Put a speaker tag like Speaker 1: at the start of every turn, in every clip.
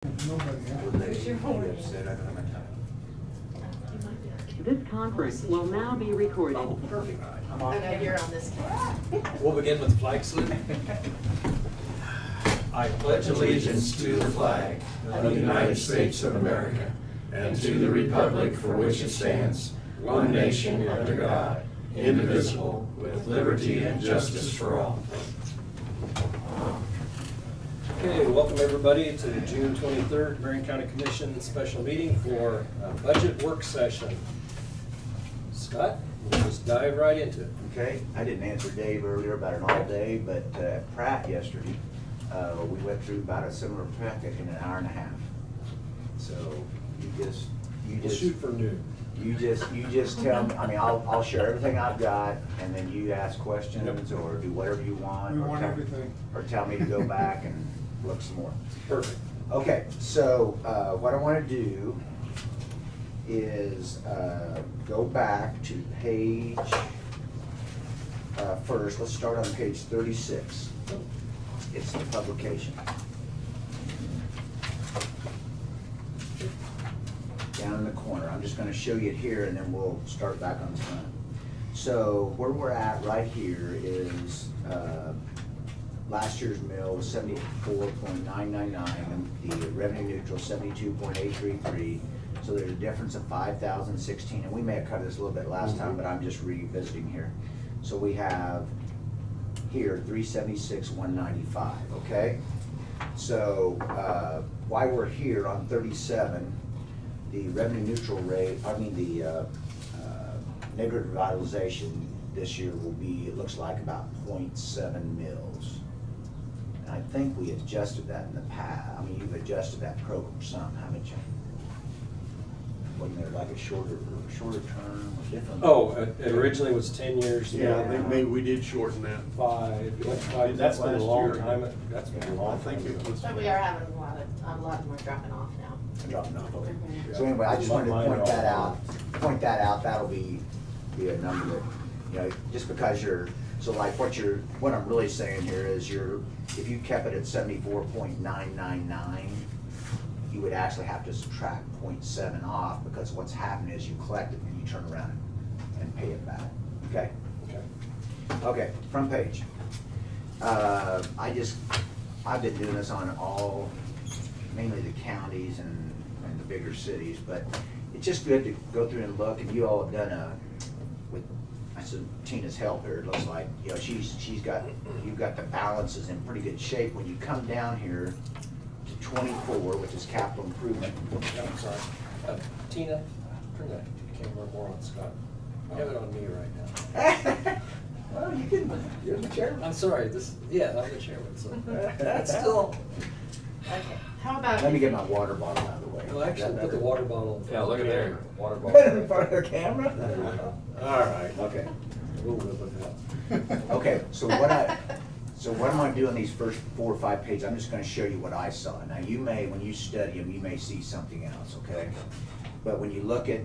Speaker 1: This conference will now be recorded.
Speaker 2: Oh, perfect.
Speaker 3: I know you're on this one.
Speaker 2: We'll begin with the flag salute.
Speaker 4: I pledge allegiance to the flag of the United States of America and to the republic for which it stands, one nation under God, indivisible, with liberty and justice for all.
Speaker 2: Okay, welcome everybody to the June 23rd Marion County Commission special meeting for a budget work session. Scott, we'll just dive right into it.
Speaker 5: Okay, I didn't answer Dave earlier about an all day, but at Pratt yesterday, we went through about a similar packet in an hour and a half. So
Speaker 2: We'll shoot for noon.
Speaker 5: You just tell me. I mean, I'll share everything I've got, and then you ask questions or do whatever you want.
Speaker 6: We want everything.
Speaker 5: Or tell me to go back and look some more.
Speaker 2: Perfect.
Speaker 5: Okay, so what I want to do is go back to page first. Let's start on page 36. It's the publication. Down in the corner. I'm just going to show you it here, and then we'll start back on the front. So where we're at right here is last year's mill was 74.999, and the revenue neutral 72.833. So there's a difference of 5,016, and we may have covered this a little bit last time, but I'm just revisiting here. So we have here 376,195. Okay. So while we're here on 37, the revenue neutral rate, the negative revitalization this year will be, it looks like, about 0.7 mils. And I think we adjusted that in the past. I mean, you've adjusted that program some, haven't you? Wasn't there like a shorter term or different?
Speaker 2: Oh, it originally was 10 years.
Speaker 6: Yeah, I think maybe we did shorten that.
Speaker 2: Five. That's been a
Speaker 6: last
Speaker 2: long
Speaker 6: year.
Speaker 2: time. That's been a
Speaker 6: I
Speaker 2: long
Speaker 6: think
Speaker 2: time.
Speaker 6: it was.
Speaker 3: But we are having a lot of them are dropping off now.
Speaker 5: Dropping off, okay.
Speaker 3: Mhm.
Speaker 5: So anyway, I just wanted to
Speaker 2: Mine
Speaker 5: point
Speaker 2: are
Speaker 5: that
Speaker 2: all-
Speaker 5: out. That'll be a number that, you know, just because so like what I'm really saying here is if you kept it at 74.999, you would actually have to subtract 0.7 off, because what's happening is you collect it and you turn around and pay it back, okay? Okay, front page. I've been doing this on mainly the counties and the bigger cities, but it's just good to go through and look, and you all have done with Tina's help here, it looks like, you know, you've got the balances in pretty good shape. When you come down here to 24, which is capital improvement.
Speaker 2: I'm sorry. Tina, turn that camera more on Scott. You have it on me right now.
Speaker 5: Well, you're the chairman.
Speaker 2: I'm sorry. I'm the chairman, so that's still.
Speaker 3: Okay. How about?
Speaker 5: Let me get my water bottle out of the way.
Speaker 2: Well, actually, put the water bottle.
Speaker 4: Yeah, look at there. Water
Speaker 5: Put it in
Speaker 4: bottle.
Speaker 5: front of the camera?
Speaker 2: All right.
Speaker 5: Okay.
Speaker 2: We'll live with that.
Speaker 5: Okay, so what I'm gonna do on these first 4 or 5 pages, I'm just gonna show you what I saw. Now when you study them, you may see something else, okay? But when you look at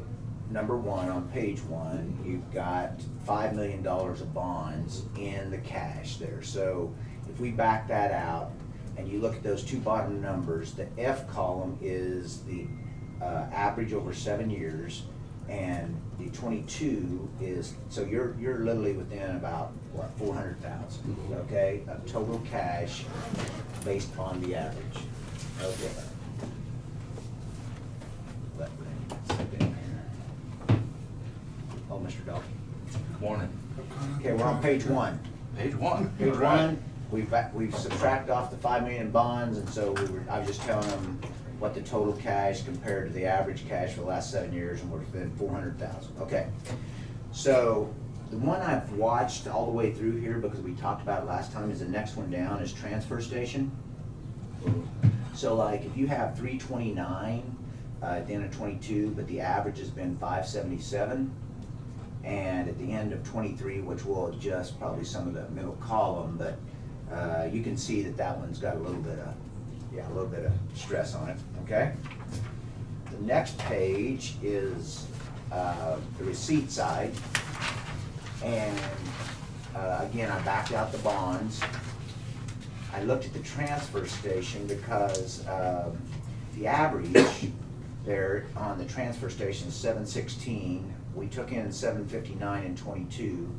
Speaker 5: number 1 on page 1, you've got $5 million of bonds in the cash there. So if we back that out and you look at those two bottom numbers, the F column is the average over 7 years, and the 22 is, so you're literally within about, what, 400,000, okay, of total cash based on the average. Okay. Let me sit in here. Oh, Mr. Dalton.
Speaker 4: Good morning.
Speaker 5: Okay, we're on page 1.
Speaker 4: Page 1.
Speaker 5: Page
Speaker 4: All right.
Speaker 5: 1, we've subtracted off the 5 million in bonds, and so I was just telling them what the total cash compared to the average cash for the last 7 years, and we're within 400,000. Okay, so the one I've watched all the way through here, because we talked about it last time, is the next one down is transfer station. So like if you have 329 at the end of 22, but the average has been 577, and at the end of 23, which will adjust probably some of the middle column, but you can see that one's got a little bit of stress on it, okay? The next page is the receipt side, and again, I backed out the bonds. I looked at the transfer station because the average there on the transfer station is 716. We took in 759 in 22,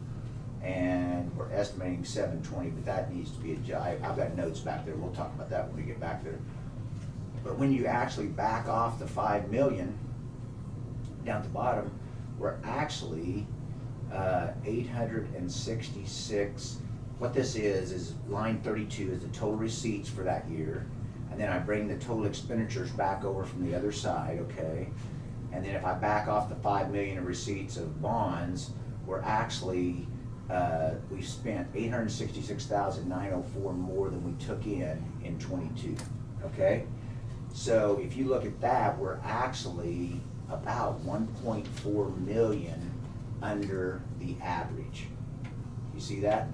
Speaker 5: and we're estimating 720, but that needs to be adjusted. I've got notes back there. We'll talk about that when we get back there. But when you actually back off the 5 million down at the bottom, we're actually 866. What this is line 32 is the total receipts for that year. And then I bring the total expenditures back over from the other side, okay? And then if I back off the 5 million of receipts of bonds, we're actually, we spent 866,904 more than we took in 22, okay? So if you look at that, we're actually about 1.4 million under the average. You see that?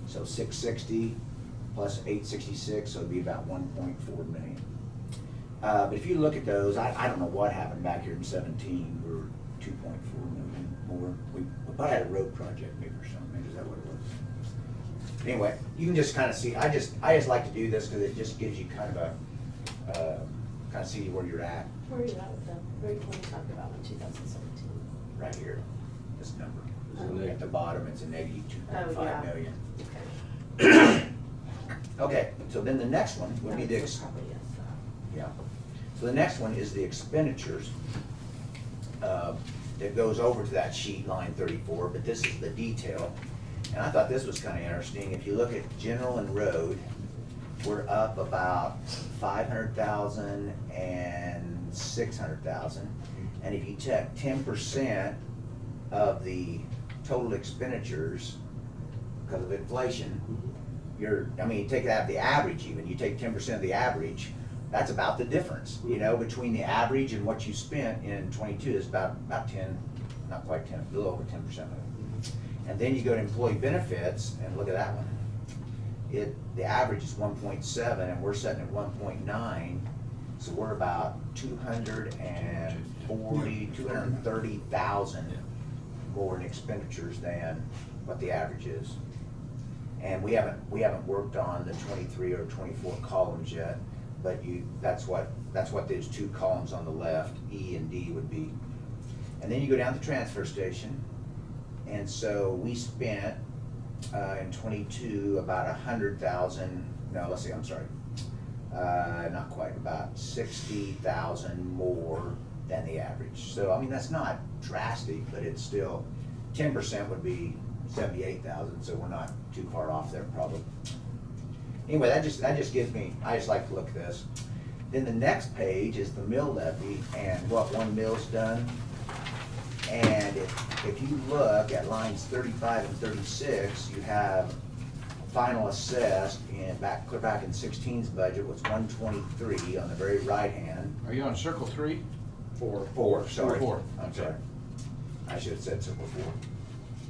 Speaker 5: So 660 plus 866, so it'd be about 1.4 million. But if you look at those, I don't know what happened back here in 17. We were 2.4 million more. We probably had a road project maybe or something. Maybe is that what it was? Anyway, you can just kind of see. I just like to do this because it just gives you kind of a kind of see where you're at
Speaker 3: Where are you at with the very one we talked about in 2017?
Speaker 5: right here. This number.
Speaker 3: Okay.
Speaker 5: At the bottom, it's a negative 2.5
Speaker 3: Oh, yeah.
Speaker 5: million.
Speaker 3: Okay.
Speaker 5: Okay, so then the next one would be the
Speaker 3: So probably yes.
Speaker 5: yeah. So the next one is the expenditures. That goes over to that sheet, line 34, but this is the detail. And I thought this was kind of interesting. If you look at general and road, we're up about 500,000 and 600,000. And if you take 10% of the total expenditures because of inflation, you take it out of the average even, you take 10% of the average, that's about the difference, between the average and what you spent in 22 is about 10, not quite 10, a little over 10% of it. And then you go to employee benefits and look at that one. The average is 1.7 and we're setting at 1.9, so we're about 230,000 more in expenditures than what the average is. And we haven't worked on the 23 or 24 columns yet, but that's what those two columns on the left, E and D, would be. And then you go down to the transfer station, and so we spent in 22 about 100,000. No, let's see. I'm sorry, not quite. About 60,000 more than the average. So that's not drastic, but it's still 10% would be 78,000. So we're not too far off there, probably. Anyway, that just gives me. I just like to look at this. Then the next page is the mill levy and what one mill's done. And if you look at lines 35 and 36, you have final assessed in clear back in 16's budget was 123 on the very right hand.
Speaker 4: Are you on circle 3?
Speaker 5: 4. Sorry.
Speaker 4: 4.
Speaker 5: I'm sorry. I should have said circle 4.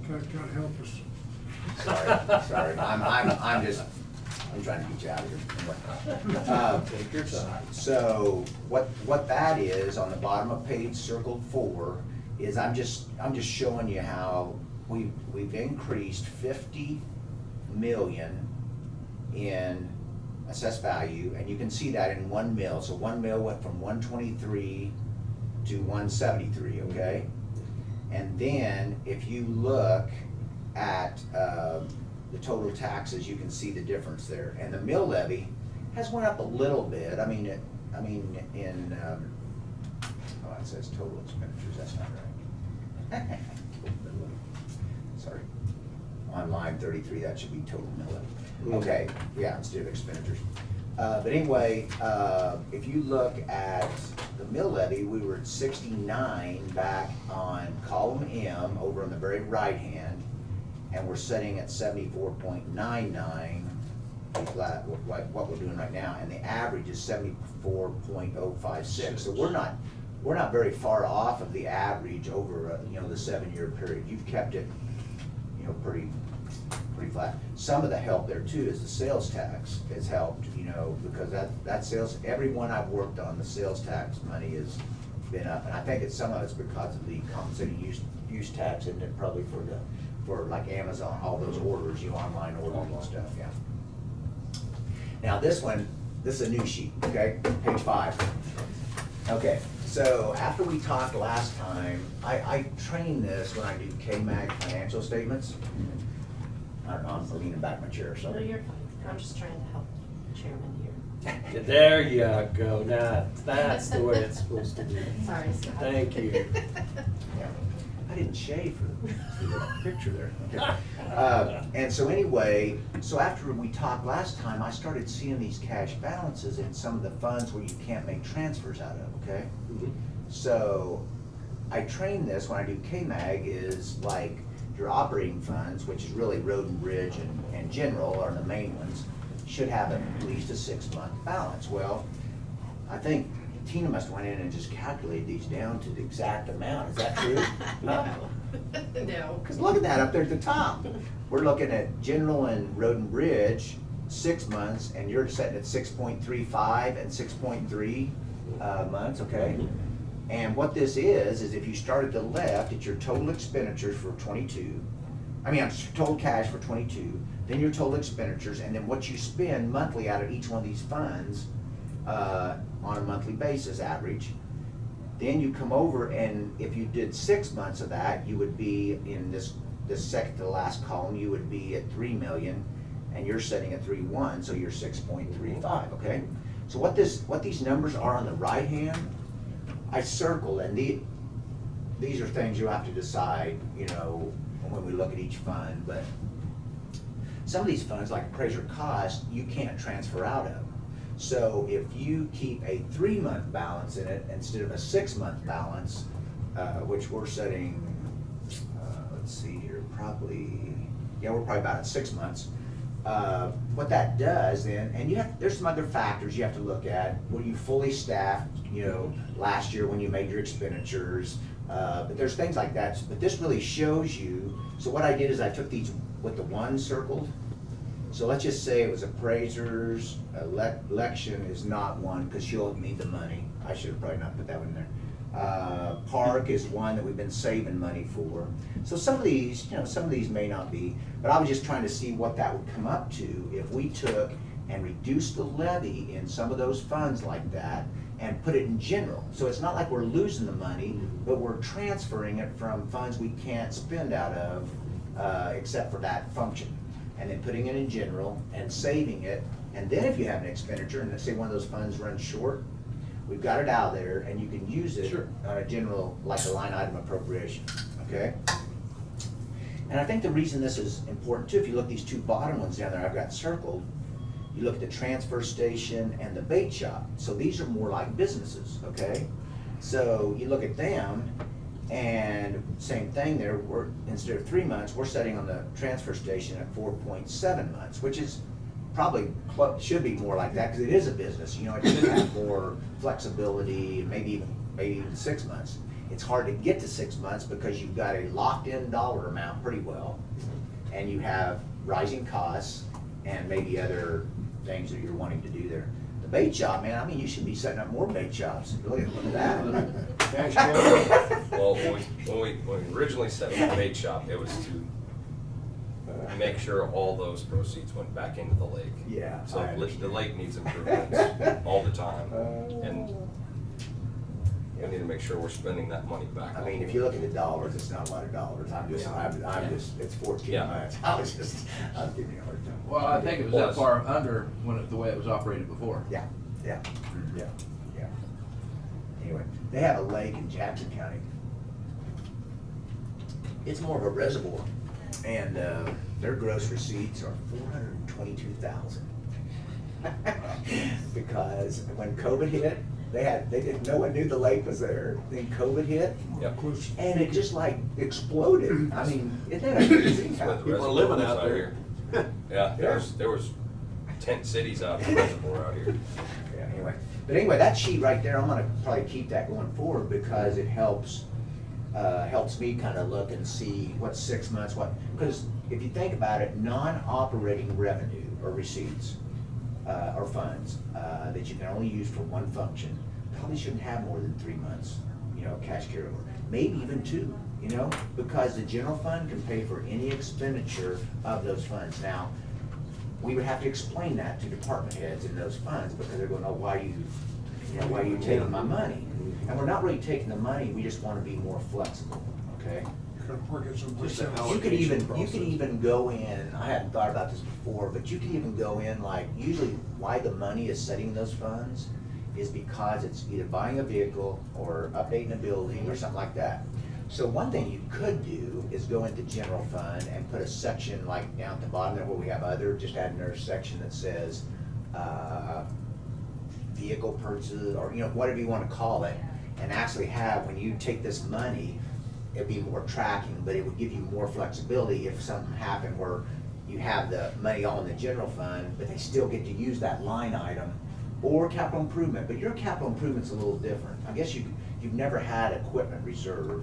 Speaker 6: God help us.
Speaker 5: Sorry. I'm trying to get you out of here.
Speaker 2: Take your time.
Speaker 5: So what that is on the bottom of page circled 4 is I'm just showing you how we've increased 50 million in assessed value, and you can see that in one mill. So one mill went from 123 to 173, okay? And then if you look at the total taxes, you can see the difference there. And the mill levy has went up a little bit. It says total expenditures, that's not right. Sorry. On line 33, that should be total mill levy. Okay, yeah, instead of expenditures. But anyway, if you look at the mill levy, we were at 69 back on column M over on the very right hand, and we're setting at 74.99, what we're doing right now, and the average is 74.056. So we're not very far off of the average over the 7-year period. You've kept it pretty flat. Some of the help there too is the sales tax has helped, because that sales, everyone I've worked on, the sales tax money has been up, and I think some of it's because of the compensating use tax, and it probably for like Amazon, all those orders, online orders and stuff, yeah. Now this one this is a new sheet, okay? Page 5. Okay, so after we talked last time, I train this when I do KMAG financial statements. I don't know, I'm leaning back in my chair, so.
Speaker 3: No, you're fine. I'm just trying to help the chairman here.
Speaker 2: There you go, now, that's the way it's supposed to be.
Speaker 3: Sorry, Scott.
Speaker 2: Thank you.
Speaker 5: Yeah. I didn't shave for the picture there. Okay. And so anyway, so after we talked last time, I started seeing these cash balances in some of the funds where you can't make transfers out of, okay?
Speaker 2: Mhm.
Speaker 5: So I train this when I do KMAG is like your operating funds, which is really road and bridge and general are the main ones, should have at least a 6-month balance. Well, I think Tina must have went in and just calculated these down to the exact amount. Is that true?
Speaker 3: No. No.
Speaker 5: Because look at that up there at the top. We're looking at general and road and bridge, 6 months, and you're setting at 6.35 and 6.3 months, okay? And what this is if you start at the left, it's your total expenditures for 22. I mean, total cash for 22, then your total expenditures, and then what you spend monthly out of each one of these funds on a monthly basis average. Then you come over, and if you did 6 months of that, you would be in this second to the last column, you would be at 3 million, and you're setting at 3.1, so you're 6.35, okay? So what these numbers are on the right hand, I circled, and these are things you have to decide, you know, when we look at each fund. But some of these funds, like appraiser cost, you can't transfer out of. So if you keep a 3-month balance in it instead of a 6-month balance, which we're setting, let's see here, we're probably about at 6 months. What that does then, and there's some other factors you have to look at. Were you fully staffed, you know, last year when you made your expenditures? But there's things like that. But this really shows you. So what I did is I took these with the 1 circled. So let's just say it was appraisers, election is not 1 because she'll need the money. I should have probably not put that one in there. Park is 1 that we've been saving money for. So some of these, you know, some of these may not be, but I was just trying to see what that would come up to if we took and reduced the levy in some of those funds like that and put it in general. So it's not like we're losing the money, but we're transferring it from funds we can't spend out of except for that function. And then putting it in general and saving it. And then if you have an expenditure, and let's say one of those funds runs short, we've got it out there and you can use it on a general, like a line item appropriation, okay? And I think the reason this is important too, if you look at these 2 bottom ones down there I've got circled, you look at the transfer station and the bait shop. So these are more like businesses, okay? So you look at them, and same thing there, instead of 3 months, we're setting on the transfer station at 4.7 months, which is probably, should be more like that, because it is a business, you know, it should have more flexibility, maybe even 6 months. It's hard to get to 6 months because you've got a locked-in dollar amount pretty well, and you have rising costs and maybe other things that you're wanting to do there. The bait shop, man, I mean, you should be setting up more bait shops. Look at that.
Speaker 7: Well, when we originally set up the bait shop, it was to make sure all those proceeds went back into the lake.
Speaker 5: Yeah,
Speaker 7: So
Speaker 5: I
Speaker 7: the
Speaker 5: understand.
Speaker 7: lake needs improvements all the time, and we need to make sure we're spending that money back.
Speaker 5: I mean, if you look at the dollars, it's not a lot of dollars. I'm just, it's 14
Speaker 7: Yeah.
Speaker 5: months. I'm giving you a hard time.
Speaker 8: Well, I think it was that far under the way it was operated before.
Speaker 5: Yeah. Anyway, they have a lake in Jackson County. It's more of a reservoir, and their gross receipts are $422,000. Because when COVID hit, no one knew the lake was there. Then COVID hit,
Speaker 7: Yep.
Speaker 5: and it just like exploded. I mean, isn't that amazing?
Speaker 7: That's where the
Speaker 6: People are
Speaker 7: reservoir
Speaker 6: living
Speaker 7: is
Speaker 6: out there.
Speaker 7: Yeah, there was tent cities out in the reservoir out here.
Speaker 5: Yeah, anyway, that sheet right there, I'm gonna probably keep that going forward because it helps me kind of look and see what's 6 months, because if you think about it, non-operating revenue or receipts or funds that you can only use for one function probably shouldn't have more than 3 months, you know, cash carryover, maybe even 2, you know, because the general fund can pay for any expenditure of those funds. Now, we would have to explain that to department heads in those funds, because they're going, oh, why are you taking my money? And we're not really taking the money, we just wanna be more flexible, okay?
Speaker 6: You're gonna work at some
Speaker 5: Just
Speaker 6: percent
Speaker 5: You could even,
Speaker 6: allocation
Speaker 5: you could
Speaker 6: process.
Speaker 5: even go in, I hadn't thought about this before, but you could even go in, like, usually why the money is setting those funds is because it's either buying a vehicle or updating a building or something like that. So one thing you could do is go into general fund and put a section like down at the bottom there where we have other, just add another section that says, vehicle purchases, or, you know, whatever you wanna call it, and actually have, when you take this money, it'd be more tracking, but it would give you more flexibility if something happened where you have the money all in the general fund, but they still get to use that line item, or capital improvement, but your capital improvement's a little different. I guess you've never had equipment reserve.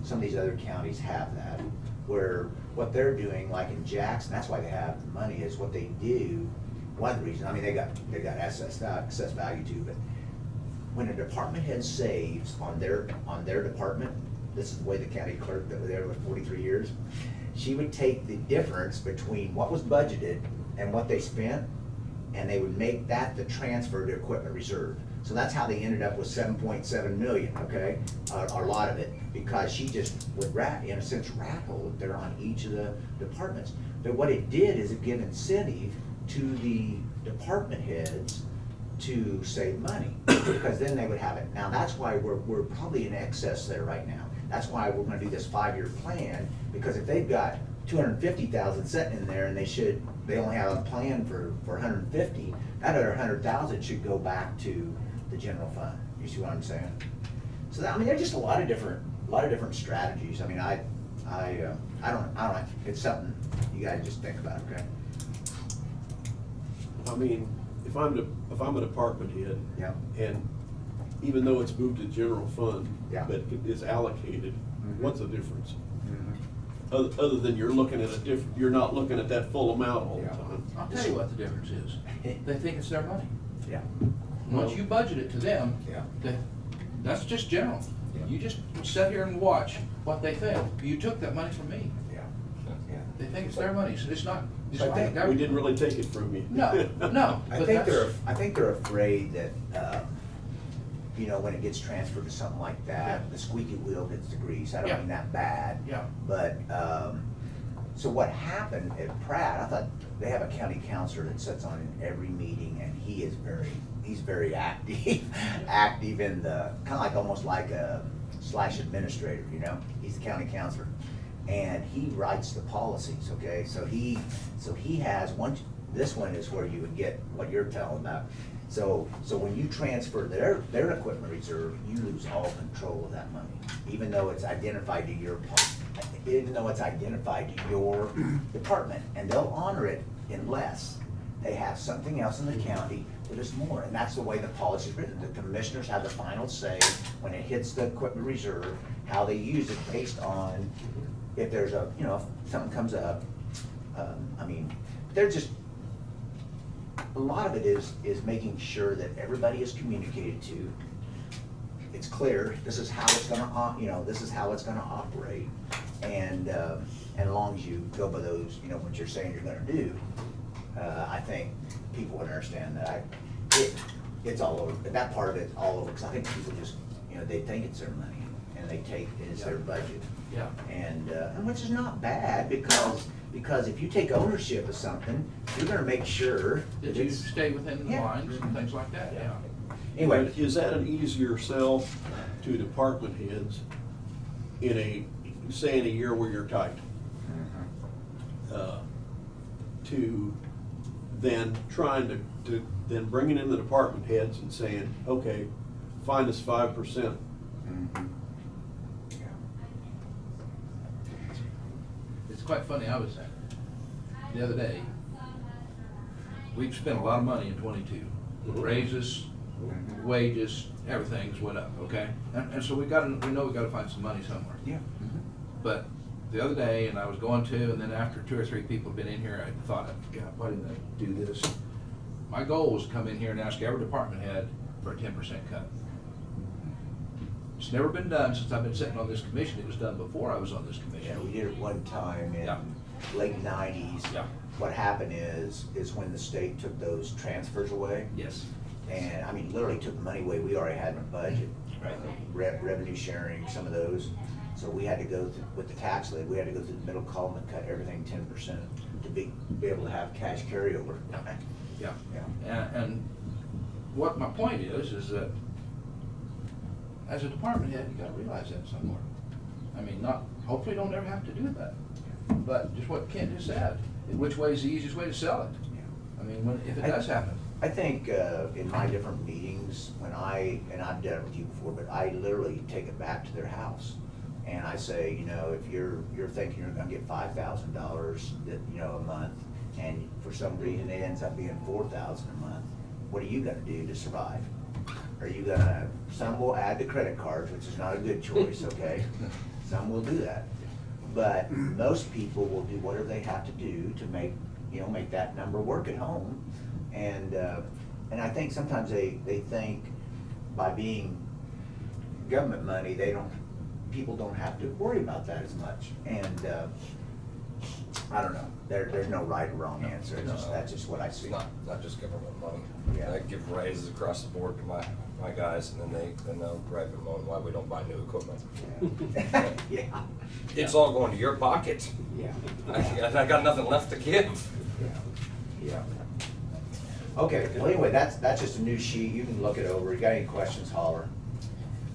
Speaker 5: Some of these other counties have that, where what they're doing, like in Jackson, that's why they have the money, is what they do. One of the reasons, I mean, they got excess value too, but when a department head saves on their department, this is the way the county clerk that was there for 43 years, she would take the difference between what was budgeted and what they spent, and they would make that the transfer to equipment reserve. So that's how they ended up with 7.7 million, okay, a lot of it, because she just would in a sense rattle there on each of the departments. But what it did is it gave incentive to the department heads to save money, because then they would have it. Now that's why we're probably in excess there right now. That's why we're gonna do this 5-year plan, because if they've got 250,000 sitting in there and they only have a plan for 150, that other 100,000 should go back to the general fund. You see what I'm saying? So that, I mean, there's just a lot of different strategies. I mean, I don't, it's something you gotta just think about, okay?
Speaker 6: I mean, if I'm a department head.
Speaker 5: Yeah.
Speaker 6: And even though it's moved to general fund.
Speaker 5: Yeah.
Speaker 6: But it's allocated,
Speaker 5: Mhm.
Speaker 6: what's the difference? Other than you're looking at you're not looking at that full amount all the
Speaker 5: Yeah.
Speaker 6: time.
Speaker 8: I'll tell you what the difference is. They think it's their money.
Speaker 5: Yeah.
Speaker 8: Once you budget it to them,
Speaker 5: Yeah.
Speaker 8: that's just general.
Speaker 5: Yeah.
Speaker 8: You just sit here and watch what they think. You took that money from me.
Speaker 5: Yeah. Yeah.
Speaker 8: They think it's their money, so it's not
Speaker 5: I
Speaker 8: the
Speaker 5: think
Speaker 8: government.
Speaker 6: We didn't really take it from you.
Speaker 8: No, no.
Speaker 5: I
Speaker 8: but
Speaker 5: think
Speaker 8: that's-
Speaker 5: I think they're afraid that, you know, when it gets transferred to something like that,
Speaker 8: Yeah.
Speaker 5: the squeaky wheel gets the grease. I don't
Speaker 8: Yeah.
Speaker 5: mean that bad.
Speaker 8: Yeah.
Speaker 5: But, so what happened at Pratt, I thought they have a county counselor that sits on in every meeting, and he's very active in the, kind of like, almost like a / administrator, you know? He's the county counselor. And he writes the policies, okay? So he has one, this one is where you would get what you're telling about. So when you transfer their equipment reserve, you lose all control of that money, even though it's identified to your department, and they'll honor it unless they have something else in the county that is more. And that's the way the policy is written. The commissioners have the final say when it hits the equipment reserve, how they use it based on if there's a, you know, if something comes up. I mean, they're just, a lot of it is making sure that everybody is communicated to. It's clear, this is how it's gonna, you know, this is how it's gonna operate. And as long as you go by those, you know, what you're saying you're gonna do, I think people would understand that. It's all over, that part of it's all over, because I think people just, you know, they think it's their money, and they take it as their budget.
Speaker 8: Yeah.
Speaker 5: And which is not bad, because if you take ownership of something, you're gonna make sure
Speaker 8: Did
Speaker 5: that
Speaker 8: you
Speaker 5: it's,
Speaker 8: stay within the
Speaker 5: Yeah.
Speaker 8: lines and things like that? Yeah.
Speaker 5: anyway.
Speaker 6: But is that an easier sell to department heads in say in a year where you're tight? To then trying to then bringing in the department heads and saying, okay, find us 5%.
Speaker 8: It's quite funny, I was the other day, we've spent a lot of money in 22. Raises, wages, everything's went up, okay? And so we know we gotta find some money somewhere.
Speaker 5: Yeah.
Speaker 8: But the other day, and I was going to, and then after 2 or 3 people had been in here, I thought, God, why didn't I do this? My goal was to come in here and ask every department head for a 10% cut. It's never been done since I've been sitting on this commission. It was done before I was on this commission.
Speaker 5: Yeah, we did it one time,
Speaker 8: Yeah.
Speaker 5: late nineties.
Speaker 8: Yeah.
Speaker 5: What happened is when the state took those transfers away,
Speaker 8: Yes.
Speaker 5: and I mean, literally took the money away we already had in the budget.
Speaker 8: Right.
Speaker 5: Revenue sharing, some of those. So we had to go through, with the tax lid, we had to go through the middle column and cut everything 10% to be able to have cash carryover.
Speaker 8: Yeah.
Speaker 5: Yeah.
Speaker 8: And what my point is that as a department head, you gotta realize that somewhere. I mean, hopefully don't ever have to do that. But just what Kent just said, which way is the easiest way to sell it? I mean, if it does happen.
Speaker 5: I think in my different meetings, and I've done it with you before, but I literally take it back to their house. And I say, you know, if you're thinking you're gonna get $5,000 a month, and for some reason it ends up being $4,000 a month, what are you gonna do to survive? Are you gonna, some will add the credit cards, which is not a good choice, okay? Some will do that. But most people will do whatever they have to do to make that number work at home. And I think sometimes they think by being government money, people don't have to worry about that as much. And I don't know, there's no right or wrong answer, that's just what I see.
Speaker 7: It's not just government money.
Speaker 5: Yeah.
Speaker 7: I give raises across the board to my guys, and then they'll gripe and moan why we don't buy new equipment.
Speaker 5: Yeah.
Speaker 7: It's all going to your pocket.
Speaker 5: Yeah.
Speaker 7: I got nothing left to give.
Speaker 5: Yeah. Okay, well, anyway, that's just a new sheet, you can look it over, you got any questions, holler.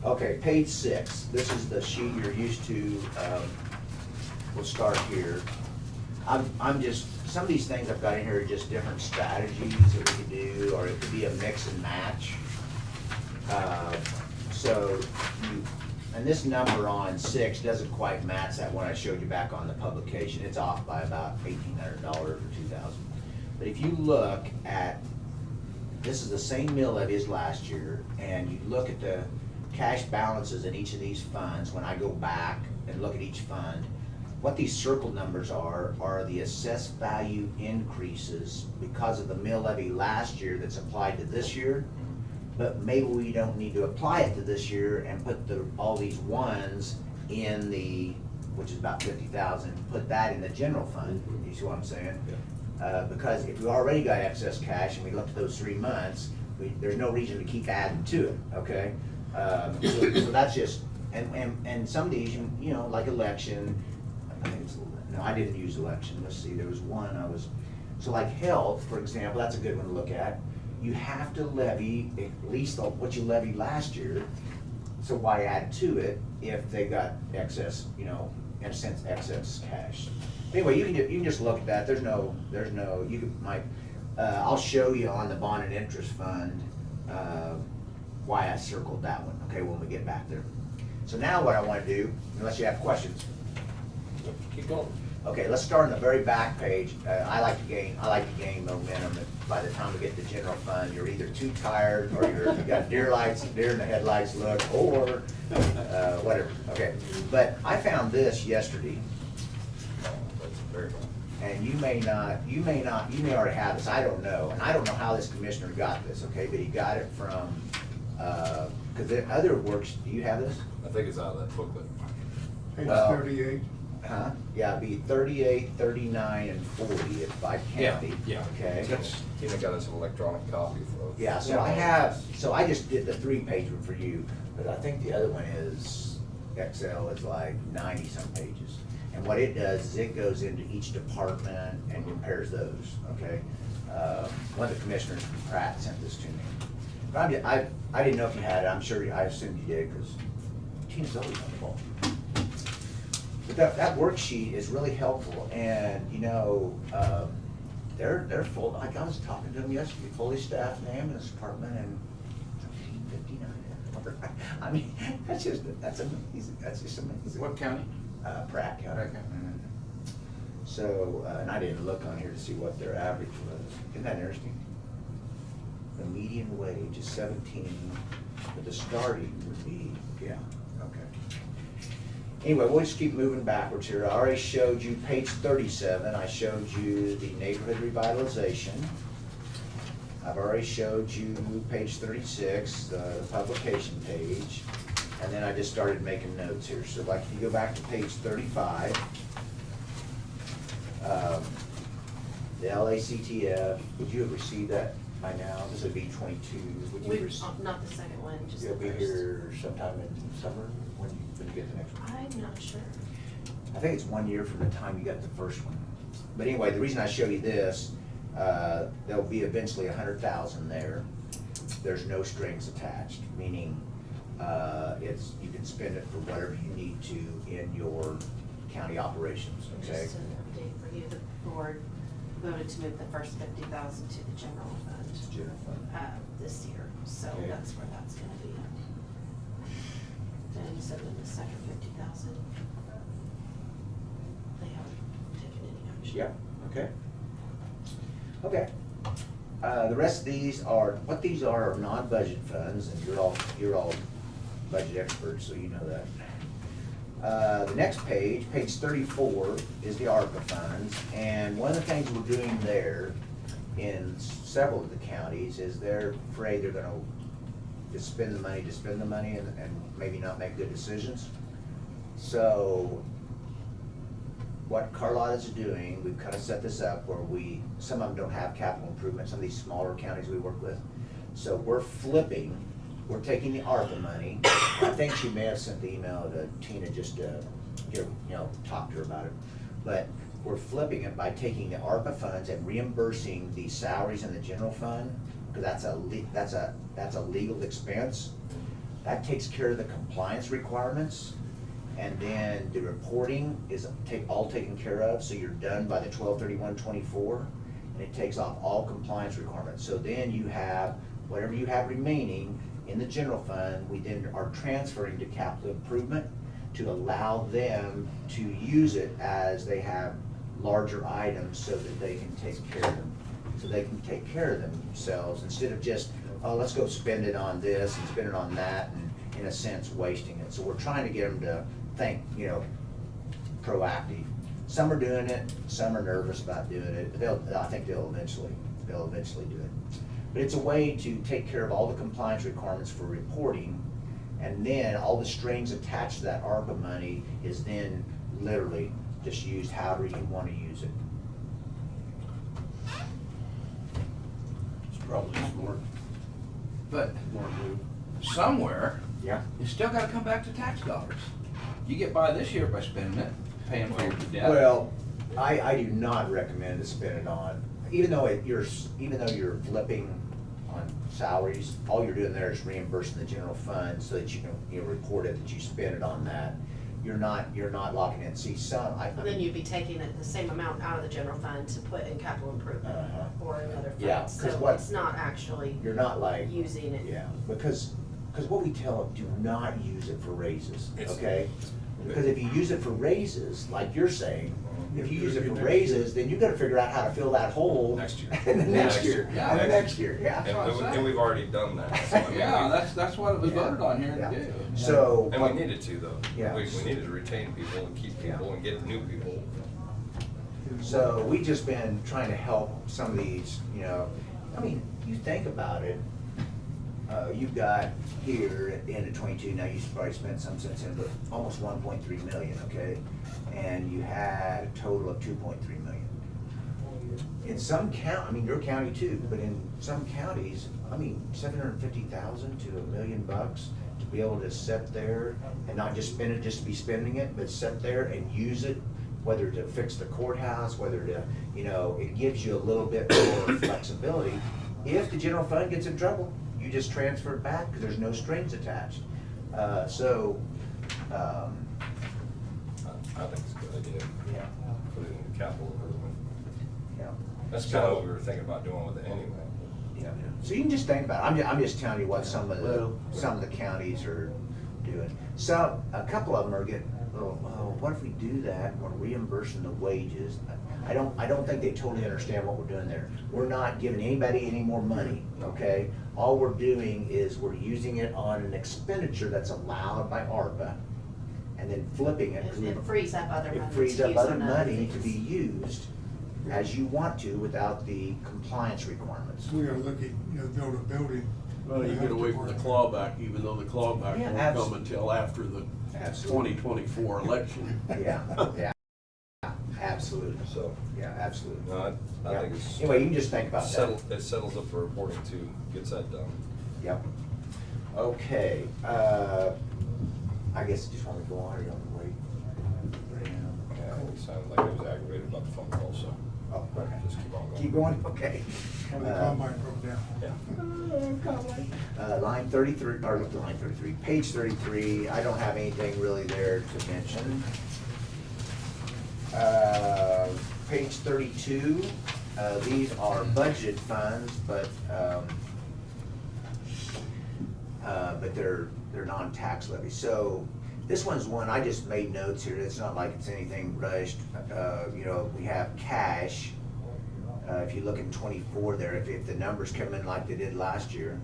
Speaker 5: Okay, page 6, this is the sheet you're used to, we'll start here. I'm just, some of these things I've got in here are just different strategies that we could do, or it could be a mix and match. And this number on 6 doesn't quite match that one I showed you back on the publication, it's off by about $1,800 or $2,000. But if you look at, this is the same mill levy as last year, and you look at the cash balances in each of these funds, when I go back and look at each fund, what these circle numbers are the assessed value increases because of the mill levy last year that's applied to this year. But maybe we don't need to apply it to this year and put all these ones in which is about 50,000, put that in the general fund, you see what I'm saying? Yeah. Because if we already got excess cash and we looked at those 3 months, there's no reason to keep adding to it, okay? So that's just, and some of these, you know, like election, I think no, I didn't use election, let's see, there was one so like health, for example, that's a good one to look at. You have to levy at least what you levied last year, so why add to it if they got excess, you know, in a sense, excess cash. Anyway, you can just look at that, I'll show you on the bond and interest fund why I circled that one, okay, when we get back there. So now what I want to do, unless you have questions.
Speaker 2: Keep going.
Speaker 5: Okay, let's start on the very back page. I like to gain momentum. By the time we get to the general fund, you're either too tired or you got deer in the headlights look, or whatever. Okay, but I found this yesterday,
Speaker 7: That's very well.
Speaker 5: and you may already have this. I don't know, and I don't know how this commissioner got this. Okay, but he got it from because the other works. Do you have this?
Speaker 7: I think it's out of that booklet.
Speaker 9: Page
Speaker 5: Well,
Speaker 9: 38.
Speaker 5: Huh? Yeah, it'd be 38, 39, and 40 if by county.
Speaker 7: Yeah.
Speaker 5: Okay.
Speaker 7: Tina got us an electronic copy for.
Speaker 5: Yeah, so I just did the 3-page one for you, but I think the other one is, Excel is like 90-some pages. And what it does is it goes into each department and compares those, okay? One of the commissioners from Pratt sent this to me. But I didn't know if you had it, I assumed you did, because Tina's always on the ball. But that worksheet is really helpful, and you know, they're full. Like I was talking to them yesterday, fully staffed in the ambulance department, and 59. I mean, that's amazing. That's just amazing.
Speaker 8: What county?
Speaker 5: Pratt County.
Speaker 8: Pratt County.
Speaker 5: So, and I didn't look on here to see what their average was. Isn't that interesting? The median wage is 17, but the starting would be, yeah, okay. Anyway, we'll just keep moving backwards here. I already showed you page 37. I showed you the neighborhood revitalization. I've already showed you page 36, the publication page. And then I just started making notes here. So like if you go back to page 35, The LACTF, would you have received that by now? This would be 22. Would you
Speaker 3: We,
Speaker 5: receive?
Speaker 3: not the second one, just the
Speaker 5: You'll
Speaker 3: first.
Speaker 5: be here sometime in summer when you get the next one.
Speaker 3: I'm not sure.
Speaker 5: I think it's 1 year from the time you got the first one. But anyway, the reason I show you this, there'll be eventually 100,000 there. There's no strings attached, meaning you can spend it for whatever you need to in your county operations, okay?
Speaker 3: Just an update for you, the board voted to move the first 50,000 to the general fund,
Speaker 5: General fund.
Speaker 3: this year, so
Speaker 5: Okay.
Speaker 3: that's where that's gonna be. Then, so then the second 50,000, they haven't taken any action.
Speaker 5: Yeah, okay. Okay. The rest of these are, what these are non-budget funds, and you're all budget experts, so you know that. The next page, page 34, is the ARPA funds, and one of the things we're doing there in several of the counties is they're afraid they're gonna just spend the money and maybe not make good decisions. So what Carlotta's doing, we've kind of set this up where some of them don't have capital improvement, some of these smaller counties we work with. So we're taking the ARPA money. I think she may have sent the email to Tina just to talk to her about it. But we're flipping it by taking the ARPA funds and reimbursing the salaries in the general fund, because that's a legal expense. That takes care of the compliance requirements. And then the reporting is all taken care of, so you're done by the 12/31/24, and it takes off all compliance requirements. So then you have, whatever you have remaining in the general fund, we then are transferring to capital improvement to allow them to use it as they have larger items so that they can take care of them. So they can take care of themselves instead of just, oh, let's go spend it on this and spend it on that, and in a sense wasting it. So we're trying to get them to think, proactive. Some are doing it, some are nervous about doing it, but I think they'll eventually do it. But it's a way to take care of all the compliance requirements for reporting, and then all the strings attached to that ARPA money is then literally just used however you want to use it.
Speaker 6: It's probably smart
Speaker 8: But
Speaker 6: move.
Speaker 8: somewhere,
Speaker 5: Yeah.
Speaker 8: it's still gotta come back to tax dollars. You get by this year by spending it, paying for your debt.
Speaker 5: Well, I do not recommend to spend it on, even though you're flipping on salaries, all you're doing there is reimbursing the general fund so that you can, report it that you spend it on that. You're not locking in. See,
Speaker 3: Then you'd be taking the same amount out of the general fund to put in capital improvement or another fund.
Speaker 5: Yeah, 'cause
Speaker 3: So
Speaker 5: what-
Speaker 3: it's not actually
Speaker 5: you're not like,
Speaker 3: using it.
Speaker 5: yeah, because what we tell them, do not use it for raises,
Speaker 7: It's-
Speaker 5: okay? Because if you use it for raises, like you're saying, if you use it for raises, then you gotta figure out how to fill that hole.
Speaker 7: Next year.
Speaker 5: And the next year,
Speaker 8: Yeah.
Speaker 5: and the next year, yeah.
Speaker 7: And we've already done that. So, I mean,
Speaker 8: Yeah, that's what it was
Speaker 5: Yeah.
Speaker 8: voted on here
Speaker 5: Yeah.
Speaker 8: to do.
Speaker 5: So.
Speaker 7: And we needed to though.
Speaker 5: Yeah.
Speaker 7: We needed to retain people and keep people and get new people.
Speaker 5: So we've just been trying to help some of these, I mean, you think about it, you've got here at the end of 22, now you've probably spent some since then, but almost 1.3 million, okay? And you had a total of 2.3 million. In some your county too, but in some counties, 750,000 to $1 million to be able to sit there and not just spend it just to be spending it, but sit there and use it, whether to fix the courthouse, whether to, it gives you a little bit more flexibility. If the general fund gets in trouble, you just transfer it back because there's no strings attached.
Speaker 7: I think it's a good idea.
Speaker 5: Yeah,
Speaker 7: Put it in capital improvement.
Speaker 5: yeah.
Speaker 7: That's kind of what we were thinking about doing with it anyway.
Speaker 5: Yeah. So you can just think about it. I'm just telling you what some of
Speaker 6: Well-
Speaker 5: the counties are doing. So a couple of them are getting, what if we do that? We're reimbursing the wages. I don't think they totally understand what we're doing there. We're not giving anybody any more money, okay? All we're doing is we're using it on an expenditure that's allowed by ARPA, and then flipping it.
Speaker 3: It frees up other money.
Speaker 5: It frees
Speaker 3: to
Speaker 5: up
Speaker 3: use
Speaker 5: other
Speaker 3: on other
Speaker 5: money to be
Speaker 3: things.
Speaker 5: used as you want to without the compliance requirements.
Speaker 9: We are looking, build a building.
Speaker 6: Well, you get away from the clawback, even though the clawback
Speaker 5: Yeah,
Speaker 6: won't come until after the
Speaker 5: Absolutely.
Speaker 6: 2024 election.
Speaker 5: Yeah, yeah, absolutely. absolutely.
Speaker 7: So,
Speaker 5: Yeah, absolutely.
Speaker 7: no, I
Speaker 5: Yeah.
Speaker 7: think it's.
Speaker 5: Anyway, you can just think about that.
Speaker 7: It settles up for reporting too, gets that done.
Speaker 5: Yep. Okay, I guess you just want to go on or you want to wait?
Speaker 7: Yeah, it sounded like it was aggravated about the phone call, so
Speaker 5: Oh, okay.
Speaker 7: just keep on going.
Speaker 5: Keep going, okay.
Speaker 9: When the combine broke down.
Speaker 7: Yeah.
Speaker 5: Line 33, or line 33, page 33, I don't have anything really there to mention. Page 32, these are budget funds, but they're non-tax levies. So this one's one, I just made notes here, it's not like it's anything rushed. You know, we have cash. If you look in 24 there, if the numbers come in like they did last year,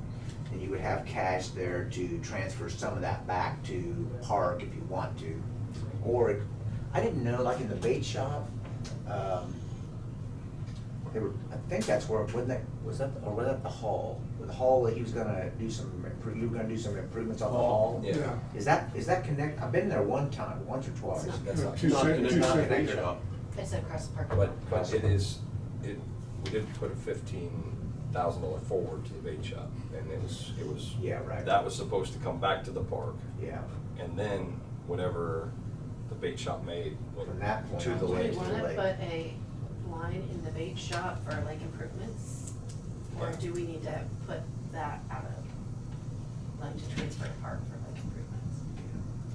Speaker 5: then you would have cash there to transfer some of that back to park if you want to. Or, I didn't know, like in the bait shop, they were, I think that's where, wasn't that, was that the hall? The hall that he was gonna do some, you were gonna do some improvements on the hall?
Speaker 7: Yeah.
Speaker 5: Is that connect, I've been there once or twice.
Speaker 3: It's not.
Speaker 7: That's not.
Speaker 9: Two
Speaker 6: Not
Speaker 9: sec-
Speaker 6: connected
Speaker 9: two
Speaker 6: to the
Speaker 9: seconds.
Speaker 6: bait shop.
Speaker 3: It's across the parking
Speaker 7: But,
Speaker 3: lot.
Speaker 7: but we did put a $15,000 forward to the bait shop, and it was.
Speaker 5: Yeah, right.
Speaker 7: That was supposed to come back to the park,
Speaker 5: Yeah,
Speaker 7: and then whatever the bait shop made went
Speaker 5: From that point
Speaker 7: to the
Speaker 5: on.
Speaker 3: Do we
Speaker 7: lake.
Speaker 5: to the
Speaker 3: wanna
Speaker 5: lake.
Speaker 3: put a line in the bait shop for lake improvements? Or
Speaker 7: Yeah.
Speaker 3: do we need to put that out of, line to transfer to park for lake improvements?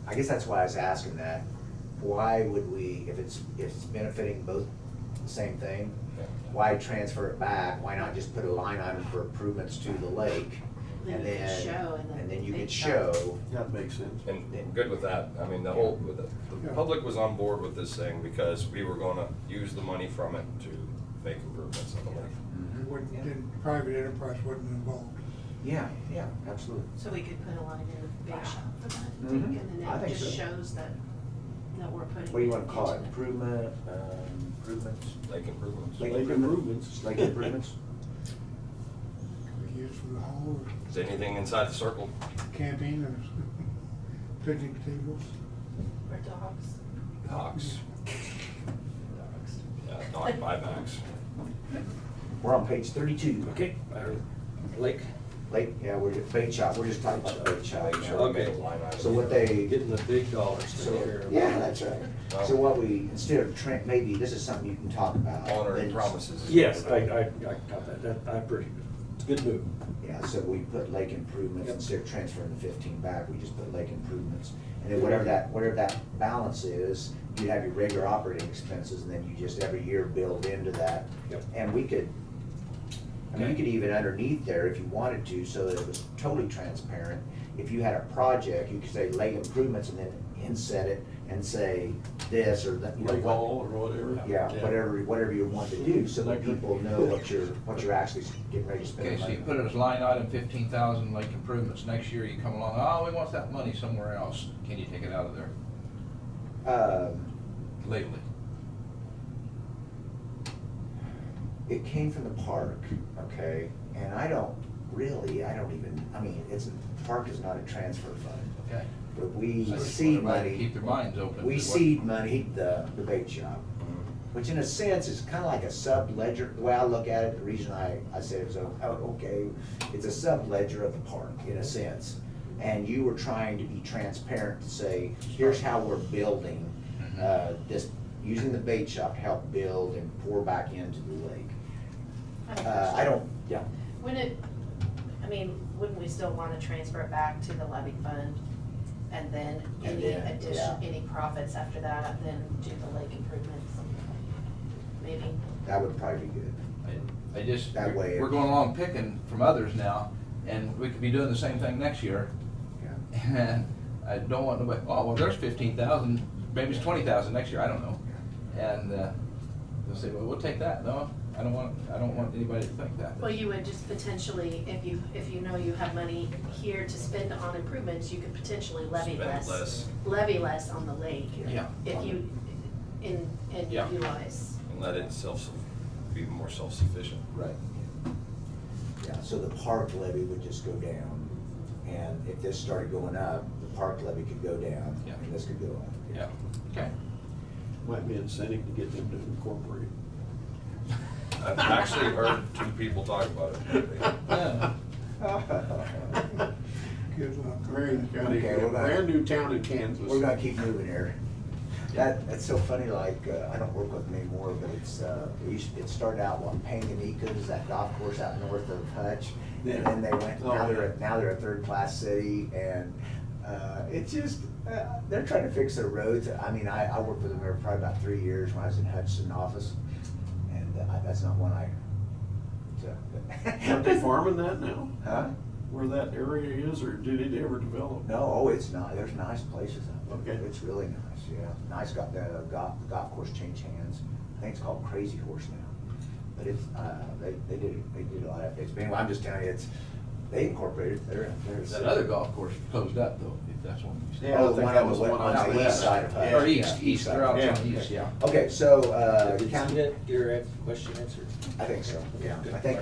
Speaker 5: I guess that's why I was asking that. Why would we, if it's benefiting both the same thing,
Speaker 7: Yeah.
Speaker 5: why transfer it back? Why not just put a line item for improvements to the lake?
Speaker 3: Then
Speaker 5: And
Speaker 3: you could
Speaker 5: then,
Speaker 3: show in the
Speaker 5: and then you
Speaker 3: bait
Speaker 5: could
Speaker 3: shop.
Speaker 5: show.
Speaker 6: That makes sense.
Speaker 7: And I'm good with that. I mean, the
Speaker 9: Yeah.
Speaker 7: public was on board with this thing because we were gonna use the money from it to make improvements on the lake.
Speaker 9: It wouldn't, then private enterprise wasn't involved.
Speaker 5: Yeah, absolutely.
Speaker 3: So we could put a line in the bait shop for that, I
Speaker 5: Mhm.
Speaker 3: think, and
Speaker 5: I
Speaker 3: then it
Speaker 5: think
Speaker 3: just
Speaker 5: so.
Speaker 3: shows that we're putting.
Speaker 5: What do you wanna call it?
Speaker 3: into
Speaker 5: Improvements?
Speaker 7: Lake improvements.
Speaker 5: Lake
Speaker 6: Lake improvements.
Speaker 5: Lake improvements?
Speaker 9: Could be used for the hall or
Speaker 7: Is anything inside the circle?
Speaker 9: camping or picnic tables.
Speaker 3: For dogs.
Speaker 7: Docks. Yeah, dock buybacks.
Speaker 5: We're on page 32.
Speaker 2: Okay, Lake,
Speaker 5: Lake, yeah, we're at bait shop, we're just talking about the bait shop.
Speaker 7: Make sure we get a line item.
Speaker 5: So what they,
Speaker 2: getting the big dollars
Speaker 5: so,
Speaker 2: taken care of.
Speaker 5: yeah, that's right. So what we, instead of maybe this is something you can talk about.
Speaker 7: Honoring
Speaker 5: Then-
Speaker 7: promises.
Speaker 2: Yes, I got that, I appreciate it. It's a good move.
Speaker 5: Yeah, so we put lake improvements,
Speaker 2: Yep.
Speaker 5: instead of transferring the 15 back, we just put lake improvements. And then whatever that balance is, you have your regular operating expenses, and then you just every year build into that.
Speaker 2: Yep.
Speaker 5: And we could, I mean, you could even underneath there if you wanted to, so that it was totally transparent. If you had a project, you could say lake improvements and then inset it and say this or that. You know,
Speaker 6: Lake hall or whatever.
Speaker 5: Yeah, whatever you want to do, so that people know what you're actually getting ready to spend
Speaker 8: Okay,
Speaker 5: the
Speaker 8: so
Speaker 5: money
Speaker 8: you
Speaker 5: on.
Speaker 8: put it as line item 15,000 lake improvements. Next year you come along, oh, we want that money somewhere else. Can you take it out of there legally?
Speaker 5: It came from the park, okay, and I don't even, I mean, park is not a transfer fund,
Speaker 8: Okay.
Speaker 5: but we
Speaker 8: I just
Speaker 5: seed
Speaker 8: want everybody to
Speaker 5: money,
Speaker 8: keep their minds open.
Speaker 5: we
Speaker 8: to what-
Speaker 5: seed money the bait shop, which in a sense is kind of like a sub-ledger. The way I look at it, the reason I said it was, okay, it's a sub-ledger of the park in a sense. And you were trying to be transparent to say, here's how we're building this, using the bait shop to help build and pour back into the lake. Yeah.
Speaker 3: Wouldn't we still wanna transfer it back to the levy fund? And then
Speaker 5: And
Speaker 3: any
Speaker 5: then,
Speaker 3: addition,
Speaker 5: yeah.
Speaker 3: any profits after that, then do the lake improvements? Maybe.
Speaker 5: That would probably be good.
Speaker 8: I just,
Speaker 5: That way-
Speaker 8: we're going along picking from others now, and we could be doing the same thing next year.
Speaker 5: Yeah.
Speaker 8: And I don't want nobody, oh, well, there's 15,000, maybe it's 20,000 next year, I don't know. And they'll say, well, we'll take that. No, I don't want anybody to think that.
Speaker 3: Well, you would just potentially, if you know you have money here to spend on improvements, you could potentially levy
Speaker 7: Spend
Speaker 3: less.
Speaker 7: less.
Speaker 3: Levy less on the lake.
Speaker 8: Yeah.
Speaker 3: If you, and
Speaker 8: Yeah.
Speaker 3: utilize.
Speaker 7: And let it be more self-sufficient.
Speaker 5: Right. Yeah, so the park levy would just go down, and if this started going up, the park levy could go down,
Speaker 8: Yeah.
Speaker 5: and this could go up.
Speaker 8: Yeah, okay.
Speaker 6: Might be incentive to get them to incorporate.
Speaker 7: I've actually heard 2 people talk about it.
Speaker 8: Yeah.
Speaker 9: Good luck.
Speaker 6: Marion County,
Speaker 5: Okay, we're gonna-
Speaker 6: brand new town in Kansas.
Speaker 5: We're gonna keep moving here. That's so funny, like, I don't work with them anymore, but it started out on Panganikas, that golf course out north of Hutch. And then they went,
Speaker 6: Oh,
Speaker 5: now they're a third-class city, and, it's just, they're trying to fix their roads. I mean, I worked with them there probably about 3 years when I was in Hutchinson office, and that's not one I,
Speaker 6: Aren't they farming that now?
Speaker 5: Huh?
Speaker 6: Where that area is, or did it ever develop?
Speaker 5: No, oh, it's not, there's nice places out there.
Speaker 6: Okay.
Speaker 5: It's really nice, yeah. Nice, got the golf course changed hands. I think it's called Crazy Horse now. But it's, they did a lot of things. But anyway, I'm just telling you, they incorporated, there's.
Speaker 8: That other golf course closed up though, if that's one you said.
Speaker 6: Yeah, I
Speaker 5: Oh, the
Speaker 6: think
Speaker 5: one
Speaker 6: that
Speaker 5: on
Speaker 6: was
Speaker 5: the
Speaker 6: the one on
Speaker 5: on
Speaker 6: the
Speaker 5: the east
Speaker 6: west.
Speaker 5: side of Hutch.
Speaker 8: Or east,
Speaker 5: Yeah,
Speaker 8: east, they're out
Speaker 6: Yeah.
Speaker 8: on east, yeah.
Speaker 5: Okay, so,
Speaker 2: Did you
Speaker 5: county,
Speaker 2: get your question answered?
Speaker 5: I think so, yeah.
Speaker 2: Good.
Speaker 5: I think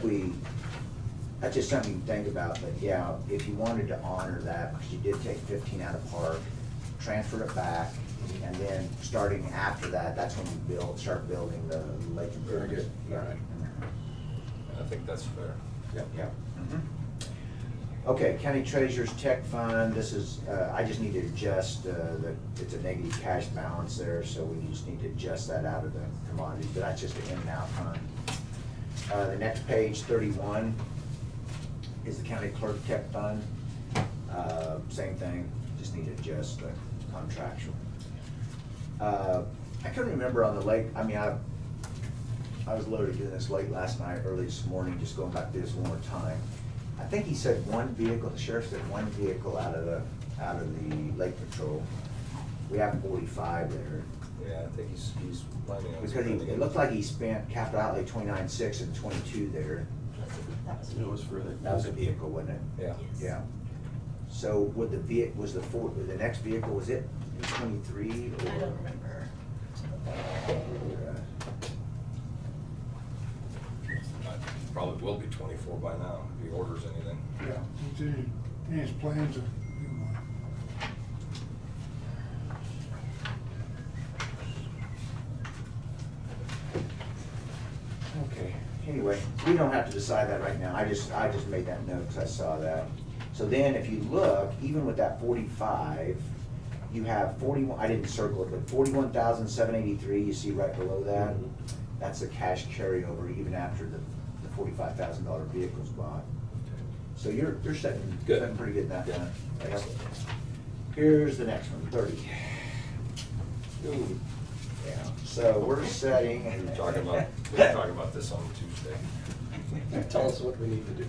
Speaker 5: that's just something to think about, but yeah, if you wanted to honor that, because you did take 15 out of park, transferred it back, and then starting after that, that's when you start building the lake.
Speaker 2: Very good.
Speaker 5: Yeah.
Speaker 2: All right.
Speaker 7: I think that's fair.
Speaker 5: Yep, yep. Okay, county treasurer's tech fund, this is, I just need to adjust, it's a negative cash balance there, so we just need to adjust that out of the commodities, but that's just an in and out fund. The next page, 31, is the county clerk tech fund. Same thing, just need to adjust the contractual. I couldn't remember on the lake, I mean, I was loaded doing this late last night, early this morning, just going back through this one more time. I think he said one vehicle, the sheriff said one vehicle out of the lake patrol. We have 45 there.
Speaker 7: Yeah, I think he's planning on.
Speaker 5: Because it looked like he spent capital outlay 29.6 and 22 there.
Speaker 3: That was.
Speaker 6: It was for the.
Speaker 5: That was a vehicle, wasn't it?
Speaker 7: Yeah.
Speaker 5: Yeah. So would the next vehicle, was it 23 or?
Speaker 3: I don't remember.
Speaker 7: Probably will be 24 by now, if he orders anything.
Speaker 9: Yeah, he's in his plans to do one.
Speaker 5: Okay, anyway, we don't have to decide that right now, I just made that note because I saw that. So then, if you look, even with that 45, you have 41, I didn't circle it, but 41,783, you see right below that? That's the cash carryover even after the $45,000 vehicle's bought. So you're setting pretty good in that one.
Speaker 2: Excellent.
Speaker 5: Here's the next one, 30.
Speaker 2: Ooh.
Speaker 5: Yeah, so we're setting.
Speaker 7: We were talking about this on Tuesday.
Speaker 2: Tell us what we need to do.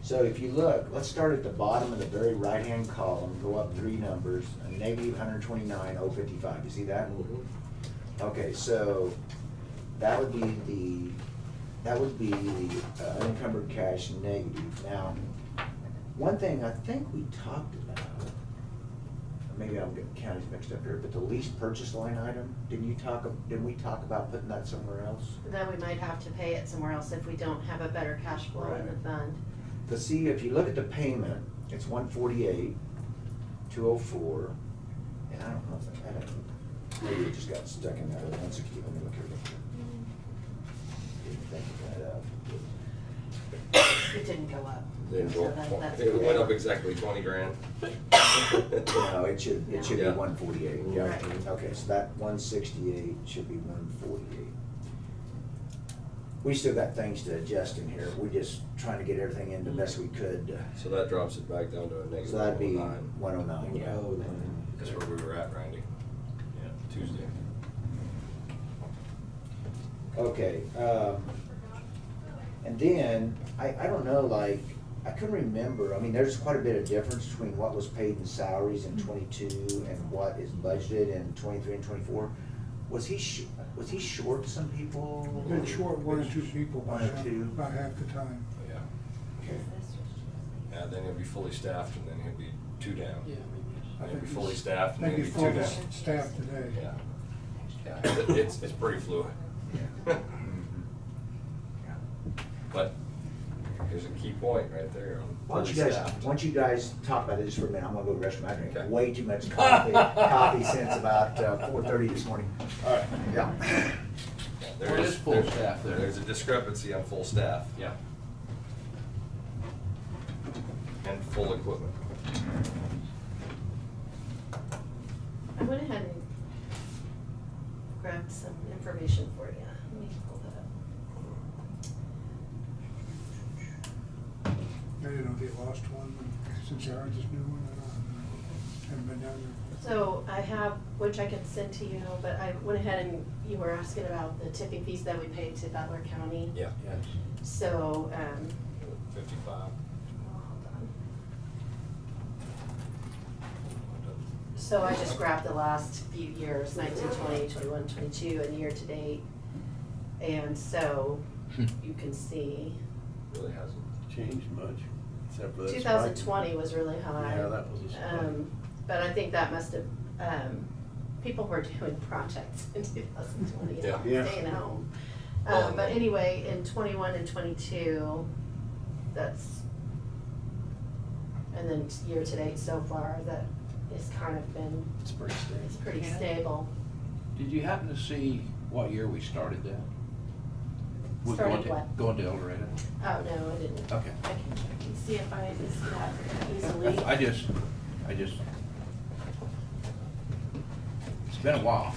Speaker 5: So if you look, let's start at the bottom of the very right-hand column, go up 3 numbers, a negative 129,055, you see that? Okay, so that would be the unencumbered cash negative. Now, one thing I think we talked about, maybe I'm getting counties mixed up here, but the lease purchase line item, didn't we talk about putting that somewhere else?
Speaker 3: Then we might have to pay it somewhere else if we don't have a better cash flow in the fund.
Speaker 5: To see, if you look at the payment, it's 148, 204, and I don't know if maybe it just got stuck in that 160, let me look here. Didn't think of that up.
Speaker 3: It didn't go up.
Speaker 7: They
Speaker 3: So that's
Speaker 7: It went up
Speaker 3: good.
Speaker 7: exactly 20 grand.
Speaker 5: No, it should be
Speaker 7: Yeah.
Speaker 5: 148, yeah.
Speaker 3: Right.
Speaker 5: Okay, so that 168 should be 148. We still got things to adjust in here, we're just trying to get everything in the best we could.
Speaker 7: So that drops it back down to a negative
Speaker 5: So that'd be
Speaker 7: 109.
Speaker 5: 109, yeah.
Speaker 7: That's where we were at, Randy. Yeah, Tuesday.
Speaker 5: Okay, and then, I don't know, like, I couldn't remember, I mean, there's quite a bit of difference between what was paid in salaries in 22 and what is budgeted in 23 and 24. Was he short some people?
Speaker 9: Been short 1 or 2 people by
Speaker 5: One or two?
Speaker 9: about half the time.
Speaker 7: Yeah.
Speaker 5: Okay.
Speaker 7: Yeah, then he'll be fully staffed and then he'll be 2 down.
Speaker 9: I
Speaker 7: And he'll be
Speaker 9: think
Speaker 7: fully
Speaker 9: he's-
Speaker 7: staffed and
Speaker 9: I
Speaker 7: then
Speaker 9: think
Speaker 7: he'll
Speaker 9: he's
Speaker 7: be 2
Speaker 9: full
Speaker 7: down.
Speaker 9: staff today.
Speaker 7: Yeah. Yeah, it's pretty fluid.
Speaker 5: Yeah.
Speaker 7: But There's a key point right there.
Speaker 5: Why don't you
Speaker 7: fully
Speaker 5: guys,
Speaker 7: staffed.
Speaker 5: why don't you guys talk about it just for a minute? I'm gonna go to the rest of my drink.
Speaker 7: Okay.
Speaker 5: Way too much coffee since about 4:30 this morning.
Speaker 2: All right.
Speaker 5: Yeah.
Speaker 8: There is full staff there.
Speaker 7: There's a discrepancy on full staff
Speaker 8: Yeah.
Speaker 7: and full equipment.
Speaker 3: I went ahead and grabbed some information for you. Let me pull that up.
Speaker 9: I didn't know if they lost one since they are this new one or not. Haven't been down there.
Speaker 3: So I have, which I can send to you, but I went ahead and you were asking about the tipping fees that we paid to Butler County.
Speaker 7: Yeah.
Speaker 8: Yes.
Speaker 3: So,
Speaker 7: 55.
Speaker 3: hold on. So I just grabbed the last few years, 19, 20, 21, 22, and year to date. And so you can see,
Speaker 7: Really hasn't.
Speaker 6: Changed much, except for that.
Speaker 3: 2020 was really high.
Speaker 6: Yeah, that was a spike.
Speaker 3: But I think that must have, people were doing projects in 2020,
Speaker 7: Yeah.
Speaker 6: Yeah.
Speaker 3: staying home.
Speaker 7: Well,
Speaker 3: But anyway, in 21 and 22, that's, and then year to date so far, that it's kind of been,
Speaker 2: It's pretty
Speaker 3: it's
Speaker 2: stable.
Speaker 3: pretty stable.
Speaker 8: Did you happen to see what year we started that? With
Speaker 3: Started
Speaker 8: going to-
Speaker 3: what?
Speaker 8: Going to El Dorado?
Speaker 3: Oh, no, I didn't.
Speaker 8: Okay.
Speaker 3: I can see if I can see that easily.
Speaker 8: I just, it's been a while.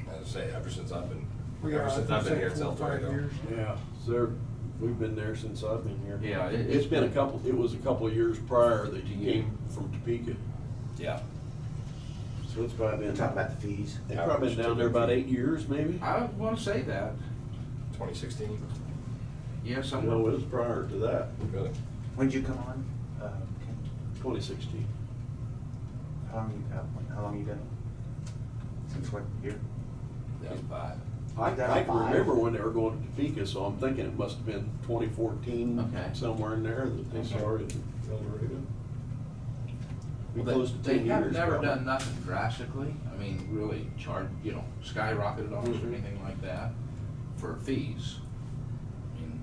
Speaker 7: As I say, ever since I've been
Speaker 9: Say
Speaker 7: here at
Speaker 9: 4 or 5
Speaker 7: Delta.
Speaker 9: years.
Speaker 6: Yeah, so we've been there since I've been here.
Speaker 8: Yeah,
Speaker 6: It's been it was a couple of years prior that you came from Topeka,
Speaker 8: Yeah.
Speaker 6: so it's probably
Speaker 5: We're
Speaker 6: been,
Speaker 5: talking about the fees.
Speaker 6: they've probably been down there about 8 years, maybe?
Speaker 8: I wanna say that,
Speaker 7: 2016.
Speaker 8: yeah,
Speaker 6: No,
Speaker 8: somewhere.
Speaker 6: it was prior to that,
Speaker 7: Really?
Speaker 5: When'd you come on? Ken?
Speaker 6: 2016.
Speaker 5: How long you been? Since what year?
Speaker 8: That was 5.
Speaker 6: I
Speaker 5: That
Speaker 6: can
Speaker 5: five?
Speaker 6: remember when they were going to Topeka, so I'm thinking it must have been 2014,
Speaker 8: Okay.
Speaker 6: somewhere in there that they started El Dorado. Be
Speaker 8: Well,
Speaker 6: close to
Speaker 8: they
Speaker 6: 10
Speaker 8: have
Speaker 6: years.
Speaker 8: never
Speaker 6: probably.
Speaker 8: done nothing drastically, I mean, really skyrocketed on us or
Speaker 6: Mhm.
Speaker 8: anything like that for fees. I mean,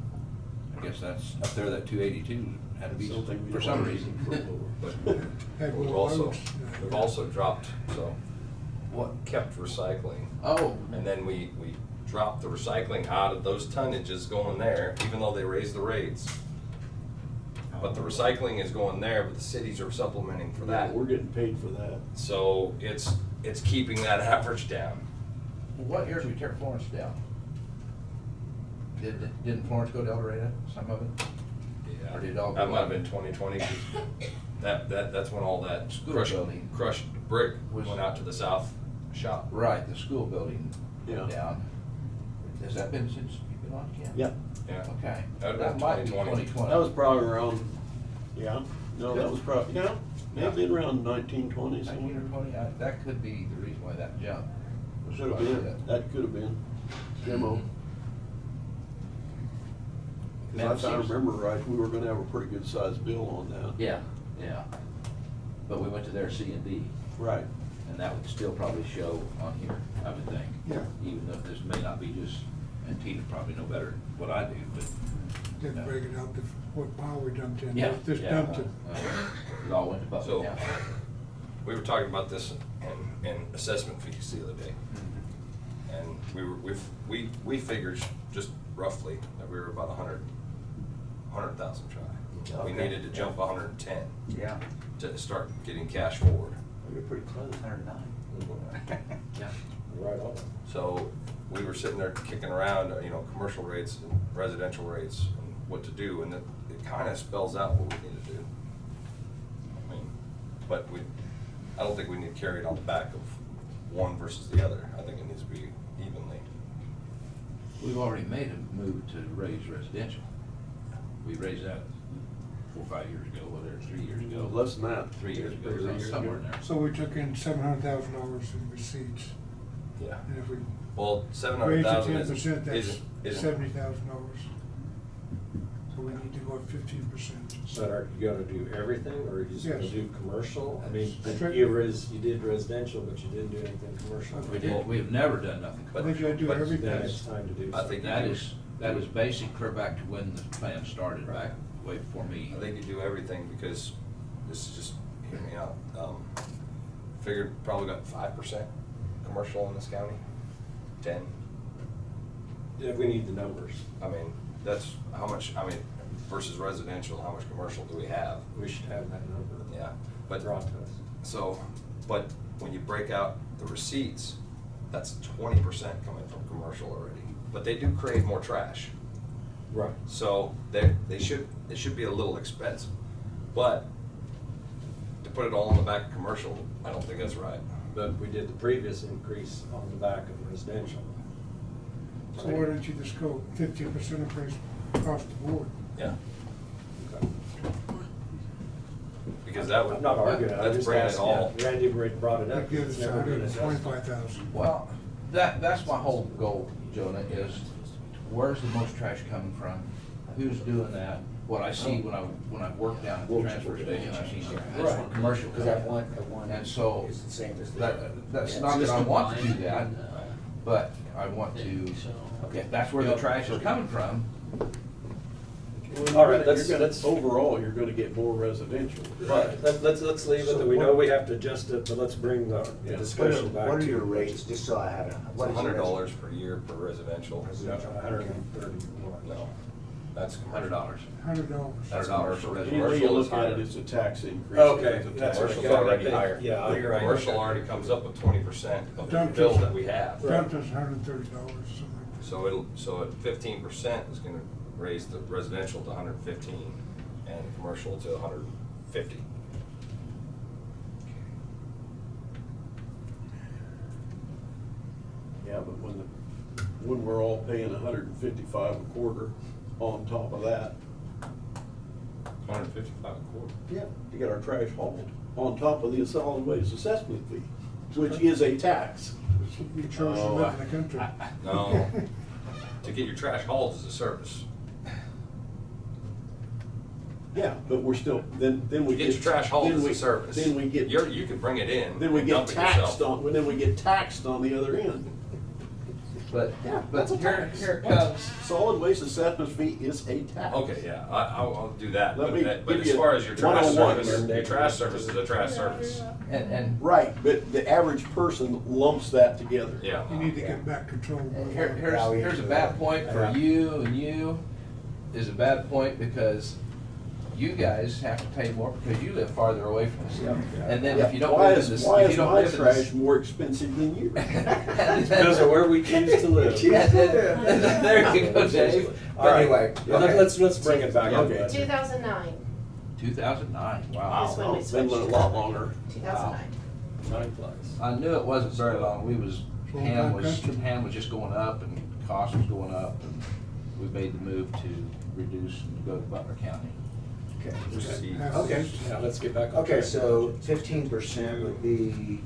Speaker 8: I guess that's up there, that 282 had to be
Speaker 6: Something we
Speaker 8: for
Speaker 6: don't
Speaker 8: some
Speaker 6: want to
Speaker 8: reason.
Speaker 6: control over.
Speaker 7: But
Speaker 9: Had
Speaker 7: we've
Speaker 9: one
Speaker 7: also,
Speaker 9: loads,
Speaker 7: we've also dropped, so,
Speaker 8: What?
Speaker 7: kept recycling.
Speaker 8: Oh,
Speaker 7: And then we dropped the recycling out of those tonnages going there, even though they raised the rates. But the recycling is going there, but the cities are supplementing for
Speaker 6: Yeah,
Speaker 7: that.
Speaker 6: we're getting paid for that.
Speaker 7: So it's keeping that average down.
Speaker 8: what years we tear Florence down? Didn't Florence go to El Dorado, some of it?
Speaker 7: Yeah.
Speaker 8: Or did it all
Speaker 7: That
Speaker 8: go
Speaker 7: might have
Speaker 8: up?
Speaker 7: been 2020, 'cause that's when all that
Speaker 8: School
Speaker 7: crushed
Speaker 8: building.
Speaker 7: brick
Speaker 8: Was-
Speaker 7: went out to the south shop.
Speaker 8: Right, the school building
Speaker 6: Yeah.
Speaker 8: went down. Has that been since you've been on, Ken?
Speaker 6: Yeah,
Speaker 7: Yeah.
Speaker 8: Okay.
Speaker 7: That
Speaker 8: That
Speaker 7: was
Speaker 8: might be
Speaker 7: 2020.
Speaker 8: 2020.
Speaker 6: that was probably around, yeah, no, that was probably, yeah, may have been around 1920
Speaker 8: 19 or
Speaker 6: somewhere.
Speaker 8: 20, that could be the reason why that jumped. was
Speaker 6: Should have
Speaker 8: quite a
Speaker 6: been,
Speaker 8: bit.
Speaker 6: that could have been demo.
Speaker 8: Man,
Speaker 6: Cause if I
Speaker 8: seems-
Speaker 6: remember right, we were gonna have a pretty good sized bill on that.
Speaker 8: Yeah, yeah. But we went to their C and D,
Speaker 6: Right.
Speaker 8: and that would still probably show on here, I would think.
Speaker 9: Yeah.
Speaker 8: Even though this may not be just, and Tina probably know better what I do, but.
Speaker 9: Didn't break it out to what pile we dumped in.
Speaker 8: Yeah.
Speaker 9: Just
Speaker 8: yeah,
Speaker 9: dumped it.
Speaker 8: It all went to Butler,
Speaker 7: So,
Speaker 8: yeah.
Speaker 7: we were talking about this in assessment fees the other day. And we figured just roughly that we were about 100,000 shy. We
Speaker 5: Okay.
Speaker 7: needed to jump 110
Speaker 5: Yeah,
Speaker 7: to start getting cash forward.
Speaker 5: we were pretty close, 109.
Speaker 8: Yeah.
Speaker 6: Right on.
Speaker 7: So we were sitting there kicking around, commercial rates and residential rates and what to do, and it kind of spells out what we need to do. I mean, but I don't think we need to carry it on the back of one versus the other. I think it needs to be evenly.
Speaker 8: We've already made a move to raise residential. We raised that 4 or 5 years ago, whatever, 3 years ago.
Speaker 6: Less than that.
Speaker 8: 3 years ago,
Speaker 6: 3 years
Speaker 8: somewhere
Speaker 6: ago.
Speaker 8: in there.
Speaker 9: So we took in $700,000 in receipts,
Speaker 7: Yeah.
Speaker 9: and if we
Speaker 7: Well,
Speaker 9: raise it
Speaker 7: 700,000
Speaker 9: 10%, that's
Speaker 7: isn't.
Speaker 9: $70,000. So we need to go at 15%.
Speaker 2: But are you gonna do everything, or are you just gonna
Speaker 9: Yes.
Speaker 2: do commercial? I mean,
Speaker 9: Straight-
Speaker 2: you did residential, but you didn't do anything commercial.
Speaker 8: We've never done nothing.
Speaker 9: I think you gotta do
Speaker 8: but
Speaker 9: everything.
Speaker 2: Then it's time to do
Speaker 7: I
Speaker 2: something.
Speaker 7: think
Speaker 8: That is basic, clear back to when the plan started, back way before me.
Speaker 7: I think you do everything because this is just, hear me out. Figured probably got 5% commercial in this county, 10.
Speaker 2: Yeah, we need the numbers.
Speaker 7: I mean, that's how much, I mean, versus residential, how much commercial do we have?
Speaker 2: We should have that number.
Speaker 7: Yeah, but,
Speaker 2: Brought to us.
Speaker 7: so, but when you break out the receipts, that's 20% coming from commercial already. But they do create more trash.
Speaker 2: Right.
Speaker 7: So it should be a little expensive. But to put it all on the back of commercial, I don't think that's right.
Speaker 2: But we did the previous increase on the back of residential.
Speaker 9: So why don't you just go 15% increase across the board?
Speaker 7: Yeah.
Speaker 2: Okay.
Speaker 7: Because that would.
Speaker 2: I'm not arguing, I
Speaker 7: That's
Speaker 2: just
Speaker 7: bringing it
Speaker 2: asked,
Speaker 7: all.
Speaker 2: yeah, Randy brought it up.
Speaker 9: That gives
Speaker 2: It's
Speaker 9: us
Speaker 2: never been adjusted.
Speaker 9: 25,000.
Speaker 8: Well, that's my whole goal, Jonah, is where's the most trash coming from? Who's doing that? What I see when I work down at the transfer station, I see
Speaker 2: Right.
Speaker 8: commercial.
Speaker 5: Because that one
Speaker 8: And so,
Speaker 5: is the same as the.
Speaker 8: that's
Speaker 5: Yeah,
Speaker 8: not
Speaker 5: it's
Speaker 8: that I
Speaker 5: just
Speaker 8: want to do
Speaker 5: combined.
Speaker 8: that, but I want to, if that's where the trash is coming from,
Speaker 6: Well,
Speaker 2: All right,
Speaker 6: you're gonna-
Speaker 2: let's-
Speaker 6: overall, you're gonna get more residential.
Speaker 2: Right, let's leave it, that we know we have to adjust it, but let's bring the
Speaker 6: Yeah.
Speaker 2: discussion back to.
Speaker 5: What are your rates, just so I have it?
Speaker 7: It's
Speaker 5: What is your
Speaker 7: $100 per year per residential.
Speaker 2: Yeah, 131.
Speaker 7: No, that's
Speaker 8: $100.
Speaker 9: $100.
Speaker 7: That's
Speaker 8: $100
Speaker 7: commercial.
Speaker 8: for
Speaker 6: Any way you
Speaker 7: Commercial is
Speaker 6: look at it,
Speaker 7: higher.
Speaker 6: it's a tax increase.
Speaker 2: Okay,
Speaker 6: It's a tax
Speaker 2: that's what
Speaker 7: Commercial's
Speaker 2: Yeah,
Speaker 7: already
Speaker 2: right.
Speaker 7: higher.
Speaker 2: Yeah,
Speaker 7: The
Speaker 2: you're right.
Speaker 7: commercial already comes up with 20% of the
Speaker 9: Done.
Speaker 7: bill that we have.
Speaker 2: Right.
Speaker 9: Downtown's $130 or something.
Speaker 7: So at 15% is gonna raise the residential to 115 and commercial to 150.
Speaker 6: Yeah, but when we're all paying 155 a quarter on top of that.
Speaker 7: 155 a quarter.
Speaker 6: Yeah. To get our trash hauled, on top of the solid waste assessment fee, which is a tax.
Speaker 9: You chose to live in the country.
Speaker 7: No, to get your trash hauled is a service.
Speaker 6: Yeah, but we're still, then we
Speaker 7: To
Speaker 6: get.
Speaker 7: get your trash hauled
Speaker 6: then
Speaker 7: is
Speaker 6: we-
Speaker 7: a service.
Speaker 6: Then we get.
Speaker 7: You can bring it in.
Speaker 6: Then we
Speaker 7: and
Speaker 6: get
Speaker 7: dump it
Speaker 6: taxed
Speaker 7: yourself.
Speaker 6: on, then we get taxed on the other end.
Speaker 8: but,
Speaker 6: Yeah,
Speaker 8: but
Speaker 6: that's a
Speaker 8: here
Speaker 6: tax.
Speaker 8: it comes.
Speaker 6: Solid waste assessment fee is a tax.
Speaker 7: Okay, yeah, I'll do that,
Speaker 6: Let me
Speaker 7: but
Speaker 6: give
Speaker 7: as
Speaker 6: you
Speaker 7: far as your trash
Speaker 6: 101
Speaker 7: service,
Speaker 6: here.
Speaker 7: your trash service is a trash service.
Speaker 8: And
Speaker 6: Right, but the average person lumps that together.
Speaker 7: Yeah.
Speaker 9: You need to get back control.
Speaker 8: here's a bad point for you, and you is a bad point because you guys have to pay more because you live farther away from us. And then if you don't
Speaker 6: Why
Speaker 8: live
Speaker 6: is,
Speaker 8: in this,
Speaker 6: why
Speaker 8: if you
Speaker 6: is
Speaker 8: don't
Speaker 6: my
Speaker 8: live in
Speaker 6: trash
Speaker 8: this.
Speaker 6: more expensive than yours?
Speaker 2: Because of where we choose to live.
Speaker 8: There you go, Dave.
Speaker 2: All right,
Speaker 5: Anyway,
Speaker 2: yeah,
Speaker 5: okay.
Speaker 2: let's bring it back.
Speaker 6: Okay.
Speaker 3: 2009,
Speaker 8: 2009,
Speaker 3: Is
Speaker 8: wow.
Speaker 3: when we
Speaker 6: It's been a
Speaker 3: switched.
Speaker 6: lot longer.
Speaker 3: 2009.
Speaker 2: 9 plus.
Speaker 8: I knew it wasn't very long.
Speaker 9: Full-time country.
Speaker 8: Ham was just going up and cost was going up and we made the move to reduce and go to Butler County.
Speaker 5: Okay.
Speaker 7: See.
Speaker 5: Okay.
Speaker 2: Yeah, let's get back on
Speaker 5: Okay,
Speaker 2: track.
Speaker 5: so 15% would be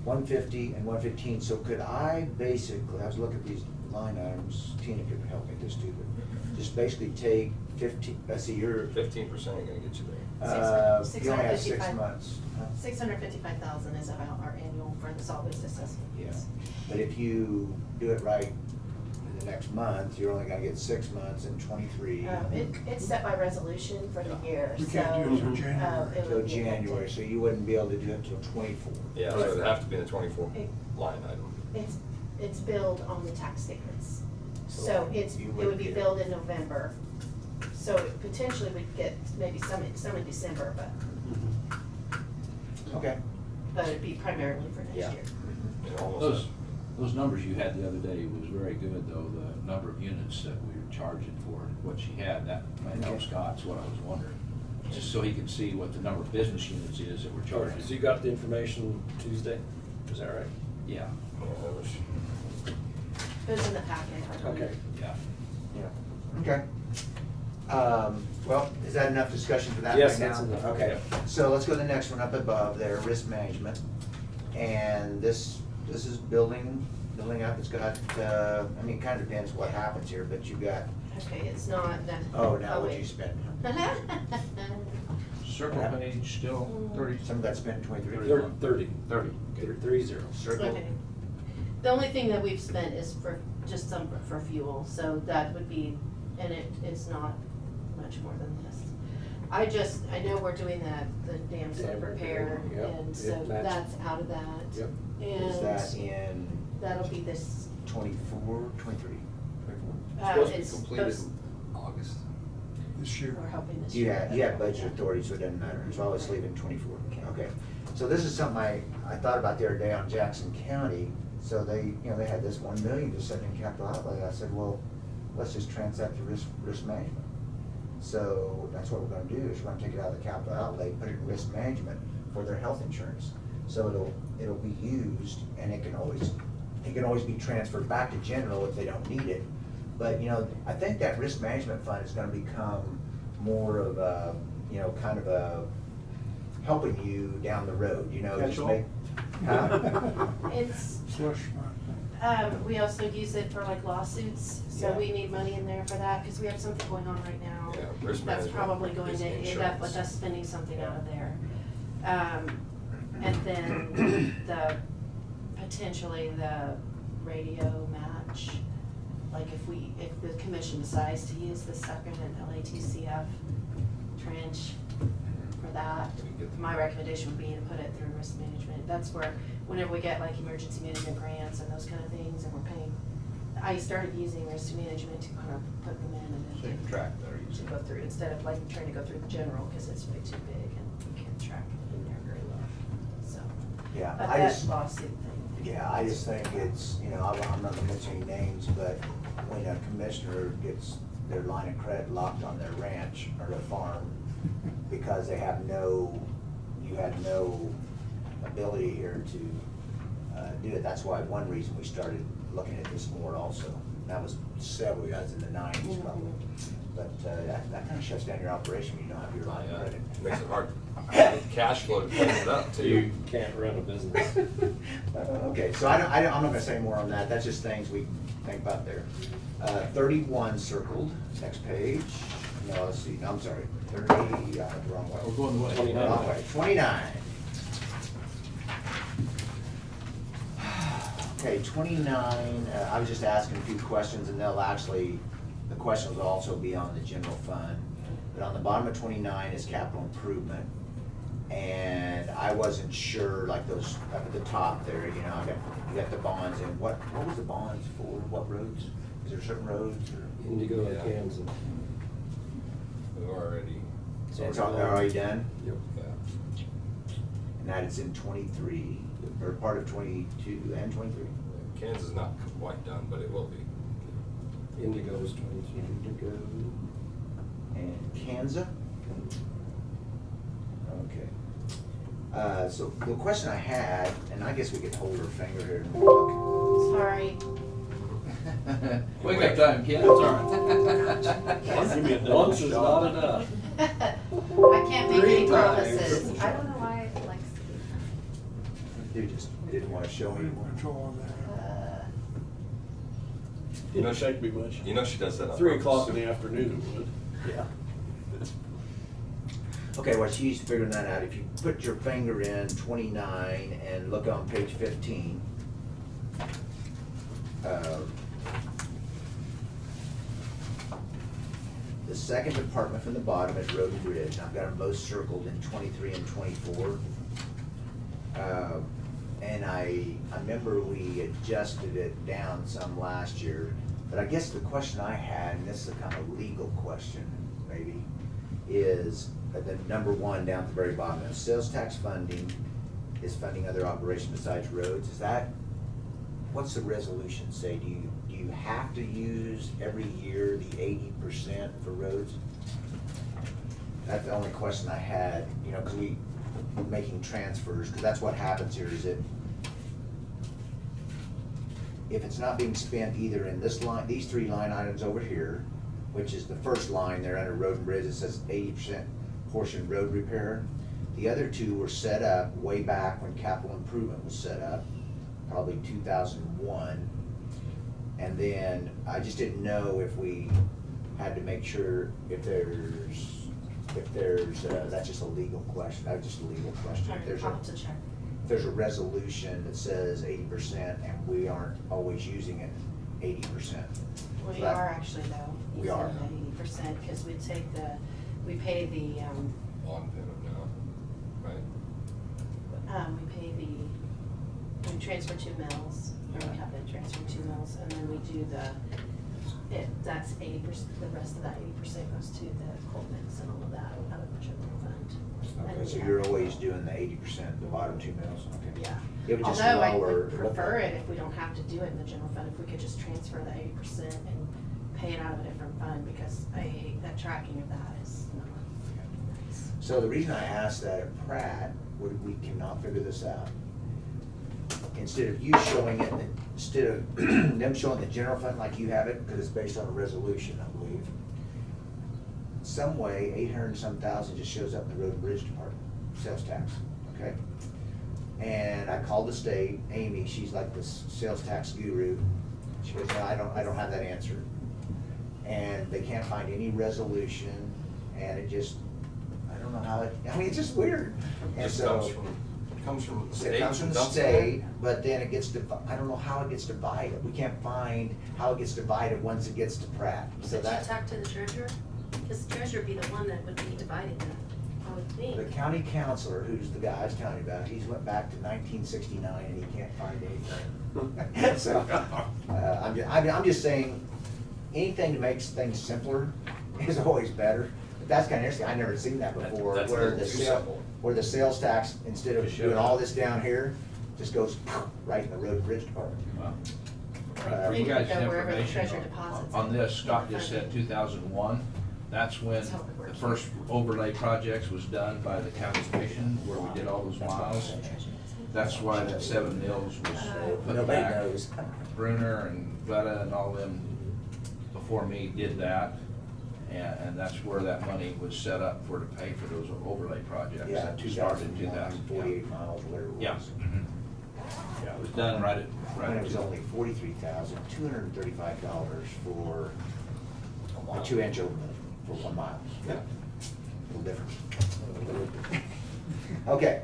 Speaker 5: 150 and 115. So could I basically, I was looking at these line items, Tina could help me just do it. Just basically take 15, let's see, you're,
Speaker 7: 15% ain't gonna get you there.
Speaker 5: you only have 6
Speaker 3: 655.
Speaker 5: months. huh?
Speaker 3: 655,000 is about our annual for the solid waste assessment.
Speaker 5: Yeah, but if you do it right in the next month, you're only gonna get 6 months and 23
Speaker 3: It's set by resolution for the year,
Speaker 9: We
Speaker 3: so.
Speaker 9: can't do it until January.
Speaker 3: it
Speaker 5: till
Speaker 3: would be
Speaker 5: January,
Speaker 3: effective.
Speaker 5: so you wouldn't be able to do it till 24.
Speaker 7: Yeah, so it'd have to be in the 24
Speaker 3: It-
Speaker 7: line item.
Speaker 3: It's billed on the tax statements.
Speaker 5: So
Speaker 3: So
Speaker 5: you
Speaker 3: it
Speaker 5: wouldn't
Speaker 3: would be
Speaker 5: get-
Speaker 3: billed in November. So it potentially we'd get maybe some in December,
Speaker 5: Okay.
Speaker 3: but it'd be primarily for next
Speaker 5: Yeah.
Speaker 3: year.
Speaker 7: You know, almost
Speaker 8: Those, those numbers you had the other day was very good though, the number of units that we were charging for what she had, that might help Scott's what I was wondering. Just so he could see what the number of business units is that we're
Speaker 2: All right,
Speaker 8: charging.
Speaker 2: so you got the information Tuesday, is that right?
Speaker 8: Yeah,
Speaker 7: yeah, that was-
Speaker 3: It was in the packet.
Speaker 2: Okay.
Speaker 8: yeah.
Speaker 5: Yeah. Okay. Well, is that enough discussion for that right now?
Speaker 2: Yes, that's enough.
Speaker 5: Okay, so let's go to the next one up above there, risk management. And this is building up, it's got, I mean, it kind of depends what happens here, but you've got
Speaker 3: Okay, it's not that.
Speaker 5: Oh, now what
Speaker 3: wait.
Speaker 5: you spent?
Speaker 8: Circle page still 30.
Speaker 5: Some of that spent in 23?
Speaker 2: 30.
Speaker 8: 30.
Speaker 2: Okay, 30.
Speaker 5: Circle?
Speaker 3: Okay. The only thing that we've spent is for, just some for fuel, so that would be, and it's not much more than this. I know we're doing the dam slope
Speaker 2: Dam
Speaker 3: repair,
Speaker 2: repair, yep.
Speaker 3: and so
Speaker 2: It matched.
Speaker 3: that's out of that.
Speaker 2: Yep.
Speaker 5: Is that
Speaker 3: And
Speaker 5: in
Speaker 3: that'll be this,
Speaker 5: 24, 23, 24?
Speaker 7: Supposed to be
Speaker 3: it's
Speaker 7: completed
Speaker 3: supposed,
Speaker 7: in August.
Speaker 9: This year.
Speaker 3: we're hoping this
Speaker 5: You
Speaker 3: year.
Speaker 5: have budget authority, so it doesn't matter, so I'll just leave it in 24. Okay. So this is something I thought about the other day on Jackson County. So they had this 1 million just sitting in capital outlay. I said, well, let's just transact the risk management. So that's what we're gonna do, is we're gonna take it out of the capital outlay, put it in risk management for their health insurance. So it'll be used, and it can always be transferred back to general if they don't need it. But, I think that risk management fund is gonna become more of a, kind of a helping you down the road, just
Speaker 6: Catch-all?
Speaker 5: make. Huh?
Speaker 3: It's,
Speaker 9: Slush fund.
Speaker 3: we also use it for like lawsuits, so
Speaker 5: Yeah.
Speaker 3: we need money in there for that, because we have something going on right now.
Speaker 7: Yeah, risk
Speaker 3: That's
Speaker 7: management
Speaker 3: probably going
Speaker 7: is
Speaker 3: to end up
Speaker 7: insurance.
Speaker 3: with us spending something out of there. And then potentially the radio match, like if the commission decides to use the second and LATCF trench for that, my recommendation would be to put it through risk management. That's where, whenever we get like emergency management grants and those kind of things, and we're paying, I started using risk management to kind of put them in and
Speaker 8: So you
Speaker 3: then
Speaker 8: can track better
Speaker 3: to
Speaker 8: using
Speaker 3: go through, instead of like trying to go through the general, because it's way too big and you can't track it in there very well, so.
Speaker 5: Yeah,
Speaker 3: But
Speaker 5: I
Speaker 3: that
Speaker 5: just,
Speaker 3: lawsuit thing.
Speaker 5: yeah, I just think it's, I'm not gonna mention any names, but when a commissioner gets their line of credit locked on their ranch or their farm because they have you had no ability here to do it. That's why one reason we started looking at this more also. That was several years in the 90s probably. But that kind of shuts down your operation when you don't have your line of credit.
Speaker 7: Makes it hard. Cash flow to clean it up too.
Speaker 2: You can't run a business.
Speaker 5: Okay, so I'm not gonna say more on that. That's just things we think about there. 31 circled, next page. No, let's see, no, I'm sorry, 30, I went the wrong way.
Speaker 8: We're going the way.
Speaker 2: 29.
Speaker 5: Wrong way, 29. Okay, 29, I was just asking a few questions, and the questions will also be on the general fund. But on the bottom of 29 is capital improvement. And I wasn't sure, like those up at the top there, you got the bonds, and what was the bonds for? What roads? Is there certain roads or?
Speaker 2: Indigo and
Speaker 7: Yeah.
Speaker 2: Kansas.
Speaker 7: We've already.
Speaker 5: It's already done?
Speaker 2: Yep.
Speaker 7: Yeah.
Speaker 5: And that is in 23, or part of 22 and 23?
Speaker 7: Kansas is not quite done, but it will be.
Speaker 2: Indigo's 22.
Speaker 5: Indigo and Kansas? Okay. So the question I had, and I guess we could hold our finger here and look.
Speaker 3: Sorry.
Speaker 8: We got time, Ken, it's all right.
Speaker 6: Give me a double
Speaker 2: Once is
Speaker 6: shot.
Speaker 2: not enough.
Speaker 3: I can't make
Speaker 2: 3
Speaker 3: any promises.
Speaker 2: times.
Speaker 3: I don't know why it likes to do
Speaker 5: You just didn't want to show me.
Speaker 9: Control on that.
Speaker 3: that.
Speaker 6: Didn't shake me much.
Speaker 7: You know she does that on
Speaker 6: 3
Speaker 7: purpose.
Speaker 6: o'clock in the afternoon it would.
Speaker 5: Yeah. Okay, well, she's figuring that out. If you put your finger in 29 and look on page 15, the second department from the bottom is road and bridge. I've got them both circled in 23 and 24. And I remember we adjusted it down some last year, but I guess the question I had, and this is a kind of legal question maybe, is the number 1 down at the very bottom, sales tax funding is funding other operations besides roads. Is that, what's the resolution say? Do you have to use every year the 80% for roads? That's the only question I had, because we're making transfers, because that's what happens here, is it, if it's not being spent either in this line, these 3 line items over here, which is the first line there under road and bridge, it says 80% portion road repair. The other 2 were set up way back when capital improvement was set up, probably 2001. And then I just didn't know if we had to make sure if there's, that's just a legal question, that's just a legal question. If there's
Speaker 3: I'll have to check.
Speaker 5: if there's a resolution that says 80% and we aren't always using it 80%.
Speaker 3: We are actually though.
Speaker 5: We
Speaker 3: using
Speaker 5: are.
Speaker 3: the 80%, because we pay the,
Speaker 7: Bond payment now, right?
Speaker 3: we transfer 2 mills, or we have to transfer 2 mills, and then we do that's 80%, the rest of that 80% goes to the cold mix and all of that out of the general fund.
Speaker 5: Okay,
Speaker 3: And
Speaker 5: so
Speaker 3: we
Speaker 5: you're
Speaker 3: have-
Speaker 5: always doing the 80%, the bottom 2 mills, okay.
Speaker 3: Yeah.
Speaker 5: It would just
Speaker 3: Although I
Speaker 5: lower-
Speaker 3: would prefer it if we don't have to do it in the general fund, if we could just transfer the 80% and pay it out of a different fund, because I hate that tracking of that is not nice.
Speaker 5: So the reason I asked that at Pratt, we cannot figure this out. Instead of you showing it, instead of them showing the general fund like you have it, because it's based on a resolution, I believe. Some way, 800 and some thousand just shows up in the road and bridge department, sales tax, okay? And I called the state, Amy, she's like the sales tax guru. She goes, no, I don't have that answer. And they can't find any resolution, and it just, I don't know how it's just weird. And
Speaker 7: Just
Speaker 5: so,
Speaker 7: comes from the
Speaker 5: it
Speaker 7: state.
Speaker 5: comes from the
Speaker 7: dumps it
Speaker 5: state,
Speaker 7: in.
Speaker 5: but then it gets I don't know how it gets divided. We can't find how it gets divided once it gets to Pratt. So
Speaker 10: But you
Speaker 5: that,
Speaker 10: talk to the treasurer? Because the treasurer would be the one that would be dividing that, I would think.
Speaker 5: the county councilor, who's the guy I was telling you about, he's went back to 1969 and he can't find anything. So, I'm just saying, anything that makes things simpler is always better. But that's kind of interesting, I've never seen that before,
Speaker 7: That's a
Speaker 5: where
Speaker 7: little
Speaker 5: the
Speaker 7: too
Speaker 5: sale,
Speaker 7: simple.
Speaker 5: where the sales tax, instead of
Speaker 8: Just show
Speaker 5: doing
Speaker 8: it.
Speaker 5: all this down here, just goes right in the road and bridge department.
Speaker 8: Well,
Speaker 5: Uh,
Speaker 8: For you
Speaker 3: Maybe
Speaker 8: guys'
Speaker 3: go wherever the
Speaker 8: information
Speaker 3: treasurer deposits
Speaker 8: on
Speaker 3: it.
Speaker 8: this, Scott just said 2001. That's when
Speaker 3: That's how it
Speaker 8: the
Speaker 3: works.
Speaker 8: first overlay projects was done by the county commission, where we did all those miles. That's why that 7 mills was put
Speaker 5: Nobody
Speaker 8: back.
Speaker 5: knows.
Speaker 8: Bruner and Vetta and all them before me did that. And that's where that money was set up to pay for those overlay projects.
Speaker 5: Yeah,
Speaker 8: That started in
Speaker 5: 2001,
Speaker 8: 2000.
Speaker 5: 48 miles, whatever it was.
Speaker 8: Yeah. Mhm. Yeah, it was done right at.
Speaker 5: When it was only $43,235 for a 2-inch overlay for 1 mile.
Speaker 7: Yeah.
Speaker 5: Little difference. Okay,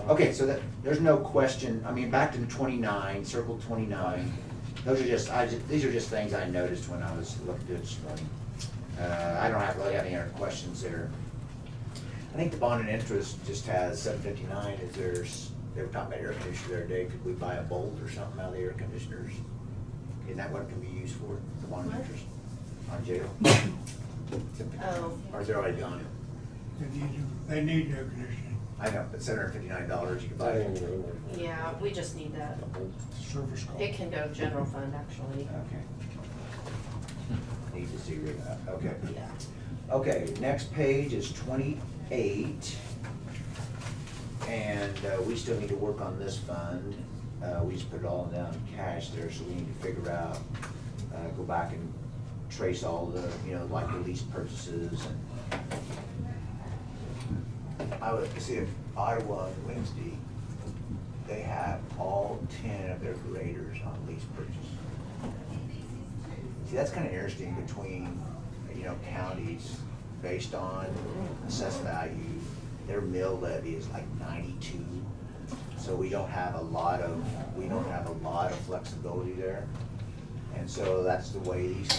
Speaker 5: okay, so there's no question, I mean, back to the 29, circle 29, those are just, these are just things I noticed when I was looking at this morning. I don't really have any other questions there. I think the bond and interest just has 759, they were talking about air conditioners the other day, could we buy a bolt or something out of the air conditioners? Isn't that what it can be used for, the bond and
Speaker 3: What?
Speaker 5: interest on jail?
Speaker 3: Oh.
Speaker 5: Or is it already gone?
Speaker 9: They need air conditioning,
Speaker 5: I know, but $759, you can buy it.
Speaker 3: Yeah, we just need that.
Speaker 9: service call.
Speaker 3: It can go general fund, actually.
Speaker 5: Okay. Need to see rid of that, okay.
Speaker 3: Yeah.
Speaker 5: Okay, next page is 28. And we still need to work on this fund. We just put it all down in cash there, so we need to figure out, go back and trace all the, like the lease purchases and I would see if Ottawa and Wednesday, they have all 10 of their graders on lease purchase. See, that's kind of interesting between, counties based on assessed value. Their mill levy is like 92. So we don't have a lot of flexibility there. And so that's the way these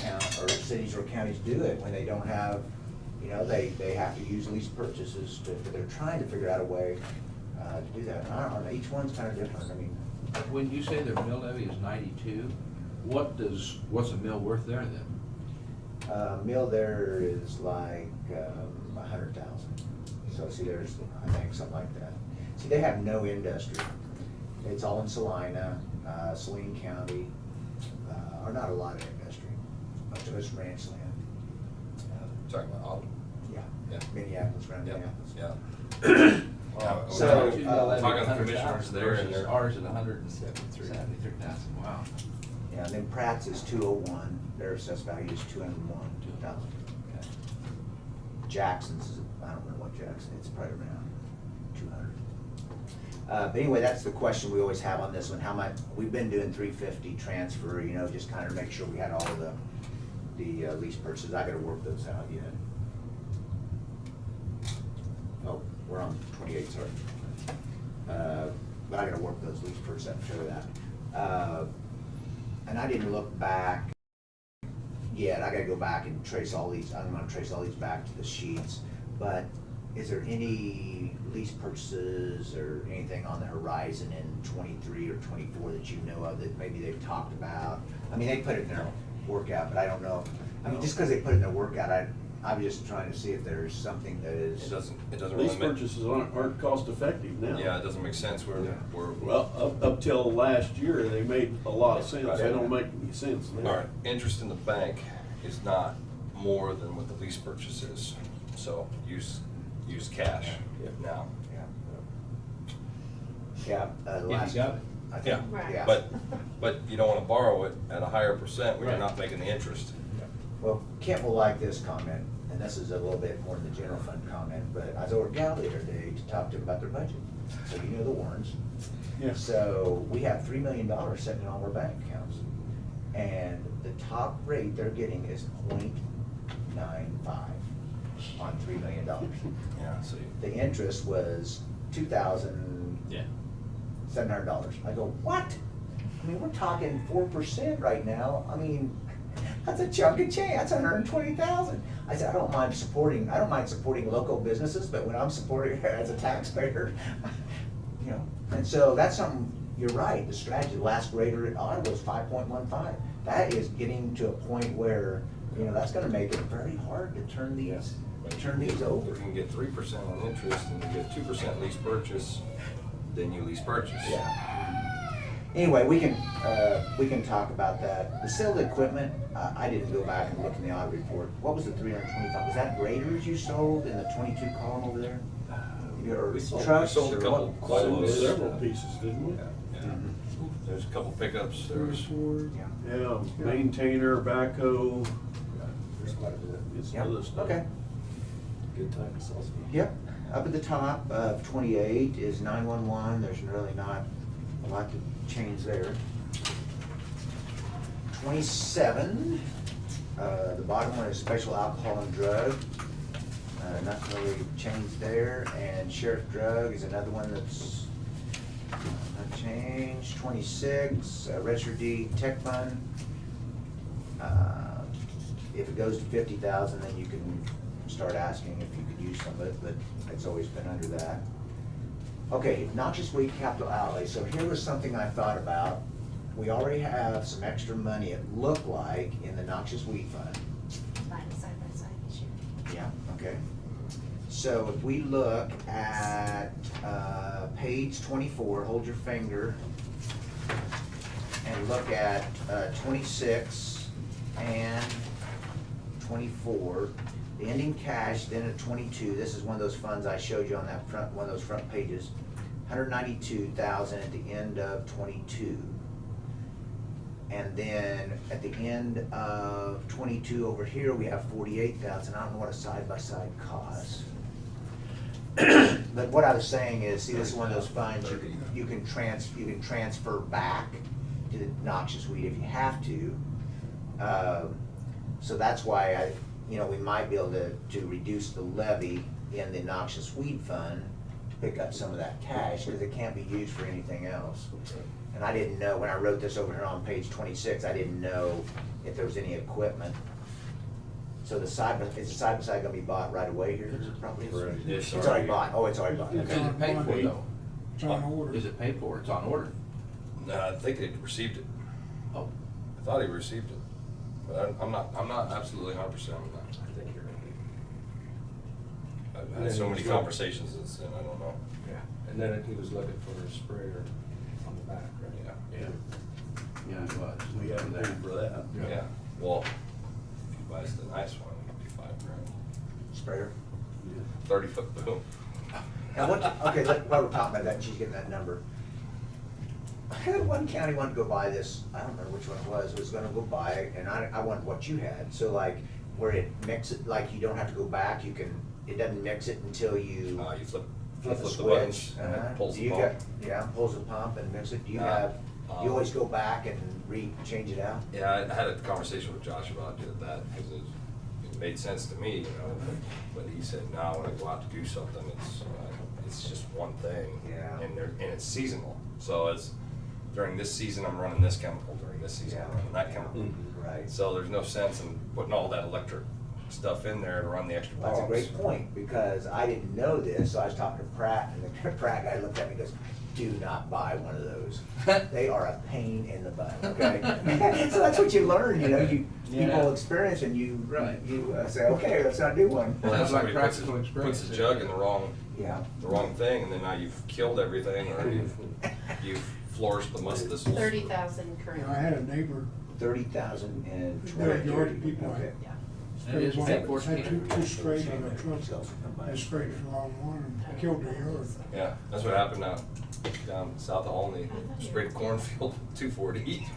Speaker 5: cities or counties do it when they don't have, they have to use lease purchases they're trying to figure out a way to do that. And I don't know, each one's kind of different. I mean,
Speaker 8: When you say their mill levy is 92, what's a mill worth there then?
Speaker 5: mill there is like 100,000. So see, there's, I think, something like that. See, they have no industry. It's all in Salina, Saline County, or not a lot of industry. Most of it's ranch land.
Speaker 7: Talking about Ottawa.
Speaker 5: Yeah,
Speaker 7: Yeah.
Speaker 5: Minneapolis, around
Speaker 7: Yeah,
Speaker 5: Minneapolis.
Speaker 7: yeah.
Speaker 5: So,
Speaker 8: Two mill levy
Speaker 7: talking to
Speaker 8: 100,000
Speaker 7: commissioners there and
Speaker 8: versus
Speaker 7: they're-
Speaker 8: ours at 173,000, wow.
Speaker 5: Yeah, and then Pratt's is 201, their assessed value is 201,000.
Speaker 8: Okay.
Speaker 5: Jackson's is, I don't know what Jackson, it's probably around 200. But anyway, that's the question we always have on this one, how much, we've been doing 350 transfer, just kind of make sure we had all the lease purchases. I gotta work those out yet. Oh, we're on 28, sorry. But I gotta work those lease purchases, I'm sure of that. And I didn't look back yet. I gotta go back and trace all these, I'm gonna trace all these back to the sheets. But is there any lease purchases or anything on the horizon in 23 or 24 that you know of that maybe they've talked about? I mean, they put it in their workout, but I don't know. I mean, just because they put it in their workout, I'm just trying to see if there's something that is.
Speaker 7: It doesn't
Speaker 6: Lease
Speaker 7: really make,
Speaker 6: purchases aren't cost effective now.
Speaker 7: yeah, it doesn't make sense.
Speaker 6: Well, up till last year, they made a lot of sense. They don't make any sense now.
Speaker 7: Our interest in the bank is not more than what the lease purchase is, so use cash now.
Speaker 5: Yeah,
Speaker 8: If
Speaker 5: last.
Speaker 8: you got it.
Speaker 5: I think,
Speaker 3: Right.
Speaker 5: yeah.
Speaker 7: But you don't wanna borrow it at a higher percent when you're not making the interest.
Speaker 5: Well, Kent will like this comment, and this is a little bit more than the general fund comment, but I was over at Gal the other day to talk to them about their budget. So you know the Warrens.
Speaker 6: Yeah.
Speaker 5: So we have $3 million sitting in all our bank accounts. And the top rate they're getting is 0.95 on $3 million.
Speaker 7: Yeah, so
Speaker 5: The interest was $2,700. I go, what? I mean, we're talking 4% right now. I mean, that's a chunk of change. That's 120,000. I said, I don't mind supporting local businesses, but when I'm supporting as a taxpayer, you know. And so that's something, you're right, the strategy, the last grader at Ottawa was 5.15. That is getting to a point where, you know, that's gonna make it very hard to turn these over.
Speaker 7: if you can get 3% on interest and you get 2% lease purchase, then you lease purchase.
Speaker 5: Yeah. Anyway, we can talk about that. The sale of equipment, I didn't go back and look in the audit report. What was the 325? Was that graders you sold in the 22 column over there? Or
Speaker 7: We sold
Speaker 5: trucks?
Speaker 7: a
Speaker 5: or
Speaker 7: couple
Speaker 5: what?
Speaker 7: clothes.
Speaker 6: Several pieces, didn't we?
Speaker 7: Yeah.
Speaker 5: Mhm.
Speaker 7: There's a couple pickups, there's,
Speaker 5: Yeah.
Speaker 6: Yeah, maintainer, backhoe,
Speaker 2: There's quite a bit.
Speaker 6: it's
Speaker 5: Yeah,
Speaker 6: other stuff.
Speaker 5: okay.
Speaker 2: Good time to sell stuff.
Speaker 5: Yep, up at the top of 28 is 911, there's really not a lot to change there. 27, the bottom one is special alcohol and drug, nothing really changed there, and sheriff drug is another one that's not changed. 26, registered deed tech fund. If it goes to 50,000, then you can start asking if you could use some of it, but it's always been under that. Okay, noxious weed capital outlay. So here was something I thought about. We already have some extra money, it looked like, in the noxious weed fund.
Speaker 10: Buying side by side this year.
Speaker 5: Yeah, okay. So if we look at page 24, hold your finger, and look at 26 and 24, the ending cash then at 22, this is one of those funds I showed you on that front, one of those front pages, 192,000 at the end of 22. And then at the end of 22 over here, we have 48,000. I don't know what a side-by-side costs. But what I was saying is, see, this is one of those funds you can transfer back to the noxious weed if you have to. So that's why we might be able to reduce the levy in the noxious weed fund to pick up some of that cash, because it can't be used for anything else. And I didn't know, when I wrote this over here on page 26, I didn't know if there was any equipment. So is the side-by-side gonna be bought right away here? Probably is.
Speaker 2: Correct.
Speaker 5: It's already bought, oh, it's already bought,
Speaker 8: Is
Speaker 5: okay.
Speaker 8: it paid for though?
Speaker 9: It's on order.
Speaker 8: Is it paid for? It's on order.
Speaker 7: no, I think they received it.
Speaker 8: Oh,
Speaker 7: I thought he received it, but I'm not absolutely 100% on that.
Speaker 2: I think you're right.
Speaker 7: I've had so many conversations since then, I don't know.
Speaker 2: Yeah, and then he was looking for a sprayer on the back, right?
Speaker 7: Yeah.
Speaker 8: yeah, it was.
Speaker 6: We haven't paid for that.
Speaker 7: Yeah, well, if you buy us the nice one, it'd be $5,000.
Speaker 5: Sprayer.
Speaker 7: 30-foot boom.
Speaker 5: Now while we're talking about that, and she's getting that number. I had one county wanted to go buy this, I don't remember which one it was gonna go buy it, and I wanted what you had. So like, where it mixes, like you don't have to go back, it doesn't mix it until you
Speaker 7: You flip
Speaker 5: flip
Speaker 7: the
Speaker 5: the
Speaker 7: buttons
Speaker 5: switch.
Speaker 7: and it pulls
Speaker 5: Do
Speaker 7: the
Speaker 5: you
Speaker 7: pump.
Speaker 5: got- Yeah, pulls the pump and mix it. Do you
Speaker 7: Uh,
Speaker 5: have You always go back and change it out?
Speaker 7: Yeah, I had a conversation with Josh about that, because it made sense to me, you know, but he said, no, when I go out to do something, it's just one thing.
Speaker 5: Yeah.
Speaker 7: And it's seasonal, so it's, during this season, I'm running this chemical, during this season, I'm running that chemical.
Speaker 5: Right.
Speaker 7: So there's no sense in putting all that electric stuff in there to run the extra pumps.
Speaker 5: That's a great point, because I didn't know this, so I was talking to Pratt, and the Pratt guy looked at me and goes, do not buy one of those. They are a pain in the butt, okay? So that's what you learn, you know, people experience and you say, okay, let's not do one.
Speaker 7: Well,
Speaker 8: Sounds like
Speaker 7: somebody
Speaker 8: practical
Speaker 7: puts
Speaker 8: experience.
Speaker 7: a jug in the wrong thing, and then now you've killed everything, or you've flourished the most of this.
Speaker 3: 30,000
Speaker 9: You
Speaker 3: currently.
Speaker 9: know, I had a neighbor,
Speaker 5: 30,000 and
Speaker 9: There,
Speaker 5: 20.
Speaker 9: Georgia people,
Speaker 5: Okay.
Speaker 3: Yeah.
Speaker 8: It is
Speaker 9: had
Speaker 8: 10-14.
Speaker 9: two sprays on the truck, I sprayed the wrong one and killed the yard.
Speaker 7: Yeah, that's what happened down south of Olney. Sprayed a cornfield 240.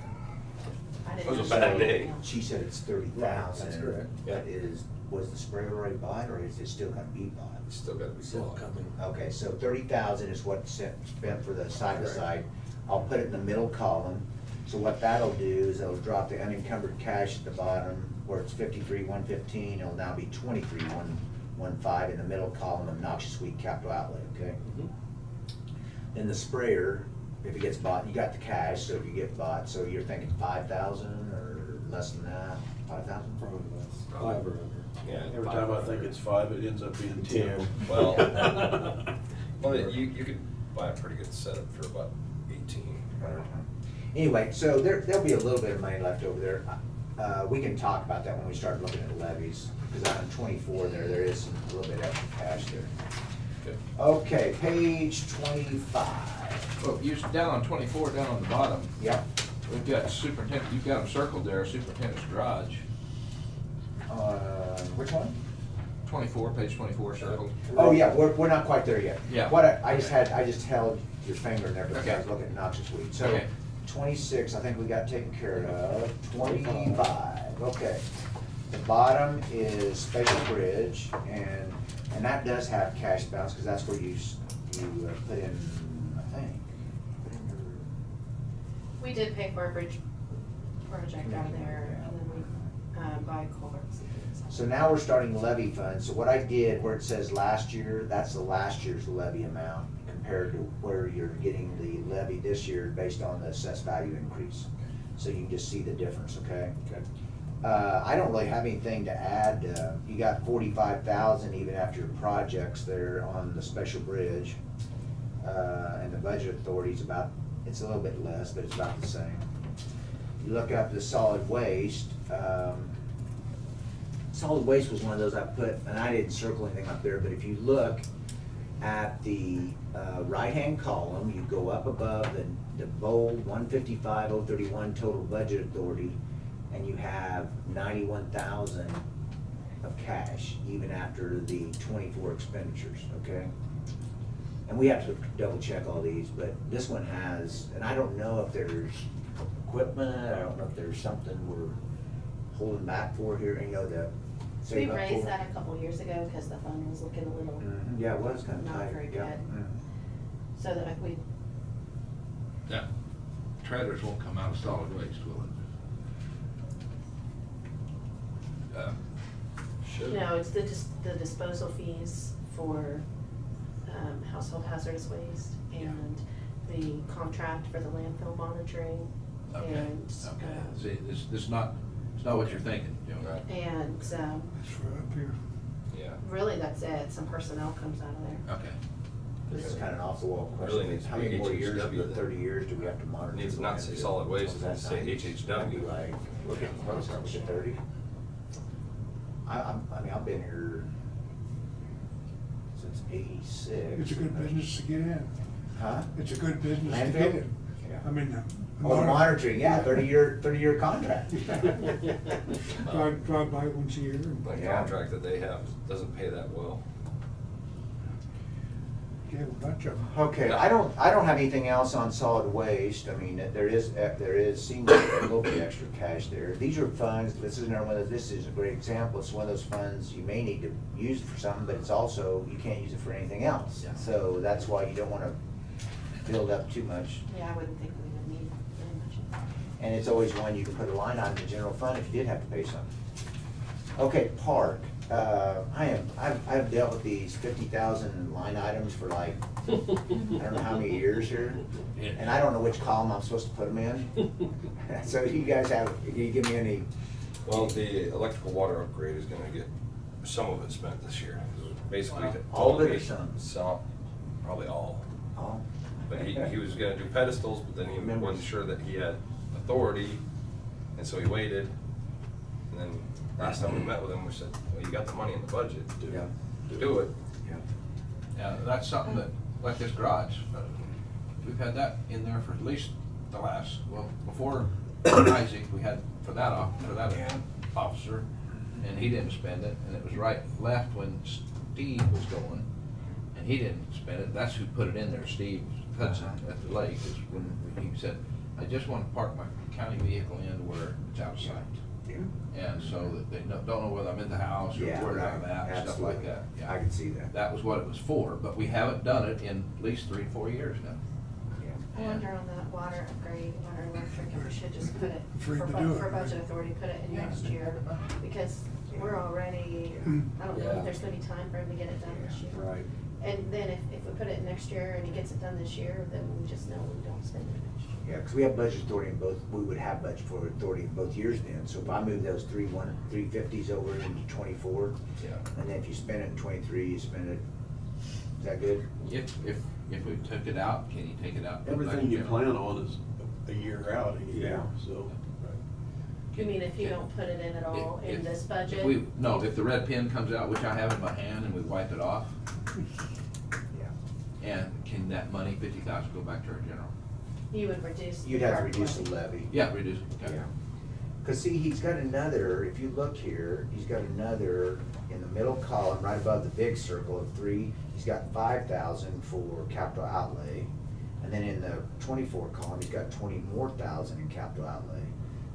Speaker 3: I
Speaker 7: It
Speaker 3: didn't
Speaker 7: was a
Speaker 3: know
Speaker 7: bad
Speaker 3: she-
Speaker 7: day.
Speaker 5: She said it's 30,000.
Speaker 2: That's correct.
Speaker 5: That is, was the sprayer already bought, or is it still gonna be bought?
Speaker 7: Still gotta be bought.
Speaker 5: Okay, so 30,000 is what's spent for the side-by-side. I'll put it in the middle column. So what that'll do is it'll drop the unencumbered cash at the bottom, where it's 53,115, it'll now be 23,115 in the middle column of noxious weed capital outlay, okay? Then the sprayer, if it gets bought, you got the cash, so if you get bought, so you're thinking 5,000 or less than that, 5,000?
Speaker 2: Probably less. 5 or under.
Speaker 7: Yeah.
Speaker 6: Every time I think it's 5, it ends up being 10.
Speaker 7: Well, you could buy a pretty good setup for about 18.
Speaker 5: Anyway, so there'll be a little bit of money left over there. We can talk about that when we start looking at levies, because on 24 there is a little bit extra cash there.
Speaker 7: Okay.
Speaker 5: Okay, page 25.
Speaker 8: Well, you, down on 24, down on the bottom,
Speaker 5: Yep.
Speaker 8: we've got superintendent, you've got them circled there, superintendent's garage.
Speaker 5: Which one?
Speaker 8: 24, page 24 circled.
Speaker 5: Oh, yeah, we're not quite there yet.
Speaker 8: Yeah.
Speaker 5: What I just held your finger in there because I was
Speaker 8: Okay.
Speaker 5: looking at noxious weed. So
Speaker 8: Okay.
Speaker 5: 26, I think we got taken care of. 25, okay. The bottom is Special Bridge, and that does have cash balance, because that's where you put in, I think, put in your.
Speaker 3: We did pay for a bridge project out of there, and then we buy culverts and things.
Speaker 5: So now we're starting levy funds. So what I did, where it says last year, that's the last year's levy amount compared to where you're getting the levy this year based on the assessed value increase. So you can just see the difference, okay?
Speaker 2: Okay.
Speaker 5: I don't really have anything to add. You got 45,000 even after your projects there on the special bridge. And the budget authority's about, it's a little bit less, but it's about the same. You look up the solid waste. Solid waste was one of those I put, and I didn't circle anything up there, but if you look at the right-hand column, you go up above the bold 155,031 total budget authority, and you have 91,000 of cash, even after the 24 expenditures, okay? And we have to double check all these, but this one has, and I don't know if there's equipment, I don't know if there's something we're holding back for here, you know, the.
Speaker 3: So we raised that a couple years ago because the fund was looking a little
Speaker 5: Yeah, it was kind of
Speaker 3: not
Speaker 5: tight.
Speaker 3: very
Speaker 5: Yeah.
Speaker 3: good.
Speaker 5: Mhm.
Speaker 3: So that we,
Speaker 8: Yeah. Trailers won't come out of solid waste, will it?
Speaker 7: Should.
Speaker 3: no, it's the disposal fees for household hazardous waste and the contract for the landfill monitoring
Speaker 8: Okay,
Speaker 3: and.
Speaker 8: okay. See, it's not what you're thinking, you know.
Speaker 7: Right.
Speaker 3: And
Speaker 9: That's right up here.
Speaker 7: Yeah.
Speaker 3: really, that's it. Some personnel comes out of there.
Speaker 8: Okay.
Speaker 5: This is kind of an off-the-wall
Speaker 7: Really
Speaker 5: question.
Speaker 7: needs to
Speaker 5: How
Speaker 7: be
Speaker 5: many more years,
Speaker 7: HHW
Speaker 5: of the
Speaker 7: then.
Speaker 5: 30 years do we have to monitor?
Speaker 7: Needs to
Speaker 5: the
Speaker 7: not say
Speaker 5: landfill?
Speaker 7: solid waste,
Speaker 5: Is
Speaker 7: it needs to say
Speaker 5: nice?
Speaker 7: HHW.
Speaker 5: I'd be like, look at, what is that, was it 30? I mean, I've been here since '86.
Speaker 9: It's a good business to get in.
Speaker 5: Huh?
Speaker 9: It's a good business to
Speaker 5: Landfill?
Speaker 9: get in.
Speaker 5: Yeah.
Speaker 9: I mean,
Speaker 5: Oh, the monitoring, yeah, 30-year contract.
Speaker 9: Drive by once a year. and-
Speaker 7: The
Speaker 5: Yeah.
Speaker 7: contract that they have doesn't pay that well.
Speaker 9: You have a bunch of them.
Speaker 5: Okay, I don't have anything else on solid waste. I mean, there seems to be a little bit extra cash there. These are funds, this is a great example. It's one of those funds you may need to use it for something, but it's also, you can't use it for anything else.
Speaker 8: Yeah.
Speaker 5: So that's why you don't wanna build up too much.
Speaker 3: Yeah, I wouldn't think we would need
Speaker 5: And it's always one you can put a line on in the general fund if you did have to pay something. Okay, park. I've dealt with these 50,000 line items for like, I don't know how many years here. And I don't know which column I'm supposed to put them in. So you guys can you give me any?
Speaker 7: Well, the electrical water upgrade is gonna get some of it spent this year. Basically,
Speaker 5: All of it or
Speaker 7: me
Speaker 5: some?
Speaker 7: Some, probably all.
Speaker 5: Oh.
Speaker 7: But he was gonna do pedestals, but then he wasn't sure that he had authority, and so he waited. And then last time we met with him, we said, well, you got the money in the budget to do it.
Speaker 5: Yeah.
Speaker 8: Yeah, that's something that, like this garage, we've had that in there for at least the last, well, before Isaac, we had for that officer, and he didn't spend it, and it was left when Steve was going, and he didn't spend it. That's who put it in there, Steve Hudson at the lake, is when he said, I just want to park my county vehicle in where it's out of sight. And so that they don't know whether I'm in the house or
Speaker 5: Yeah,
Speaker 8: where I'm
Speaker 5: right.
Speaker 8: at, stuff like that. Yeah.
Speaker 5: I can see that.
Speaker 8: That was what it was for, but we haven't done it in at least 3 to 4 years now.
Speaker 3: I wonder on that water upgrade, water electric, if we should just put it,
Speaker 9: Free
Speaker 3: for
Speaker 9: to do it,
Speaker 3: for
Speaker 9: right?
Speaker 3: budget authority, put it in next year. Because we're already, I don't know
Speaker 2: Yeah.
Speaker 3: if there's gonna be time for him to get it done this year.
Speaker 2: Right.
Speaker 3: And then if we put it in next year and he gets it done this year, then we just know we don't spend it next year.
Speaker 5: Yeah, because we have budget authority in both, we would have budget for authority in both years then. So if I move those 350s over into 24,
Speaker 8: Yeah.
Speaker 5: and then if you spend it in 23, you spend it, is that good?
Speaker 8: If we took it out, can you take it out? and put it back
Speaker 6: Everything you
Speaker 8: in?
Speaker 6: plan on is a year out anyhow, so.
Speaker 3: You mean if you don't put it in at all in
Speaker 8: If-
Speaker 3: this budget?
Speaker 8: If the red pen comes out, which I have in my hand, and we wipe it off,
Speaker 5: Yeah.
Speaker 8: and can that money, 50,000, go back to our general?
Speaker 3: You would reduce. the
Speaker 5: You'd have to
Speaker 3: park
Speaker 5: reduce the
Speaker 3: levy.
Speaker 5: levy.
Speaker 8: Yeah, reduce, okay.
Speaker 5: Yeah. Because see, he's got another, if you look here, he's got another in the middle column, right above the big circle of 3, he's got 5,000 for capital outlay. And then in the 24 column, he's got 20 more thousand in capital outlay.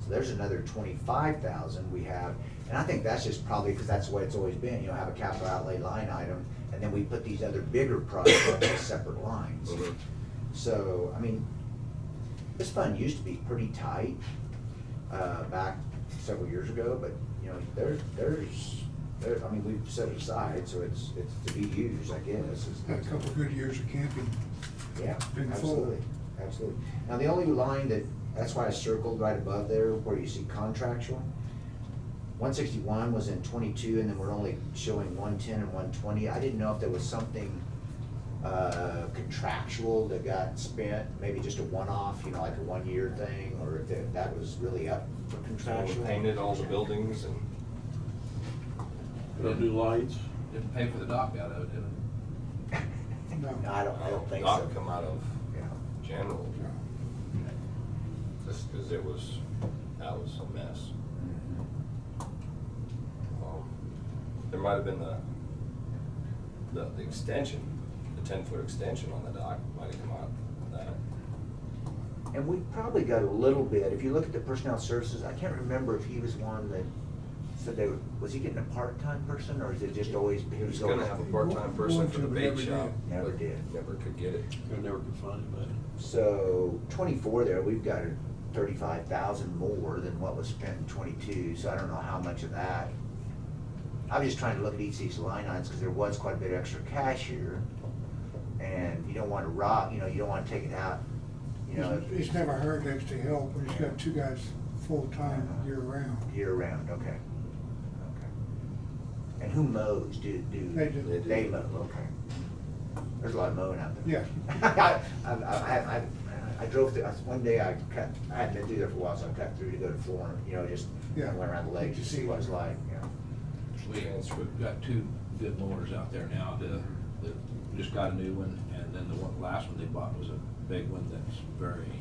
Speaker 5: So there's another 25,000 we have, and I think that's just probably because that's the way it's always been, you know, have a capital outlay line item, and then we put these other bigger projects as separate lines. So, I mean, this fund used to be pretty tight, back several years ago, but, you know, I mean, we've set it aside, so it's to be used, I guess.
Speaker 9: Had a couple of good years of camping.
Speaker 5: Yeah,
Speaker 9: Been full.
Speaker 5: absolutely, absolutely. Now, the only line that's why I circled right above there, where you see contractual, 161 was in 22, and then we're only showing 110 and 120. I didn't know if there was something contractual that got spent, maybe just a one-off, you know, like a one-year thing, or if that was really up for
Speaker 7: So we
Speaker 5: contractual.
Speaker 7: painted all the buildings and
Speaker 6: Put up new lights.
Speaker 8: Didn't pay for the dock out of it, did it?
Speaker 9: No.
Speaker 5: No, I don't think
Speaker 7: dock
Speaker 5: so.
Speaker 7: come out of
Speaker 5: Yeah.
Speaker 7: general. Just because that was a mess. There might have been the extension, the 10-foot extension on the dock might have come out of that.
Speaker 5: And we probably got a little bit, if you look at the personnel services, I can't remember if he was one that said was he getting a part-time person, or is it just always?
Speaker 7: He was gonna have a part-time person for the bait shop.
Speaker 5: Never
Speaker 7: but
Speaker 5: did.
Speaker 7: Never could get it.
Speaker 6: I never could find anybody.
Speaker 5: So 24 there, we've got 35,000 more than what was spent in 22, so I don't know how much of that. I was just trying to look at each of these line items, because there was quite a bit of extra cash here, and you don't want to rob, you know, you don't want to take it out, you know.
Speaker 9: He's never hired extra help, but he's got 2 guys full-time year-round.
Speaker 5: Year-round, okay. Okay. And who mows?
Speaker 9: They do.
Speaker 5: They mow, okay. There's a lot of mowing out there.
Speaker 9: Yeah.
Speaker 5: I drove through, one day I hadn't been through there for a while, so I cut through to go to Florence, you know, just
Speaker 9: Yeah.
Speaker 5: went around the lake to see what it's like, you know.
Speaker 8: We've got 2 good mowers out there now. The just got a new one, and then the last one they bought was a big one that's very,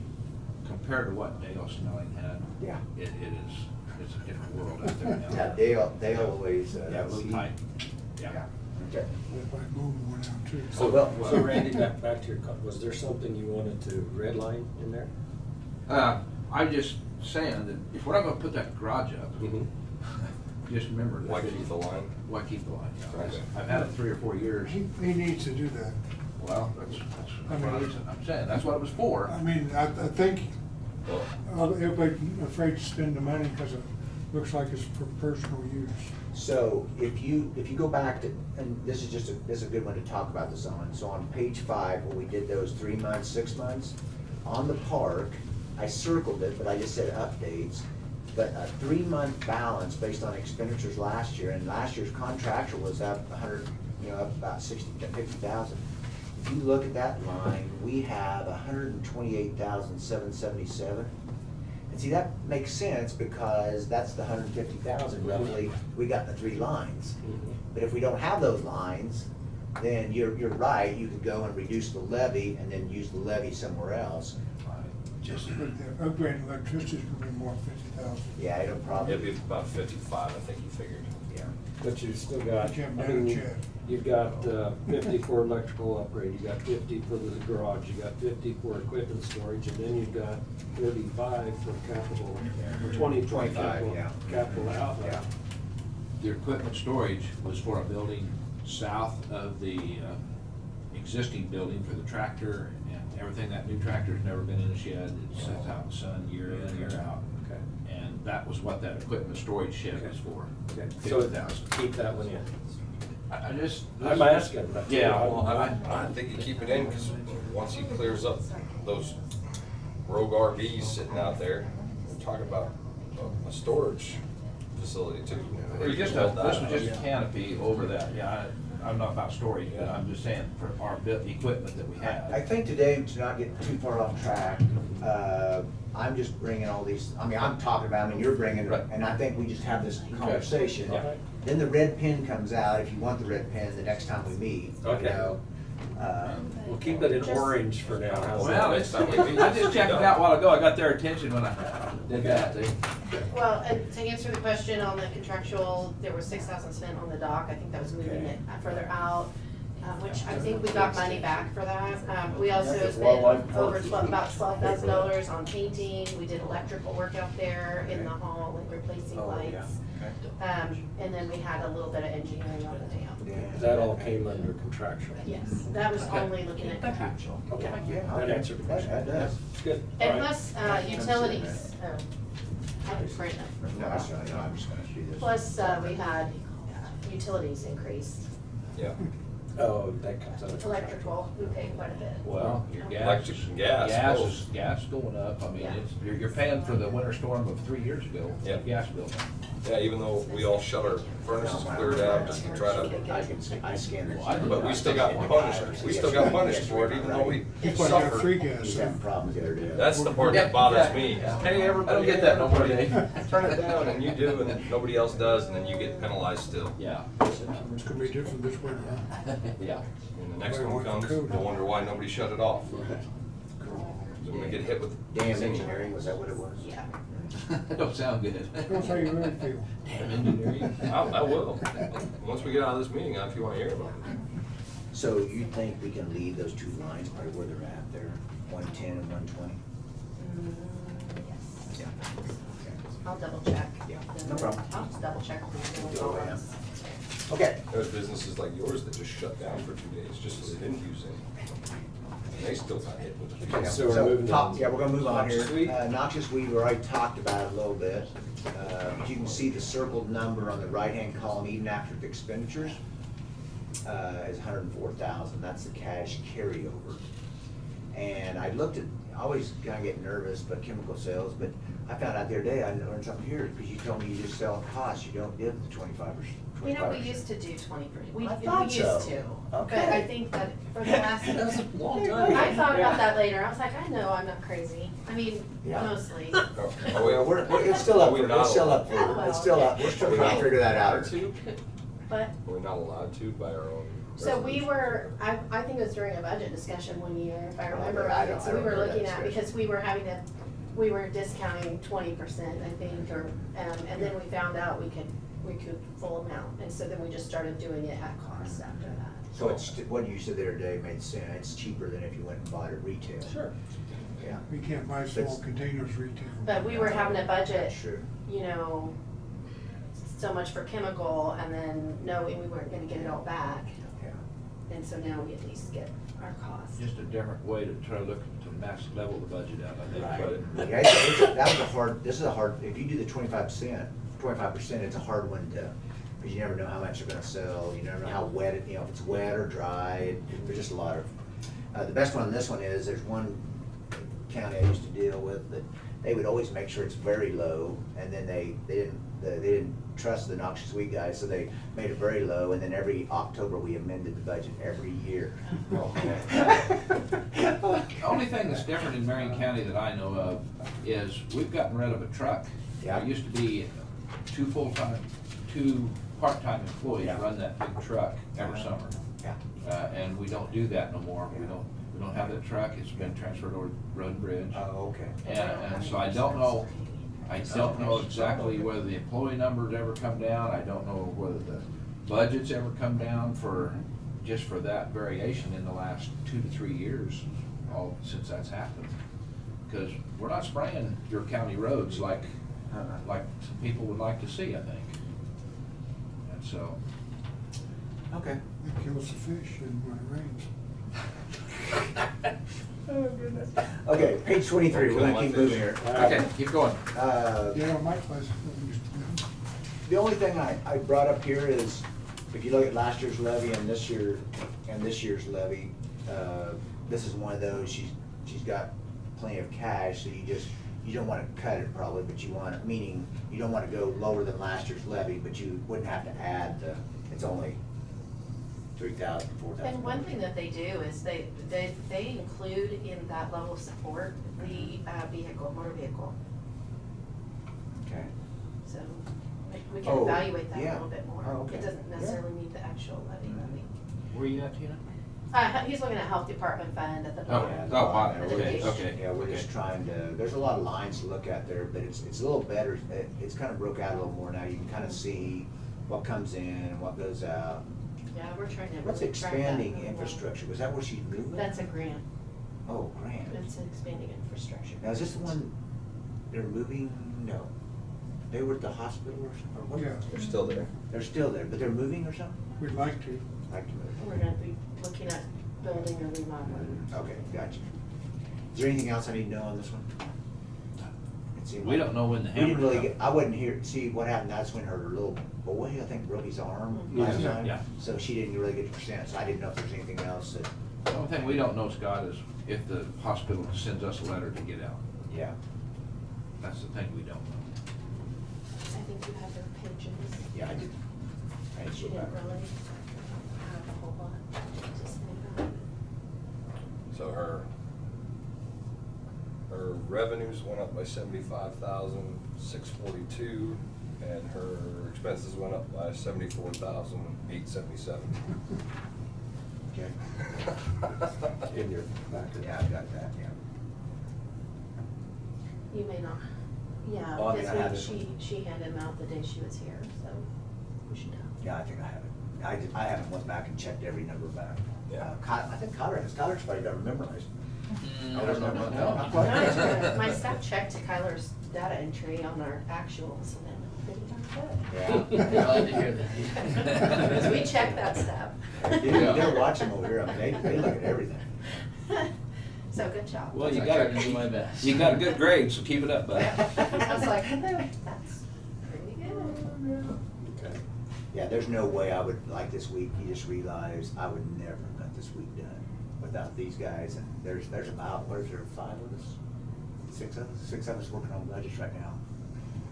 Speaker 8: compared to what Dale Snelling had.
Speaker 5: Yeah.
Speaker 8: It's a different world out there now.
Speaker 5: Yeah, Dale always,
Speaker 8: Yeah, a little tight.
Speaker 5: Yeah, okay.
Speaker 9: If I move one out too.
Speaker 2: So Randy, back to your, was there something you wanted to redline in there?
Speaker 8: I'm just saying that if we're not gonna put that garage up, just remember. that
Speaker 7: Why keep the line?
Speaker 8: Why keep the line? Yeah,
Speaker 7: Okay.
Speaker 8: I've had it 3 or 4 years.
Speaker 9: He needs to do that.
Speaker 8: Well, that's
Speaker 9: I mean,
Speaker 8: what I'm saying. That's what it was for.
Speaker 9: I mean, I think Everybody's afraid to spend the money because it looks like it's for personal use.
Speaker 5: So if you go back to, and this is a good one to talk about this on. So on page 5, when we did those 3 months, 6 months, on the park, I circled it, but I just said updates. But a 3-month balance based on expenditures last year, and last year's contractual was up 100, up about 50,000. If you look at that line, we have 128,777. And see, that makes sense because that's the 150,000 roughly we got in the 3 lines. But if we don't have those lines, then you're right, you could go and reduce the levy and then use the levy somewhere else.
Speaker 9: But the upgraded electricity is gonna be more than 50,000.
Speaker 5: Yeah, it'll probably.
Speaker 7: It'd be about 55, I think you figured.
Speaker 5: Yeah.
Speaker 2: But you've still got,
Speaker 9: But you haven't
Speaker 2: I
Speaker 9: done it
Speaker 2: mean,
Speaker 9: yet.
Speaker 2: you've got 50 for electrical upgrade, you got 50 for the garage, you got 50 for equipment storage, and then you've got 35 for capital, or 20 for
Speaker 5: 25,
Speaker 2: capital,
Speaker 5: yeah.
Speaker 2: capital outlay.
Speaker 5: Yeah.
Speaker 8: The equipment storage was for a building south of the existing building for the tractor and everything. That new tractor's never been in a shed. It sits out in the sun year in, year out.
Speaker 2: Okay.
Speaker 8: And that was what that equipment storage shed was for.
Speaker 2: Okay, so
Speaker 8: 50,000.
Speaker 2: keep that one in.
Speaker 8: I just.
Speaker 2: I'm asking, but.
Speaker 8: Yeah, well,
Speaker 7: I think you keep it in, because once he clears up those rogue RVs sitting out there, we're talking about a storage facility too.
Speaker 8: Or just this was just a canopy over that, yeah, I'm not about storage, but I'm just saying for our equipment that we
Speaker 5: I
Speaker 8: have.
Speaker 5: think today, to not get too far off track, I'm just bringing all these, I'm talking about, you're bringing,
Speaker 8: Right.
Speaker 5: and I think we just have this conversation.
Speaker 2: Yeah.
Speaker 5: Then the red pen comes out, if you want the red pen, the next time we meet,
Speaker 2: Okay. We'll keep it in orange for now. How's
Speaker 8: Well,
Speaker 2: that?
Speaker 8: it's, I just checked it out a while ago, I got their attention when I did that.
Speaker 3: Well, and to answer the question on the contractual, there was 6,000 spent on the dock. I think that was moving it further out, which I think we got money back for that. We also spent over about $12,000 on painting. We did electrical work out there in the hall, like replacing lights. And then we had a little bit of engineering on the dam.
Speaker 2: That all came under contractual.
Speaker 3: Yes, that was only looking at contractual.
Speaker 2: Okay,
Speaker 5: Yeah,
Speaker 2: that
Speaker 5: okay.
Speaker 2: answered the question.
Speaker 5: That does.
Speaker 2: Good.
Speaker 3: And
Speaker 2: All right.
Speaker 3: plus, utilities, I can print them.
Speaker 5: No, I'm just gonna do this.
Speaker 3: Plus, we had utilities increased.
Speaker 7: Yeah,
Speaker 2: Oh, that comes out of contractual.
Speaker 3: Electrical, we paid quite a bit.
Speaker 8: Well, your gas.
Speaker 7: Electric and gas, both.
Speaker 8: Gas is going up, I mean,
Speaker 3: Yeah.
Speaker 8: you're paying for the winter storm of 3 years ago.
Speaker 7: Yep.
Speaker 8: Gas bill.
Speaker 7: yeah, even though we all shut our furnaces cleared out just to try to,
Speaker 5: I scanned it.
Speaker 8: But
Speaker 7: we still got punished, we still got punished for it, even though we
Speaker 9: He's probably got free
Speaker 7: suffered.
Speaker 9: gas.
Speaker 5: He's having problems the other day.
Speaker 7: That's the part that bothers me. Hey, everybody.
Speaker 8: I don't get that no more, Dave.
Speaker 7: Turn it down, and you do, and then nobody else does, and then you get penalized still.
Speaker 8: Yeah.
Speaker 9: It's gonna be different this winter, huh?
Speaker 8: Yeah.
Speaker 7: And the next one comes, we'll wonder why nobody shut it off. So when we get hit with.
Speaker 5: Dam engineering, was that what it was?
Speaker 3: Yeah.
Speaker 8: That don't sound good.
Speaker 9: That's how you really feel.
Speaker 8: Damn engineering.
Speaker 7: I will. Once we get out of this meeting, if you wanna hear about it.
Speaker 5: So you think we can leave those 2 lines right where they're at there, 110 and 120?
Speaker 3: Yes.
Speaker 5: Yeah.
Speaker 3: I'll double check.
Speaker 5: Yeah, no problem.
Speaker 3: I'll just double check.
Speaker 5: Do it, yeah. Okay.
Speaker 7: There's businesses like yours that just shut down for 2 days, just so they didn't use any. And they still got hit with the
Speaker 5: Yeah,
Speaker 7: fees.
Speaker 2: So we're moving
Speaker 5: top-
Speaker 2: to
Speaker 5: Yeah, we're gonna move on here.
Speaker 2: noxious weed?
Speaker 5: Noxious weed, we already talked about it a little bit. But you can see the circled number on the right-hand column, even after the expenditures, is 104,000. That's the cash carryover. And I looked at, I always kinda get nervous, but chemical sales, but I found out the other day, I learned something here, because you told me you just sell at cost, you don't give the 25%.
Speaker 3: You know, we used to do 20%. We
Speaker 5: I
Speaker 3: used
Speaker 5: thought so.
Speaker 3: to. But
Speaker 5: Okay.
Speaker 3: I think that for the last.
Speaker 2: That was a long time
Speaker 3: I
Speaker 2: ago.
Speaker 3: thought about that later. I was like, I know I'm not crazy. I mean,
Speaker 5: Yeah.
Speaker 3: mostly.
Speaker 7: Oh,
Speaker 5: Well, it's still up,
Speaker 7: We're not
Speaker 5: it's still up,
Speaker 3: allowed.
Speaker 5: it's still up, we're still trying to figure that out.
Speaker 7: Allowed to?
Speaker 3: But,
Speaker 7: We're not allowed to by our own.
Speaker 3: so we
Speaker 7: resolution.
Speaker 3: were, I think it was during a budget discussion one year, if I remember
Speaker 5: I
Speaker 3: right.
Speaker 5: don't-
Speaker 3: So
Speaker 5: I
Speaker 3: we
Speaker 5: don't
Speaker 3: were
Speaker 5: remember that
Speaker 3: looking at,
Speaker 5: discussion.
Speaker 3: because we were having to, we were discounting 20%, I think, or, and then we found out we could recoup full amount. And so then we just started doing it at cost after that.
Speaker 5: So it's, what you said the other day made sense, it's cheaper than if you went and bought it retail.
Speaker 2: Sure.
Speaker 5: Yeah.
Speaker 9: We can't buy small containers retail.
Speaker 3: But we were having a budget,
Speaker 5: Sure.
Speaker 3: you know, so much for chemical, and then knowing we weren't gonna get it all back.
Speaker 5: Yeah.
Speaker 10: And so now we at least get our costs.
Speaker 8: Just a different way to try to look to level the budget out, I think. But
Speaker 5: Yeah, that was a hard, this is a hard, if you do the 25%, it's a hard one to, because you never know how much you're gonna sell, you never know how wet it, if it's wet or dry, there's just a lot of, the best one on this one is, there's one county I used to deal with, that they would always make sure it's very low, and then they didn't trust the noxious weed guys, so they made it very low, and then every October we amended the budget every year.
Speaker 8: the only thing that's different in Marion County that I know of is we've gotten rid of a truck.
Speaker 5: Yeah.
Speaker 8: There used to be two part-time employees
Speaker 5: Yeah.
Speaker 8: run that big truck every summer.
Speaker 5: Yeah.
Speaker 8: And we don't do that no more. We don't have that truck. It's been transferred over to Road and Bridge.
Speaker 5: Oh, okay.
Speaker 8: And so I don't know exactly whether the employee numbers ever come down. I don't know whether the budget's ever come down just for that variation in the last 2 to 3 years, since that's happened. Because we're not spraying your county roads like some people would like to see, I think. And so.
Speaker 5: Okay.
Speaker 9: It kills the fish and when it rains.
Speaker 5: Oh, goodness. Okay, page 23, we're gonna keep moving here.
Speaker 8: Okay, keep going.
Speaker 9: Yeah, my place.
Speaker 5: The only thing I brought up here is, if you look at last year's levy and this year's levy, this is one of those, she's got plenty of cash, so you don't wanna cut it probably, but you don't wanna go lower than last year's levy, but you wouldn't have to add it's only 3,000, 4,000.
Speaker 3: And one thing that they do is they include in that level of support the motor vehicle.
Speaker 5: Okay.
Speaker 3: So we can
Speaker 5: Oh,
Speaker 3: evaluate that a
Speaker 5: yeah.
Speaker 3: little bit more.
Speaker 5: Oh, okay.
Speaker 3: It doesn't necessarily meet the actual levy.
Speaker 8: Where are you at, Tina?
Speaker 3: He's looking at health department fund at the
Speaker 8: Oh,
Speaker 3: bottom.
Speaker 8: wow,
Speaker 3: At the
Speaker 8: okay,
Speaker 3: page.
Speaker 8: okay.
Speaker 5: Yeah, we're just trying to, there's a lot of lines to look at there, but it's a little better, it's kind of broke out a little more now. You can kind of see what comes in and what goes out.
Speaker 3: Yeah, we're trying to.
Speaker 5: What's
Speaker 3: really track that
Speaker 5: expanding
Speaker 3: really well.
Speaker 5: infrastructure? Was that where she's moving?
Speaker 3: That's a grant.
Speaker 5: Oh, grant.
Speaker 3: It's expanding infrastructure.
Speaker 5: Now, is this the one they're moving? No. They were at the hospital or something? Or what?
Speaker 9: Yeah.
Speaker 7: They're still there.
Speaker 5: They're still there, but they're moving or something?
Speaker 9: We'd like to.
Speaker 5: Like to move.
Speaker 3: We're gonna be looking at building or remodeling.
Speaker 5: Okay, gotcha. Is there anything else I need to know on this one? It seemed
Speaker 8: We
Speaker 5: like-
Speaker 8: don't know when the
Speaker 5: We didn't
Speaker 8: hammer's
Speaker 5: really
Speaker 8: coming.
Speaker 5: get, I wasn't here, see what happened, that's when her little boy, I think, broke his arm last
Speaker 8: Yeah,
Speaker 5: time.
Speaker 8: yeah.
Speaker 5: So she didn't really get the percent, so I didn't know if there's anything else that,
Speaker 8: The only thing we don't know, Scott, is if the hospital sends us a letter to get out.
Speaker 5: yeah.
Speaker 8: That's the thing we don't know.
Speaker 3: I think you have their pages.
Speaker 5: Yeah, I did. I didn't
Speaker 3: She
Speaker 5: go
Speaker 3: didn't
Speaker 5: back.
Speaker 3: really have a whole lot. Just like that.
Speaker 7: So her revenues went up by 75,642, and her expenses went up by 74,877.
Speaker 5: Okay.
Speaker 6: In your back.
Speaker 5: Yeah, I got that, yeah.
Speaker 3: You may not, yeah,
Speaker 5: Oh, I mean, I have
Speaker 3: because
Speaker 5: it.
Speaker 3: she handed them out the day she was here, so we should have.
Speaker 5: Yeah, I think I have it. I haven't went back and checked every number back.
Speaker 7: Yeah.
Speaker 5: I think Kyler's probably got it memorized.
Speaker 8: I don't know about that.
Speaker 5: Not quite.
Speaker 3: My staff checked Kyler's data entry on our actuals and then pretty darn good.
Speaker 5: Yeah.
Speaker 8: Glad to hear that.
Speaker 3: Because we check that stuff.
Speaker 5: They're watching over here, I mean, they look at everything.
Speaker 3: So good job.
Speaker 8: Well, you
Speaker 7: I
Speaker 8: got
Speaker 7: tried
Speaker 8: it.
Speaker 7: to do my best.
Speaker 8: You got a good grade, so keep it up, bud.
Speaker 3: I was like, that's pretty good.
Speaker 6: Okay.
Speaker 5: Yeah, there's no way I would, like this week, you just realized I would never have got this week done without these guys. And there's about, what is there, 5 of us? 6 of us working on budgets right now.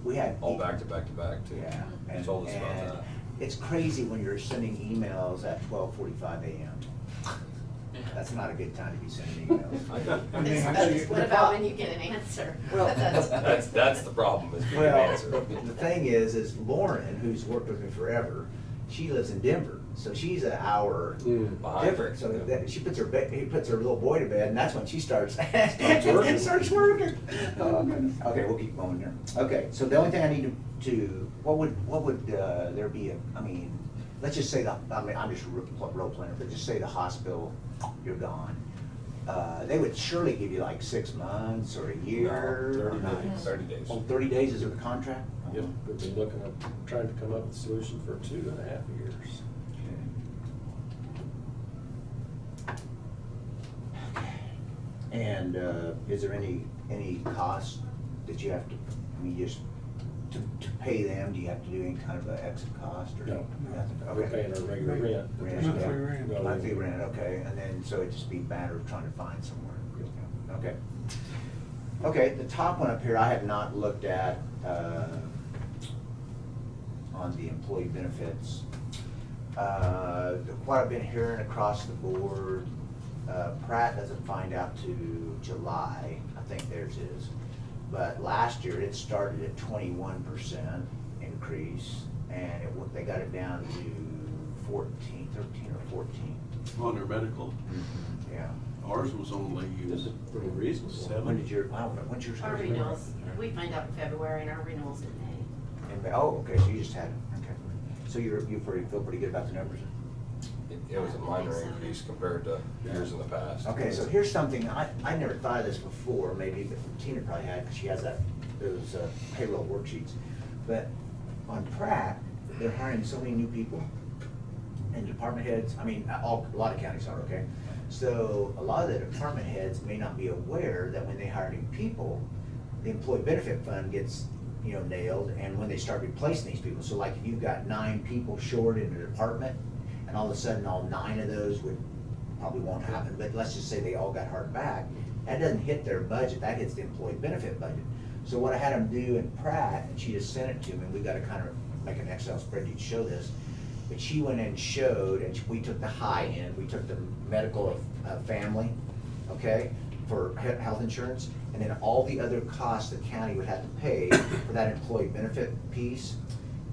Speaker 5: We had.
Speaker 7: All back to back to back, too.
Speaker 5: Yeah.
Speaker 7: You told us about that.
Speaker 5: It's crazy when you're sending emails at 12:45 a.m. That's not a good time to be sending emails.
Speaker 3: What about when you get an answer?
Speaker 5: Well,
Speaker 7: That's the problem, is getting an
Speaker 5: Well,
Speaker 7: answer.
Speaker 5: the thing is Lauren, who's worked with me forever, she lives in Denver, so she's an hour
Speaker 7: Behind.
Speaker 5: different. So
Speaker 7: Yeah.
Speaker 5: that, he puts her little boy to bed, and that's when she starts
Speaker 6: working.
Speaker 5: starts working. Oh goodness. Okay, we'll keep going here. Okay, so the only thing I need to what would there be? I mean, let's just say I'm just role playing, but just say the hospital, you're gone. They would surely give you like 6 months or a year.
Speaker 7: No,
Speaker 5: or
Speaker 7: 30
Speaker 5: not.
Speaker 7: days. 30 days.
Speaker 5: Oh, 30 days is the contract?
Speaker 2: Yep, we've been looking at, trying to come up with a solution for 2.5 years.
Speaker 5: And, is there any cost that you have to, I mean, just to pay them, do you have to do any kind of an exit cost or?
Speaker 2: No.
Speaker 5: Nothing?
Speaker 2: We're
Speaker 5: Okay.
Speaker 2: paying our regular rent.
Speaker 5: Rent,
Speaker 9: Monthly
Speaker 5: yeah.
Speaker 9: rent.
Speaker 5: Monthly rent, okay, and then, so it'd just be a matter of trying to find somewhere. Okay. Okay, the top one up here, I have not looked at, on the employee benefits. What I've been hearing across the board, Pratt doesn't find out to July, I think theirs is. But last year, it started at 21% increase, and they got it down to 13 or 14.
Speaker 6: On their medical.
Speaker 5: Yeah.
Speaker 6: Ours was only
Speaker 2: This is pretty reasonable.
Speaker 5: When did your, when's yours?
Speaker 3: Our renewals, we find out in February and our renewals in May.
Speaker 5: Oh, okay, so you just had it, okay. So you feel pretty good about the numbers?
Speaker 7: It was a minor increase compared to years in the past.
Speaker 5: Okay, so here's something, I never thought of this before, maybe, but Tina probably had, because she has those payroll worksheets. But on Pratt, they're hiring so many new people, and department heads, I mean, a lot of counties are, okay? So a lot of the department heads may not be aware that when they hire new people, the employee benefit fund gets, nailed, and when they start replacing these people. So like if you've got 9 people short in the department, and all of a sudden all 9 of those probably won't happen, but let's just say they all got hired back, that doesn't hit their budget, that hits the employee benefit budget. So what I had them do in Pratt, and she just sent it to me, and we gotta kind of make an Excel spreadsheet to show this, but she went in and showed, and we took the high end, we took the medical family, okay, for health insurance, and then all the other costs the county would have to pay for that employee benefit piece.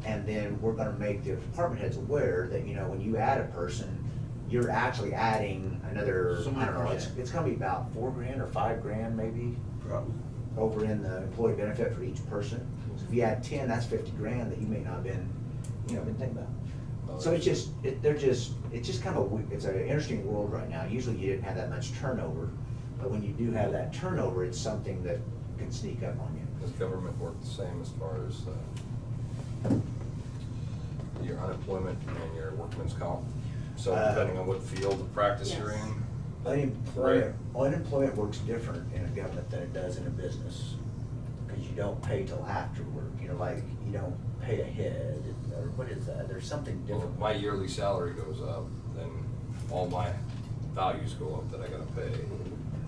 Speaker 5: And then we're gonna make the department heads aware that, when you add a person, you're actually adding another,
Speaker 8: So
Speaker 5: I don't know,
Speaker 8: much.
Speaker 5: it's gonna be about $4,000 or $5,000 maybe,
Speaker 6: Probably.
Speaker 5: over in the employee benefit for each person. So if you add 10, that's $50,000 that you may not have been thinking about. So it's just kind of it's an interesting world right now. Usually you didn't have that much turnover, but when you do have that turnover, it's something that can sneak up on you.
Speaker 7: Does government work the same as far as your unemployment and your workman's comp? So depending on what field of practice you're
Speaker 3: Yes.
Speaker 7: in?
Speaker 5: Unemployment works different in a government than it does in a business, because you don't pay till afterward, like, you don't pay ahead, or what is that? There's something
Speaker 7: Well,
Speaker 5: different.
Speaker 7: if my yearly salary goes up, then all my values go up that I gotta pay.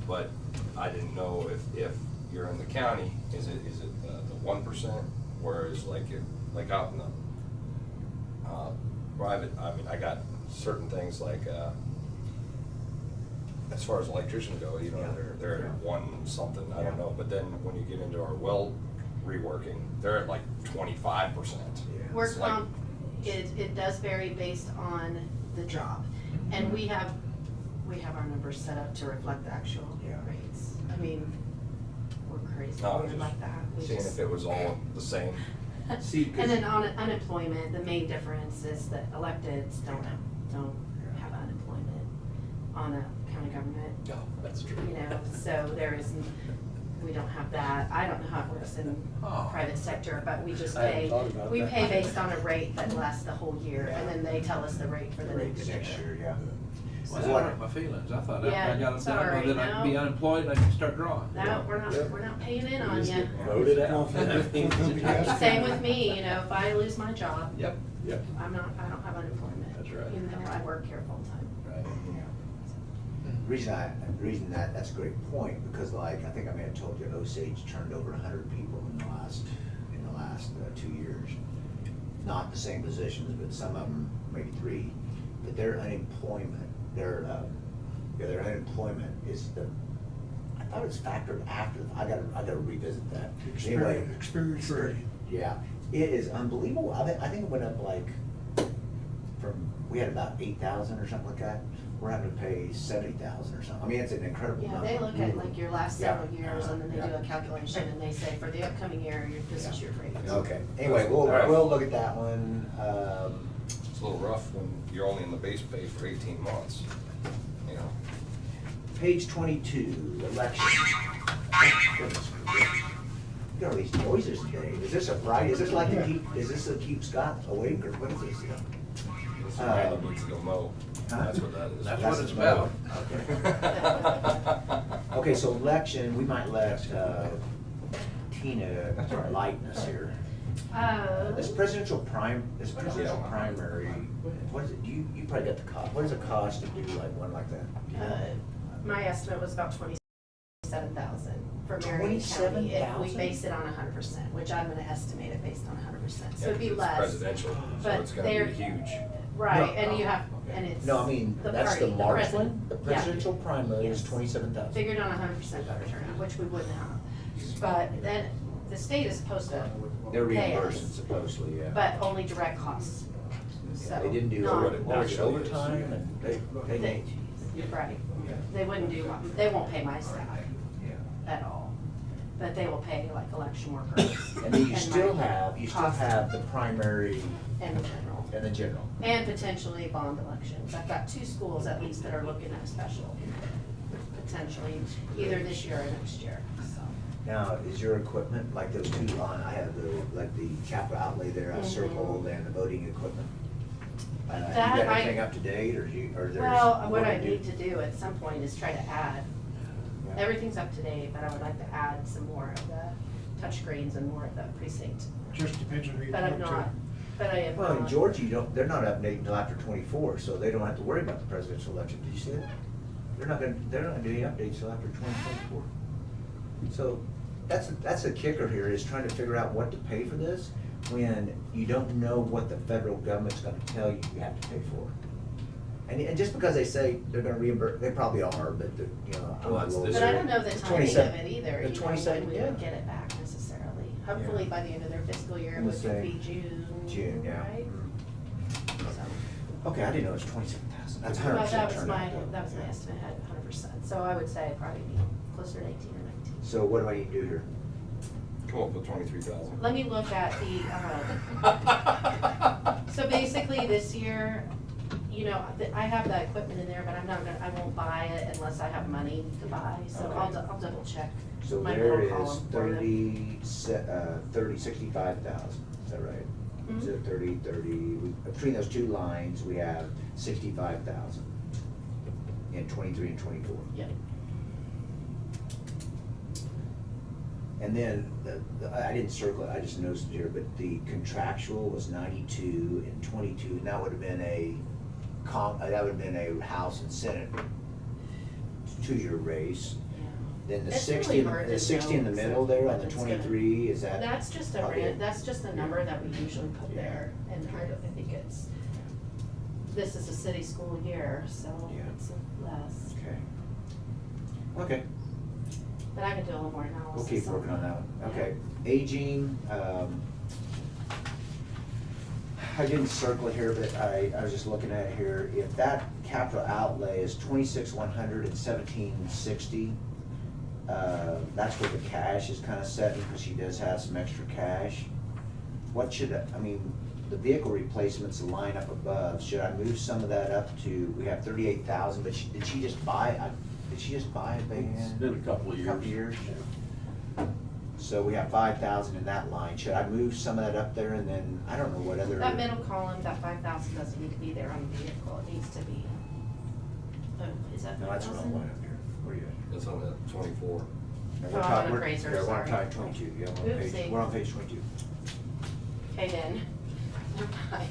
Speaker 7: But I didn't know if you're in the county, is it the 1%? Whereas like out in the private, I mean, I got certain things like, as far as electricians go, they're at 1 something, I don't know. But then when you get into our weld reworking, they're at like 25%.
Speaker 5: Yeah.
Speaker 3: Work
Speaker 7: It's like-
Speaker 3: comp, it does vary based on the job. And we have our numbers set up to reflect the actual
Speaker 5: Yeah.
Speaker 3: rates. I mean, we're crazy,
Speaker 7: No,
Speaker 3: we're
Speaker 7: just
Speaker 3: like that. We
Speaker 7: seeing
Speaker 3: just-
Speaker 7: if it was all the same.
Speaker 6: See, 'cause-
Speaker 3: And then on unemployment, the main difference is that electeds don't have unemployment on a county government.
Speaker 2: No, that's true.
Speaker 3: So we don't have that. I don't know how it works in
Speaker 8: Oh.
Speaker 3: private sector, but we just
Speaker 2: I hadn't
Speaker 3: pay,
Speaker 2: thought about
Speaker 3: we
Speaker 2: that.
Speaker 3: pay based on a rate that lasts the whole year, and then they tell us the rate for the next year.
Speaker 5: Next year, yeah.
Speaker 8: Well, that hurt my feelings. I thought
Speaker 3: Yeah,
Speaker 8: after I got it done,
Speaker 3: sorry,
Speaker 8: then I could be
Speaker 3: no.
Speaker 8: unemployed and I could start drawing.
Speaker 3: No, we're not paying in on
Speaker 2: Just
Speaker 3: you.
Speaker 2: get voted out.
Speaker 3: Same with me, if I lose my job,
Speaker 8: Yep.
Speaker 2: Yep.
Speaker 3: I don't have unemployment.
Speaker 2: That's right.
Speaker 3: Even though I work here full time.
Speaker 8: Right.
Speaker 5: Reason that's a great point, because like, I think I may have told you, Osage turned over 100 people in the last 2 years. Not the same positions, but some of them, maybe 3. But their unemployment, their unemployment is I thought it was factored after, I gotta revisit that. Anyway,
Speaker 9: Experience rate.
Speaker 5: yeah, it is unbelievable. I think it went up like, we had about 8,000 or something like that. We're having to pay 70,000 or something. I mean, it's an incredible
Speaker 3: Yeah,
Speaker 5: number.
Speaker 3: they look at like your last
Speaker 5: Yeah.
Speaker 3: several years, and then they do
Speaker 5: Yeah.
Speaker 3: a calculation, and they say for the upcoming year, this is your rate.
Speaker 5: Okay, anyway, we'll look at that one.
Speaker 7: It's a little rough when you're only in the base pay for 18 months,
Speaker 5: Page 22, election. Goodness gracious. Look at all these noises today. Is this a Friday? Is this to keep Scott awake, or what is this?
Speaker 7: So Randy needs to go mow.
Speaker 5: Huh?
Speaker 7: That's what that is.
Speaker 8: That's what it's about.
Speaker 5: Okay, so election, we might let Tina enlighten us here. This presidential primary, what is it, you probably got the cost, what does it cost to do like one like that? Do you know?
Speaker 3: My estimate was about 27,000 for Marion County if we
Speaker 5: 27,000?
Speaker 3: base it on 100%, which I'm gonna estimate it based on 100%, so
Speaker 7: Yeah,
Speaker 3: it'd be
Speaker 7: 'cause it's
Speaker 3: less.
Speaker 7: presidential, so
Speaker 3: but
Speaker 7: it's gonna
Speaker 3: they're-
Speaker 7: be huge.
Speaker 3: Right,
Speaker 5: No,
Speaker 3: and you have, and it's.
Speaker 5: No, I mean,
Speaker 3: the
Speaker 5: that's the
Speaker 3: party,
Speaker 5: March
Speaker 3: president.
Speaker 5: one, the
Speaker 3: Yeah.
Speaker 5: presidential primary is
Speaker 3: Yes.
Speaker 5: 27,000.
Speaker 3: Figured on 100% voter turnout, which we wouldn't have. But then the state is supposed to
Speaker 5: They're
Speaker 3: pay
Speaker 5: reimbursing
Speaker 3: us,
Speaker 5: supposedly, yeah.
Speaker 3: but only direct costs. So
Speaker 5: They didn't do
Speaker 3: not-
Speaker 5: overtime and they
Speaker 3: They- Right, they wouldn't do, they won't pay my staff
Speaker 5: yeah.
Speaker 3: at all, but they will pay like election workers.
Speaker 5: And then you
Speaker 3: my
Speaker 5: still
Speaker 3: costs
Speaker 5: have the primary
Speaker 3: And the general,
Speaker 5: and the general.
Speaker 3: and potentially bond elections. I've got 2 schools at least that are looking at a special, potentially either this year or next year, so.
Speaker 5: Now, is your equipment, like those two line, I have the capital outlay there, I circled, and the voting equipment? You got
Speaker 3: That
Speaker 5: everything up to date, or there's?
Speaker 3: Well, what
Speaker 5: more
Speaker 3: I
Speaker 5: to do?
Speaker 3: need to do at some point is try to add, everything's up to date, but I would like to add some more of the touchscreens and more of the precinct.
Speaker 9: Just depends on who you
Speaker 3: But I'm
Speaker 9: talk to.
Speaker 3: not, but I am
Speaker 5: Well, in
Speaker 3: not.
Speaker 5: Georgia, they're not updating until after 24, so they don't have to worry about the presidential election. Did you see that? They're not gonna do any updates till after 2024. So that's the kicker here, is trying to figure out what to pay for this when you don't know what the federal government's gonna tell you have to pay for. And just because they say they're gonna reimburse, they probably are, but I'm
Speaker 7: Well,
Speaker 5: a
Speaker 7: that's
Speaker 5: little.
Speaker 7: this
Speaker 3: But I
Speaker 7: year.
Speaker 3: don't know the
Speaker 5: The
Speaker 3: timing of
Speaker 5: 27
Speaker 3: it either,
Speaker 5: the
Speaker 3: you know, when
Speaker 5: 27
Speaker 3: we
Speaker 5: yeah.
Speaker 3: would get it back necessarily. Hopefully
Speaker 5: Yeah.
Speaker 3: by the end of their fiscal year,
Speaker 5: I'm
Speaker 3: which
Speaker 5: gonna
Speaker 3: would
Speaker 5: say
Speaker 3: be June,
Speaker 5: June, yeah.
Speaker 3: right? So.
Speaker 5: Okay, I didn't know it was 27,000. That's 100%
Speaker 3: Well, that was my,
Speaker 5: turnout.
Speaker 3: that was my estimate at 100%, so I would say probably be closer to 18 or 19.
Speaker 5: So what do I need to do here?
Speaker 7: Come up with 23,000.
Speaker 3: Let me look at the, so basically this year, you know, I have the equipment in there, but I won't buy it unless I have money to buy, so
Speaker 5: Okay.
Speaker 3: I'll double check.
Speaker 5: So
Speaker 3: my
Speaker 5: there
Speaker 3: middle
Speaker 5: is
Speaker 3: column for you.
Speaker 5: 65,000, is that right? Is
Speaker 3: Mhm.
Speaker 5: it 30, between those two lines, we have 65,000 in 23 and 24.
Speaker 3: Yeah.
Speaker 5: And then, I didn't circle it, I just noticed it here, but the contractual was 92 and 22, and that would have been a House and Senate 2-year race. Then the
Speaker 3: It's
Speaker 5: 60,
Speaker 3: really hard to
Speaker 5: the 60 in the
Speaker 3: know
Speaker 5: middle there on the
Speaker 3: what's gonna-
Speaker 5: 23, is that?
Speaker 3: That's just
Speaker 5: probably-
Speaker 3: that's just a number that we usually put there, and I think it's, this is a city school year, so
Speaker 5: Yeah.
Speaker 3: it's less.
Speaker 5: Okay. Okay,
Speaker 3: But I can do a little more analysis.
Speaker 5: we'll keep working on that one.
Speaker 3: Yeah.
Speaker 5: Okay, aging, I didn't circle it here, but I was just looking at it here. If that capital outlay is 26,100 and 1760, that's where the cash is kind of set, because she does have some extra cash. What should, the vehicle replacements line up above, should I move some of that up to, we have 38,000, but did she just buy a van?
Speaker 6: It's been a couple of years.
Speaker 5: Couple years? So we have 5,000 in that line. Should I move some of that up there, and then, I don't know what other.
Speaker 3: That middle column, that 5,000 doesn't need to be there on the vehicle, it needs to be, is that
Speaker 5: No, that's the wrong
Speaker 3: 5,000?
Speaker 5: one up here. Where are you at?
Speaker 7: It's on the 24.
Speaker 5: No,
Speaker 3: Oh,
Speaker 5: we're
Speaker 3: I'm
Speaker 5: talking-
Speaker 3: on
Speaker 5: we're-
Speaker 3: appraiser,
Speaker 5: yeah, we're on
Speaker 3: sorry.
Speaker 5: page 22, yeah,
Speaker 3: Oopsie.
Speaker 5: we're on page 22.
Speaker 3: Okay then, never mind.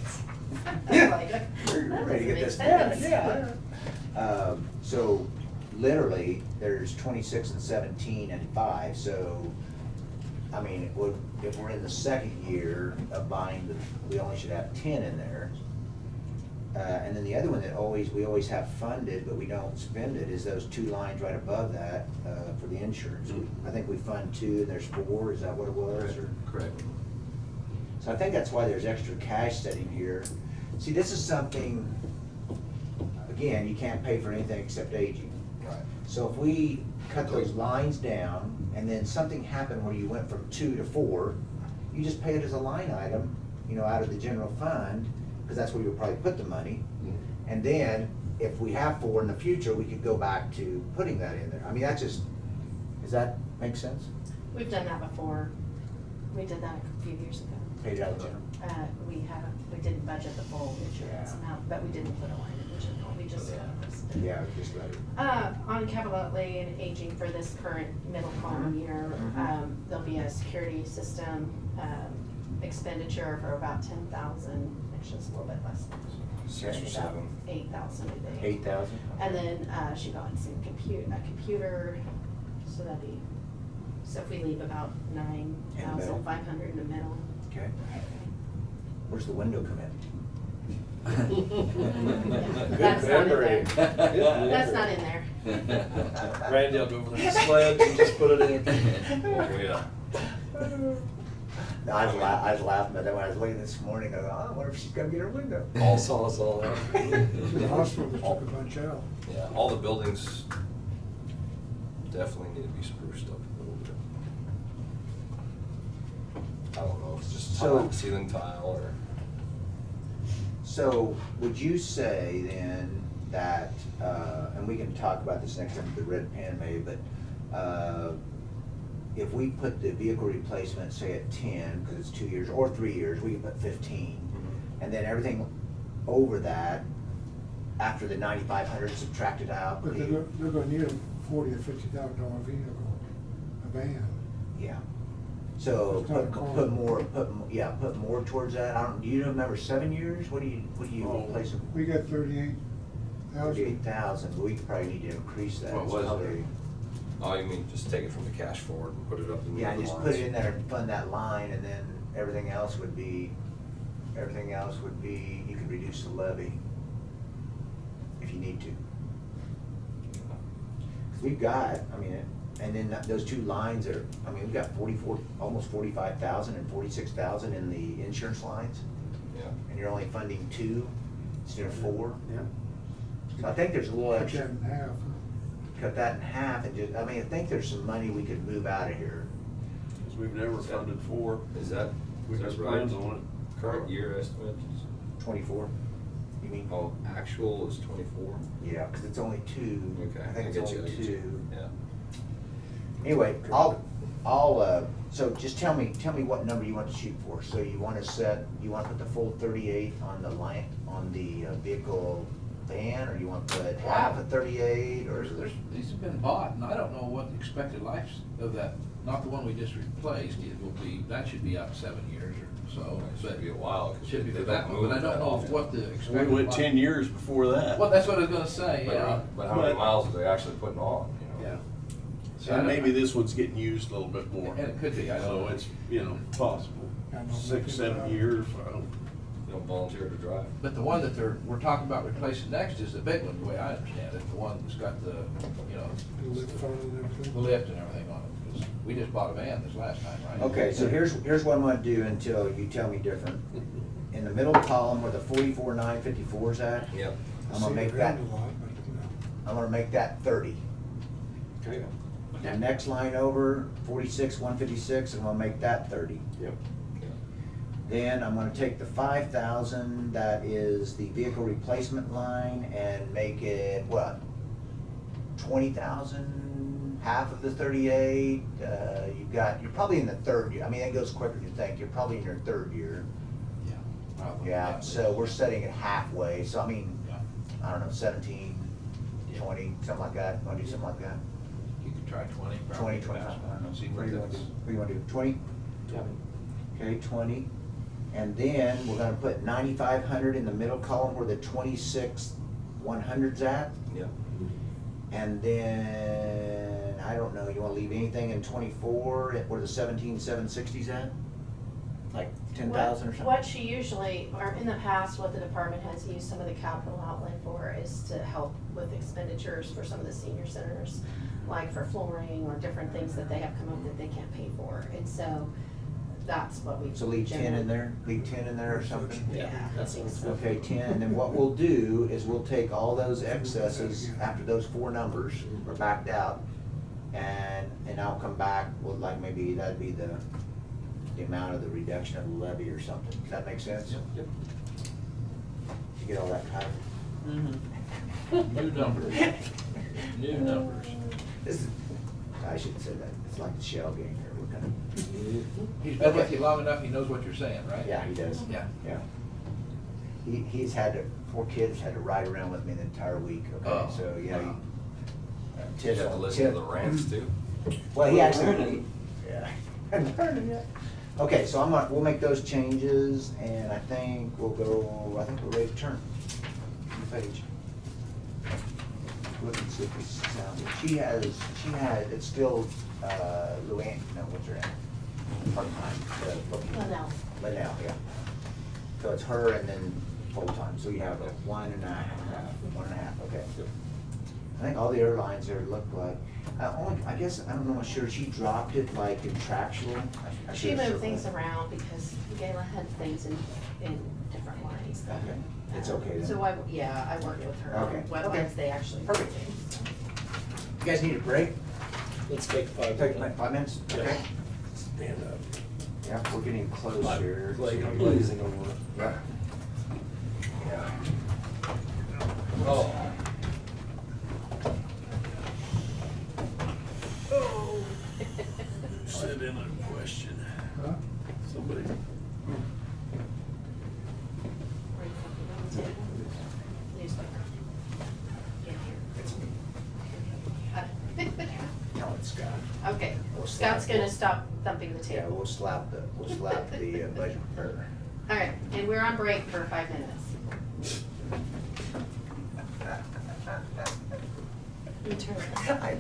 Speaker 5: Yeah.
Speaker 3: That
Speaker 5: We're ready to get this
Speaker 3: doesn't make
Speaker 5: done.
Speaker 3: sense.
Speaker 5: Yeah. So literally, there's 26 and 17 and 5, so, if we're in the second year of buying, we only should have 10 in there. And then the other one that we always have funded, but we don't spend it, is those 2 lines right above that, for the insurance. I think we fund 2 and there's 4, is that what it was, or?
Speaker 8: Correct.
Speaker 5: So I think that's why there's extra cash sitting here. See, this is something, again, you can't pay for anything except aging.
Speaker 7: Right.
Speaker 5: So if we cut those lines down, and then something happened where you went from 2 to 4, you just pay it as a line item, out of the general fund, because that's where you'll probably put the money. And then, if we have 4 in the future, we could go back to putting that in there. does that make sense?
Speaker 3: We've done that before, we did that a few years ago.
Speaker 5: Paid it out of the general.
Speaker 3: We didn't budget the full insurance
Speaker 5: Yeah.
Speaker 3: amount, but we didn't put a line in the general, we just got this.
Speaker 5: Yeah, just let it.
Speaker 3: On capital outlay and aging for this current middle column year, there'll be a security system, expenditure for about 10,000, actually it's a little bit less.
Speaker 7: 6 or 7.
Speaker 3: 8,000 a day.
Speaker 5: 8,000?
Speaker 3: And then, she got some a computer, so that'd be, so if we leave about 9,500 in the middle.
Speaker 5: Okay. Where's the window come in?
Speaker 3: That's not in there.
Speaker 2: Good
Speaker 3: That's not
Speaker 2: memory.
Speaker 3: in there.
Speaker 2: Randy, I'll go over the sled and just put it in.
Speaker 7: Oh, yeah.
Speaker 5: No, I was laughing about that when I was looking this morning. I thought, I wonder if she's gonna get her window.
Speaker 2: All saw us all out.
Speaker 9: The hospital just took a bunch out.
Speaker 7: Yeah, all the buildings definitely need to be spruced up a little bit. I don't know, if it's just ceiling tile or.
Speaker 5: So would you say then that, and we can talk about this next time with the red pen maybe, but if we put the vehicle replacement, say at 10, because it's 2 years, or 3 years, we can put 15. And then everything over that, after the 9,500 subtracted out.
Speaker 9: But they're gonna need a $40,000 or $50,000 vehicle, a van.
Speaker 5: Yeah. So
Speaker 9: It's not a
Speaker 5: put
Speaker 9: car.
Speaker 5: more towards that. Do you remember 7 years? What do you
Speaker 6: Oh.
Speaker 5: replace them?
Speaker 9: We got 38,000.
Speaker 5: 38,000, but we probably need to increase that.
Speaker 7: What was it?
Speaker 5: Probably-
Speaker 7: Oh, you mean just take it from the cash forward and put it up in the
Speaker 5: Yeah,
Speaker 7: other
Speaker 5: just
Speaker 7: lines?
Speaker 5: put it in there and fund that line, and then everything else would be, you could reduce the levy if you need to. 'Cause we've got, and then those two lines are, we've got almost 45,000 and 46,000 in the insurance lines,
Speaker 7: Yeah.
Speaker 5: and you're only funding 2 instead of 4.
Speaker 6: Yeah.
Speaker 5: So I think there's a little
Speaker 9: Cut
Speaker 5: extra.
Speaker 9: that in half.
Speaker 5: Cut that in half and just, I think there's some money we could move out of here.
Speaker 6: Because we've never
Speaker 7: Is that-
Speaker 6: funded 4.
Speaker 7: Is that,
Speaker 6: We
Speaker 7: is
Speaker 6: got
Speaker 7: that right?
Speaker 6: plans on it.
Speaker 7: Current year estimate?
Speaker 5: 24, you mean?
Speaker 7: Oh, actual is 24?
Speaker 5: Yeah, because it's only 2.
Speaker 7: Okay.
Speaker 5: I think it's
Speaker 7: get you,
Speaker 5: only
Speaker 7: I get you.
Speaker 5: 2.
Speaker 7: Yeah.
Speaker 5: Anyway, so just tell me what number you want to shoot for. So you want to put the full 38 on the line, on the vehicle van, or you want to put half of 38, or?
Speaker 8: These have been bought, and I don't know what the expected life of that, not the one we just replaced, it will be, that should be out 7 years or so.
Speaker 7: It
Speaker 8: but
Speaker 7: should be a while. 'cause
Speaker 8: Should be
Speaker 7: they
Speaker 8: for that
Speaker 7: don't
Speaker 8: one, but I
Speaker 7: move
Speaker 8: don't
Speaker 7: that
Speaker 8: know
Speaker 7: often.
Speaker 8: what the
Speaker 6: We
Speaker 8: expected.
Speaker 6: went
Speaker 8: life-
Speaker 6: 10 years before that.
Speaker 8: Well, that's what I was gonna say,
Speaker 7: But,
Speaker 8: yeah.
Speaker 7: but how many miles are they actually putting on, you know?
Speaker 6: Yeah.
Speaker 8: So I
Speaker 6: And
Speaker 8: don't-
Speaker 6: maybe this one's getting used a little bit more.
Speaker 8: And it could be, I don't know.
Speaker 6: So it's, possible.
Speaker 9: I don't know,
Speaker 6: 6, 7
Speaker 9: maybe
Speaker 6: years, I don't.
Speaker 7: You don't volunteer to drive.
Speaker 8: But the one that we're talking about replacing next is the big one, the way I understand it, the one that's got the,
Speaker 9: The lift phone and everything.
Speaker 8: the lift and everything on it. 'Cause we just bought a van this last time, right?
Speaker 5: Okay, so here's what I'm gonna do until you tell me different. In the middle column where the 44,954 is at,
Speaker 7: Yep.
Speaker 5: I'm gonna make that, I'm gonna make that 30.
Speaker 2: Okay.
Speaker 5: The next line over, 46,156, I'm gonna make that 30.
Speaker 2: Yep.
Speaker 5: Then I'm gonna take the 5,000, that is the vehicle replacement line, and make it, what? 20,000, half of the 38, you're probably in the third year. It goes quicker than you think. You're probably in your third year.
Speaker 8: Yeah, probably.
Speaker 5: Yeah, so we're setting it halfway, so
Speaker 8: Yeah.
Speaker 5: I don't know, 17, 20, something like that. Wanna do something like that?
Speaker 8: You could try 20,
Speaker 5: 20,
Speaker 8: probably.
Speaker 5: 25.
Speaker 8: I don't see
Speaker 5: What
Speaker 8: what
Speaker 5: do you wanna do?
Speaker 8: that's.
Speaker 5: What do you wanna do, 20? Okay, 20. And then we're gonna put 9,500 in the middle column where the 26,100's at.
Speaker 7: Yep.
Speaker 5: And then, I don't know, you wanna leave anything in 24 where the 17,760's at? Like 10,000 or something?
Speaker 3: What she usually, or in the past, what the department has used some of the capital outlay for is to help with expenditures for some of the senior centers, like for flooring or different things that they have come up that they can't pay for. And so that's what we.
Speaker 5: So leave 10 in there, leave 10 in there or something?
Speaker 3: Yeah, I think so.
Speaker 5: Okay, 10, and then what we'll do is we'll take all those excesses after those 4 numbers are backed out, and I'll come back with maybe that'd be the amount of the reduction of the levy or something. Does that make sense?
Speaker 7: Yep.
Speaker 5: You get all that, Tyler?
Speaker 8: New numbers. New numbers.
Speaker 5: This is, I shouldn't say that, it's like the shell game here, we're kind of.
Speaker 8: He's been with you long enough, he knows what you're saying, right?
Speaker 5: Yeah, he does.
Speaker 8: Yeah.
Speaker 5: Yeah. He's had to 4 kids had to ride around with me the entire week, okay,
Speaker 8: Oh,
Speaker 5: so, yeah.
Speaker 8: wow.
Speaker 7: You have to listen to the rants too?
Speaker 5: Well, he actually, yeah, I'm learning it. Okay, so we'll make those changes, and I think we're ready to turn the page. Look and see if we sound it. She had, it's still, Luann, no, what's her name? Part-time.
Speaker 3: Linnell.
Speaker 5: Linnell, yeah. So it's her and then full-time, so you have a 1.5, 1.5, okay. I think all the airlines there look like, I guess, I don't know, I'm sure she dropped it like contractual. I
Speaker 3: She
Speaker 5: should've
Speaker 3: moved
Speaker 5: circled
Speaker 3: things
Speaker 5: it.
Speaker 3: around because Gayla had things in different lines.
Speaker 5: Okay, it's okay then.
Speaker 3: So I worked with her on
Speaker 5: Okay,
Speaker 3: what
Speaker 5: okay.
Speaker 3: lines they actually.
Speaker 5: Perfect.
Speaker 3: moved.
Speaker 5: You guys need a break?
Speaker 2: Let's take 5
Speaker 5: Take
Speaker 2: minutes.
Speaker 5: 5 minutes, okay?
Speaker 2: Stand up.
Speaker 5: Yeah, we're getting close here.
Speaker 2: I'm glazing over.
Speaker 5: Yeah.
Speaker 2: Yeah. Oh. Send in a question.
Speaker 9: Huh?
Speaker 2: Somebody.
Speaker 3: Bring something on the table. Newspaper. Get here.
Speaker 5: No, it's Scott.
Speaker 3: Okay,
Speaker 5: We'll
Speaker 3: Scott's
Speaker 5: slap-
Speaker 3: gonna stop thumping the
Speaker 5: Yeah,
Speaker 3: table.
Speaker 5: we'll slap the budget preparer.
Speaker 3: All right, and we're on break for 5 minutes. You turn it.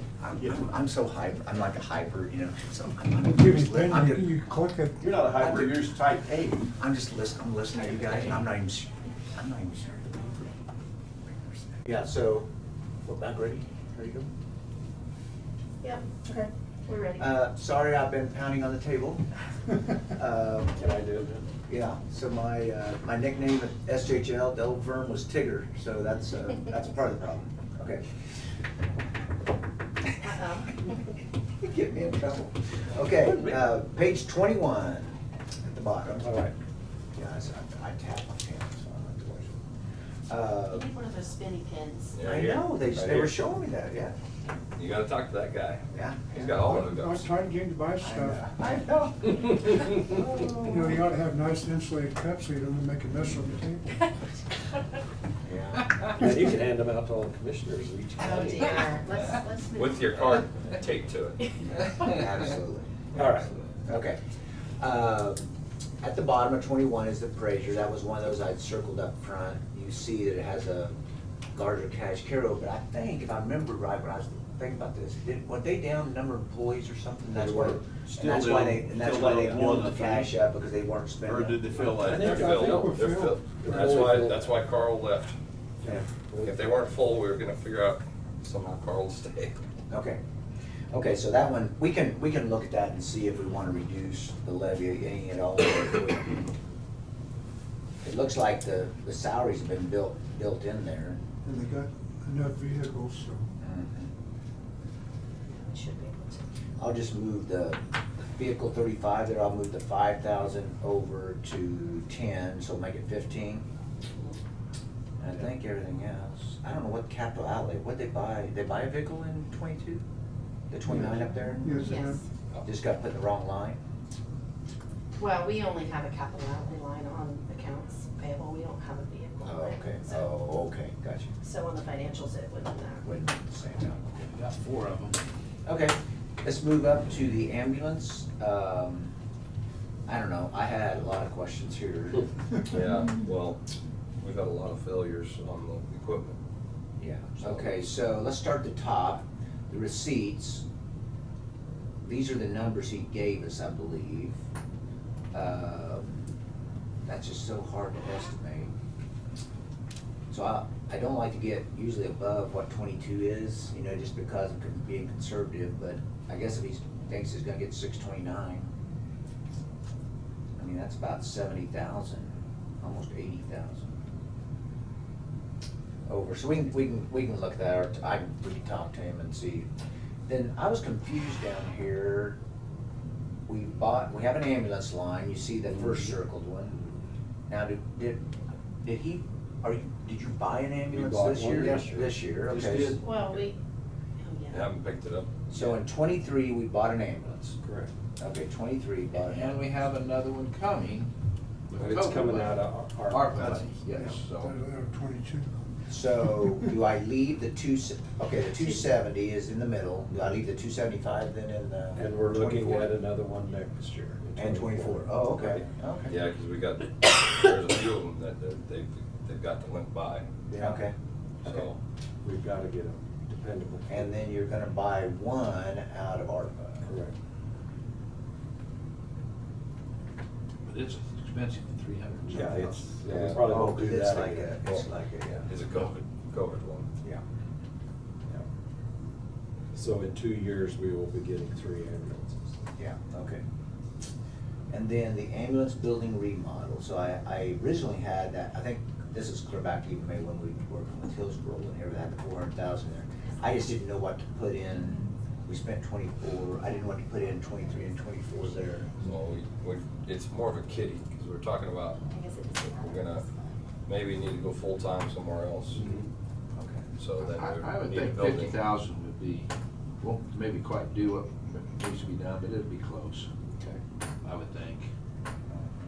Speaker 5: I'm so hyper, I'm like a hyper, you know, so I'm
Speaker 9: Give me
Speaker 5: just,
Speaker 9: pen,
Speaker 5: I'm
Speaker 9: you
Speaker 5: just,
Speaker 9: click it.
Speaker 6: You're not a hyper, you're just type A.
Speaker 5: I'm listening to you guys, and I'm not even sure. Yeah, so, we're back ready? Ready to go?
Speaker 3: Yep, okay, we're ready.
Speaker 5: Sorry, I've been pounding on the table.
Speaker 2: Can I do it then?
Speaker 5: Yeah, so my nickname at SHL, the old firm, was Tigger, so that's part of the problem. Okay.
Speaker 3: Uh-oh.
Speaker 5: Get me in trouble. Okay, page 21 at the bottom.
Speaker 2: All right.
Speaker 5: Yeah, I tap my pen, so I don't have to watch it.
Speaker 3: You need one of those spinny pins.
Speaker 7: Yeah,
Speaker 5: I
Speaker 7: here.
Speaker 5: know, they
Speaker 7: Right
Speaker 5: were
Speaker 7: here.
Speaker 5: showing me that, yeah.
Speaker 7: You gotta talk to that guy.
Speaker 5: Yeah.
Speaker 7: He's got all the
Speaker 9: I was
Speaker 7: hookups.
Speaker 9: trying to get him to buy stuff.
Speaker 5: I know.
Speaker 9: You know, you ought to have nice insulated cups so you don't make a mess on the table.
Speaker 5: Yeah.
Speaker 2: And you can hand them out to all the commissioners of each
Speaker 3: Oh
Speaker 2: county.
Speaker 3: dear, let's move.
Speaker 7: With your card taped to it.
Speaker 5: Absolutely.
Speaker 2: All right.
Speaker 5: Okay. At the bottom of 21 is the appraiser. That was one of those I'd circled up front. You see that it has a larger cash carryover, but I think, if I remember right, when I was thinking about this, were they down the number of employees or something? That's
Speaker 6: They
Speaker 5: why,
Speaker 6: were.
Speaker 5: and
Speaker 6: Still
Speaker 5: that's why
Speaker 6: down-
Speaker 5: they, and that's
Speaker 6: still
Speaker 5: why
Speaker 6: down
Speaker 5: they
Speaker 6: at
Speaker 5: warmed the
Speaker 6: 1 to 3.
Speaker 5: cash up, because they weren't spending.
Speaker 6: Or did they feel
Speaker 2: I
Speaker 6: that?
Speaker 2: think
Speaker 7: They're
Speaker 2: I
Speaker 7: filled,
Speaker 2: think we're
Speaker 7: they're
Speaker 2: filled.
Speaker 7: filled.
Speaker 2: They're
Speaker 7: That's
Speaker 2: fully
Speaker 7: why,
Speaker 2: filled.
Speaker 7: that's why Carl left.
Speaker 5: Yeah.
Speaker 7: If they weren't full, we were gonna figure out somehow Carl will stay.
Speaker 5: Okay. Okay, so that one, we can look at that and see if we want to reduce the levy any at all. It looks like the salaries have been built in there.
Speaker 9: And they got enough vehicles, so.
Speaker 3: Should be able to.
Speaker 5: I'll just move the vehicle 35 there, I'll move the 5,000 over to 10, so make it 15. And I think everything else, I don't know what capital outlay, what'd they buy? Did they buy a vehicle in 22? The 29 up there?
Speaker 9: Yes, they have.
Speaker 3: Yes.
Speaker 5: Just got put in the wrong line?
Speaker 3: Well, we only have a capital outlay line on accounts payable, we don't have a vehicle
Speaker 5: Oh,
Speaker 3: line.
Speaker 5: okay,
Speaker 3: So-
Speaker 5: oh, okay, gotcha.
Speaker 3: So on the financials, it wouldn't matter.
Speaker 5: Wouldn't be the same amount,
Speaker 8: We got 4 of them.
Speaker 5: okay. Okay, let's move up to the ambulance. I don't know, I had a lot of questions here.
Speaker 7: Yeah, well, we've had a lot of failures on the equipment.
Speaker 5: Yeah, okay, so let's start at the top, the receipts. These are the numbers he gave us, I believe. That's just so hard to estimate. So I don't like to get usually above what 22 is, you know, just because of being conservative, but I guess if he thinks he's gonna get 629, I mean, that's about 70,000, almost 80,000. Over, so we can look at that, or we can talk to him and see. Then I was confused down here. We have an ambulance line, you see the first circled one. Now, did you buy an ambulance
Speaker 2: bought
Speaker 5: this
Speaker 2: one
Speaker 5: year?
Speaker 2: this year.
Speaker 5: This year,
Speaker 6: Just
Speaker 5: okay.
Speaker 6: did.
Speaker 3: Well, we, oh
Speaker 7: They
Speaker 3: yeah.
Speaker 7: haven't picked it up.
Speaker 5: So in 23, we bought an ambulance.
Speaker 2: Correct.
Speaker 5: Okay, 23 bought an
Speaker 8: And we
Speaker 5: ambulance.
Speaker 8: have another one coming
Speaker 2: It's coming out of our.
Speaker 8: ARPA money, yes, so.
Speaker 9: They're 22.
Speaker 5: So do I leave the okay, the 270 is in the middle. Do I leave the 275 then in the?
Speaker 2: And we're looking
Speaker 5: 24?
Speaker 2: at another one next year. in
Speaker 5: And 24. Oh, okay, okay.
Speaker 7: Yeah, because we got, there's a few of them that they've got to limp by,
Speaker 5: Yeah, okay. Okay.
Speaker 7: so.
Speaker 2: We've got to get them dependable.
Speaker 5: And then you're gonna buy one out of ARPA.
Speaker 2: Correct.
Speaker 8: But it's expensive for 300.
Speaker 2: Yeah, it's, yeah, we
Speaker 5: Yeah.
Speaker 2: probably
Speaker 5: Oh,
Speaker 2: won't do
Speaker 5: 'cause it's
Speaker 2: that
Speaker 5: like
Speaker 2: again.
Speaker 5: it's like a, yeah.
Speaker 7: Is a COVID one.
Speaker 5: Yeah. Yeah.
Speaker 2: So in 2 years, we will be getting 3 ambulances.
Speaker 5: Yeah, okay. And then the ambulance building remodel, so I originally had that, I think this is clear back to even maybe when we were working with Hillsborough and here, we had the 400,000 there. I just didn't know what to put in, we spent 24, I didn't want to put in 23 and 24 there.
Speaker 7: So it's more of a kitty, because we're talking about,
Speaker 10: I guess it is.
Speaker 7: we're gonna maybe need to go full-time somewhere else.
Speaker 5: Okay.
Speaker 7: So then
Speaker 8: I
Speaker 7: we
Speaker 8: would
Speaker 7: need a
Speaker 8: think
Speaker 7: building.
Speaker 8: 50,000 would be, won't maybe quite do what needs to be done, but it'd be close,
Speaker 5: Okay.
Speaker 8: I would think.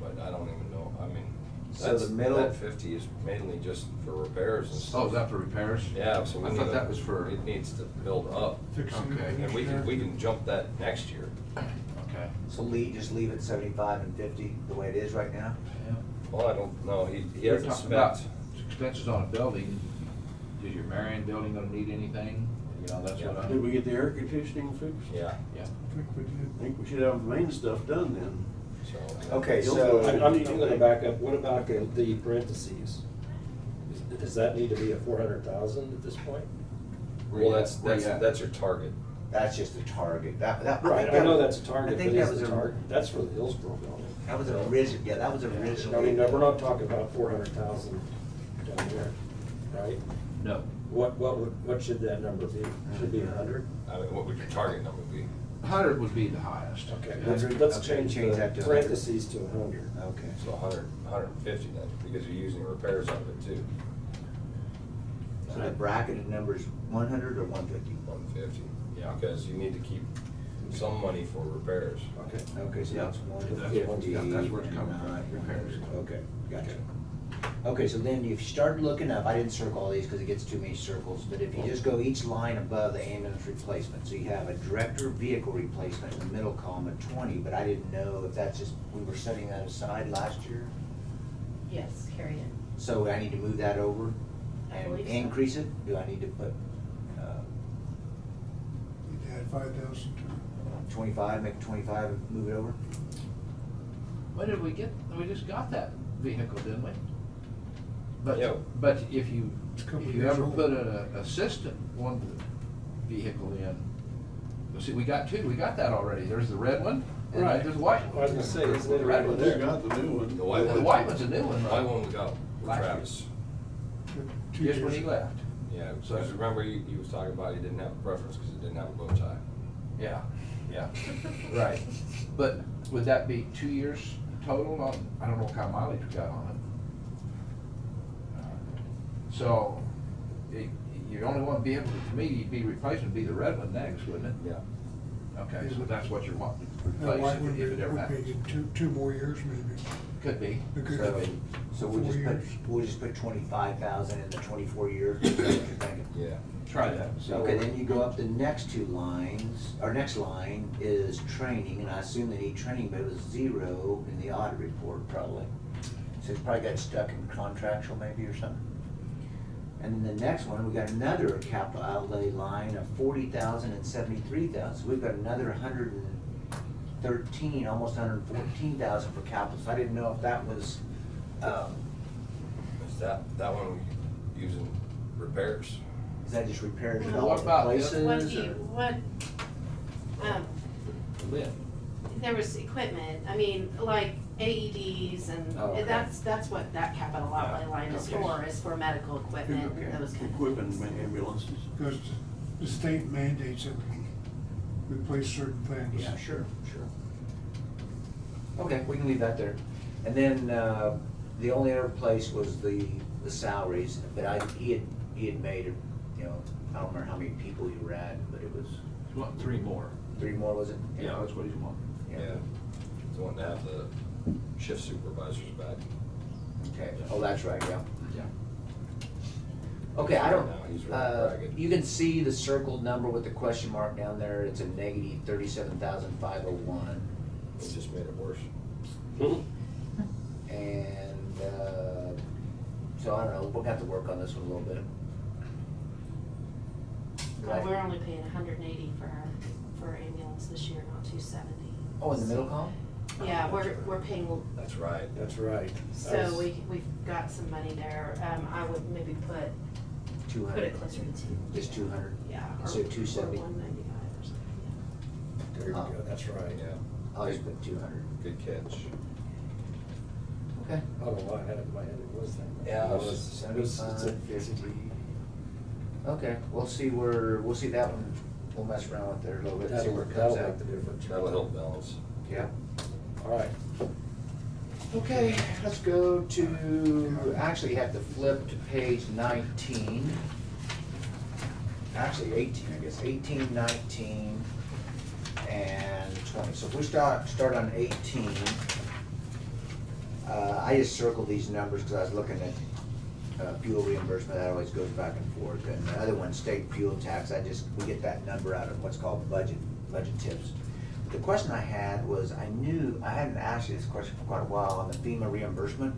Speaker 7: But I don't even know, I mean,
Speaker 5: So the middle-
Speaker 7: that 50 is mainly just for repairs and stuff.
Speaker 8: Oh, is that for repairs?
Speaker 7: Yeah, so we
Speaker 8: I
Speaker 7: need
Speaker 8: thought
Speaker 7: to-
Speaker 8: that was for.
Speaker 7: It needs to build up,
Speaker 9: Fixing
Speaker 8: Okay.
Speaker 9: it.
Speaker 7: and we can jump that next year.
Speaker 8: Okay.
Speaker 5: So just leave it 75 and 50 the way it is right now?
Speaker 8: Yeah.
Speaker 7: Well, I don't know, he
Speaker 8: We're
Speaker 7: hasn't
Speaker 8: talking about
Speaker 7: spent.
Speaker 8: expenses on a building. Is your Marion building gonna need anything? You know, that's what I.
Speaker 6: Did we get the air conditioning fixed?
Speaker 7: Yeah,
Speaker 8: Yeah.
Speaker 9: I think we did.
Speaker 6: I think we should have the main stuff done then.
Speaker 7: so.
Speaker 5: Okay,
Speaker 6: You'll
Speaker 5: so.
Speaker 6: go ahead.
Speaker 2: I'm gonna back up, what about the parentheses? Does that need to be a 400,000 at this point?
Speaker 8: Where
Speaker 7: Well,
Speaker 8: you at? Where you at?
Speaker 7: that's your target.
Speaker 5: That's just the target. That,
Speaker 2: Right,
Speaker 5: think
Speaker 2: I know
Speaker 5: that-
Speaker 2: that's a target,
Speaker 5: I
Speaker 2: but
Speaker 5: think that
Speaker 2: is
Speaker 5: was
Speaker 2: the
Speaker 5: a-
Speaker 2: target, that's for the Hillsborough building.
Speaker 5: That was original, yeah, that was originally.
Speaker 2: I mean, no, we're not talking about 400,000 down here, right?
Speaker 8: No.
Speaker 2: What should that number be? Should it be 100?
Speaker 7: I mean, what would your target number be?
Speaker 8: 100 would be the highest.
Speaker 2: Okay,
Speaker 5: Yeah.
Speaker 2: let's
Speaker 5: Okay,
Speaker 2: change
Speaker 5: that
Speaker 2: the
Speaker 5: to 100.
Speaker 2: parentheses to 100.
Speaker 5: Okay.
Speaker 7: So 150 then, because you're using repairs out of it too.
Speaker 5: So the bracketed number is 100 or 150?
Speaker 7: 150, yeah, because you need to keep some money for repairs.
Speaker 2: Okay.
Speaker 5: Okay, so
Speaker 8: Yeah.
Speaker 5: that's
Speaker 8: That's
Speaker 5: 150.
Speaker 8: that's where it's coming
Speaker 5: and,
Speaker 8: from, repairs.
Speaker 5: Okay, gotcha. Okay, so then if you start looking up, I didn't circle all these because it gets too many circles, but if you just go each line above the ambulance replacement, so you have a director vehicle replacement in the middle column at 20, but I didn't know if that's just, we were setting that aside last year.
Speaker 3: Yes, carry it.
Speaker 5: So I need to move that over
Speaker 3: I
Speaker 5: and
Speaker 3: believe so.
Speaker 5: increase it? Do I need to put
Speaker 9: You'd add 5,000 to it.
Speaker 5: 25, make it 25 and move it over?
Speaker 8: When did we get, we just got that vehicle, didn't we?
Speaker 7: Yeah.
Speaker 8: But if you
Speaker 9: It's a couple
Speaker 8: ever
Speaker 9: years old.
Speaker 8: put an assistant one vehicle in, well, see, we got two, we got that already. There's the red one, and
Speaker 2: Right.
Speaker 8: there's the white
Speaker 2: I
Speaker 8: one.
Speaker 2: was gonna say, isn't it
Speaker 8: The
Speaker 2: right
Speaker 8: red
Speaker 2: over
Speaker 8: one's-
Speaker 6: We
Speaker 2: there?
Speaker 6: got the new one.
Speaker 7: The white
Speaker 8: The
Speaker 7: one.
Speaker 8: white one's a new one,
Speaker 7: The
Speaker 8: right?
Speaker 7: white one we got with
Speaker 8: Last year.
Speaker 7: Travis.
Speaker 9: Two
Speaker 8: Just when
Speaker 9: years.
Speaker 8: he left.
Speaker 7: Yeah,
Speaker 8: So-
Speaker 7: because remember he was talking about he didn't have a preference because it didn't have a bow tie.
Speaker 8: Yeah, yeah, right. But would that be 2 years total on, I don't know what kind of mileage we got on it. So, your only one vehicle, to me, you'd be replacing would be the red one next, wouldn't it?
Speaker 7: Yeah.
Speaker 8: Okay, so that's what you're wanting to
Speaker 9: That
Speaker 8: replace
Speaker 9: white one
Speaker 8: if it ever
Speaker 9: would be
Speaker 8: happens.
Speaker 9: two more years maybe.
Speaker 8: Could be.
Speaker 9: Because
Speaker 5: So,
Speaker 9: of
Speaker 5: so we'll
Speaker 9: 4
Speaker 5: just put,
Speaker 9: years.
Speaker 5: we'll just put 25,000 in the 24 years, is that what you're thinking?
Speaker 7: Yeah.
Speaker 8: Try that. See
Speaker 5: Okay,
Speaker 8: what-
Speaker 5: then you go up the next two lines, our next line is training, and I assume they need training, but it was 0 in the audit report probably. So it's probably got stuck in contractual maybe or something. And then the next one, we got another capital outlay line of 40,000 and 73,000. So we've got another 113, almost 114,000 for capital. So I didn't know if that was,
Speaker 7: Is that one we using repairs?
Speaker 5: is that just repairs in
Speaker 8: Well,
Speaker 5: all
Speaker 8: what
Speaker 5: the
Speaker 8: about the-
Speaker 5: places?
Speaker 3: What do you,
Speaker 5: or-
Speaker 8: Lid.
Speaker 3: there was equipment, I mean, like AEDs and
Speaker 5: Oh, okay.
Speaker 3: that's what that capital outlay line is
Speaker 5: Okay.
Speaker 3: for medical equipment,
Speaker 5: Okay.
Speaker 3: those kind of
Speaker 6: Equipping
Speaker 3: things.
Speaker 6: ambulances.
Speaker 9: Because the state mandates that we replace certain things.
Speaker 5: Yeah, sure. Okay, we can leave that there. And then, the only other place was the salaries, but he had made it, you know, I don't remember how many people you were at, but it was
Speaker 8: He's wanting 3 more.
Speaker 5: 3 more, was it?
Speaker 8: Yeah, that's what he's wanting.
Speaker 7: Yeah. So wanting to have shift supervisor's back.
Speaker 5: Okay, oh, that's right, yeah.
Speaker 8: Yeah.
Speaker 5: Okay, I don't,
Speaker 7: Now he's really bragging.
Speaker 5: you can see the circled number with the question mark down there, it's a negative 37,501.
Speaker 7: It just made it worse.
Speaker 5: And, so I don't know, we'll have to work on this one a little bit.
Speaker 3: Well, we're only paying 180 for our ambulance this year, not 270.
Speaker 5: Oh, in the middle column?
Speaker 3: Yeah, we're paying,
Speaker 2: That's right, that's right.
Speaker 3: so we've got some money there. I would maybe put
Speaker 5: 200.
Speaker 3: it closer to 2.
Speaker 5: Just 200?
Speaker 3: Yeah.
Speaker 5: So
Speaker 3: or
Speaker 5: 270?
Speaker 3: 195 or something,
Speaker 2: There you go, that's right.
Speaker 7: Yeah,
Speaker 5: I'll just put 200.
Speaker 7: good catch.
Speaker 5: Okay.
Speaker 2: I don't know why I had it in my head, it was that.
Speaker 5: Yeah,
Speaker 2: It was- it was- it's a-
Speaker 5: 75, 50. Okay, we'll see that one, we'll mess around with there a little bit, see
Speaker 2: That'll
Speaker 5: where it comes
Speaker 2: that'll
Speaker 5: out.
Speaker 2: make the difference.
Speaker 7: That'll help balance.
Speaker 5: Yeah.
Speaker 2: All right.
Speaker 5: Okay, let's go to, actually you have to flip to page 19. Actually 18, I guess, 18, 19, and 20. So if we start on 18, I just circled these numbers because I was looking at fuel reimbursement, that always goes back and forth. And the other one, state fuel tax, we get that number out of what's called budget tips. The question I had was, I hadn't asked you this question for quite a while on the FEMA reimbursement.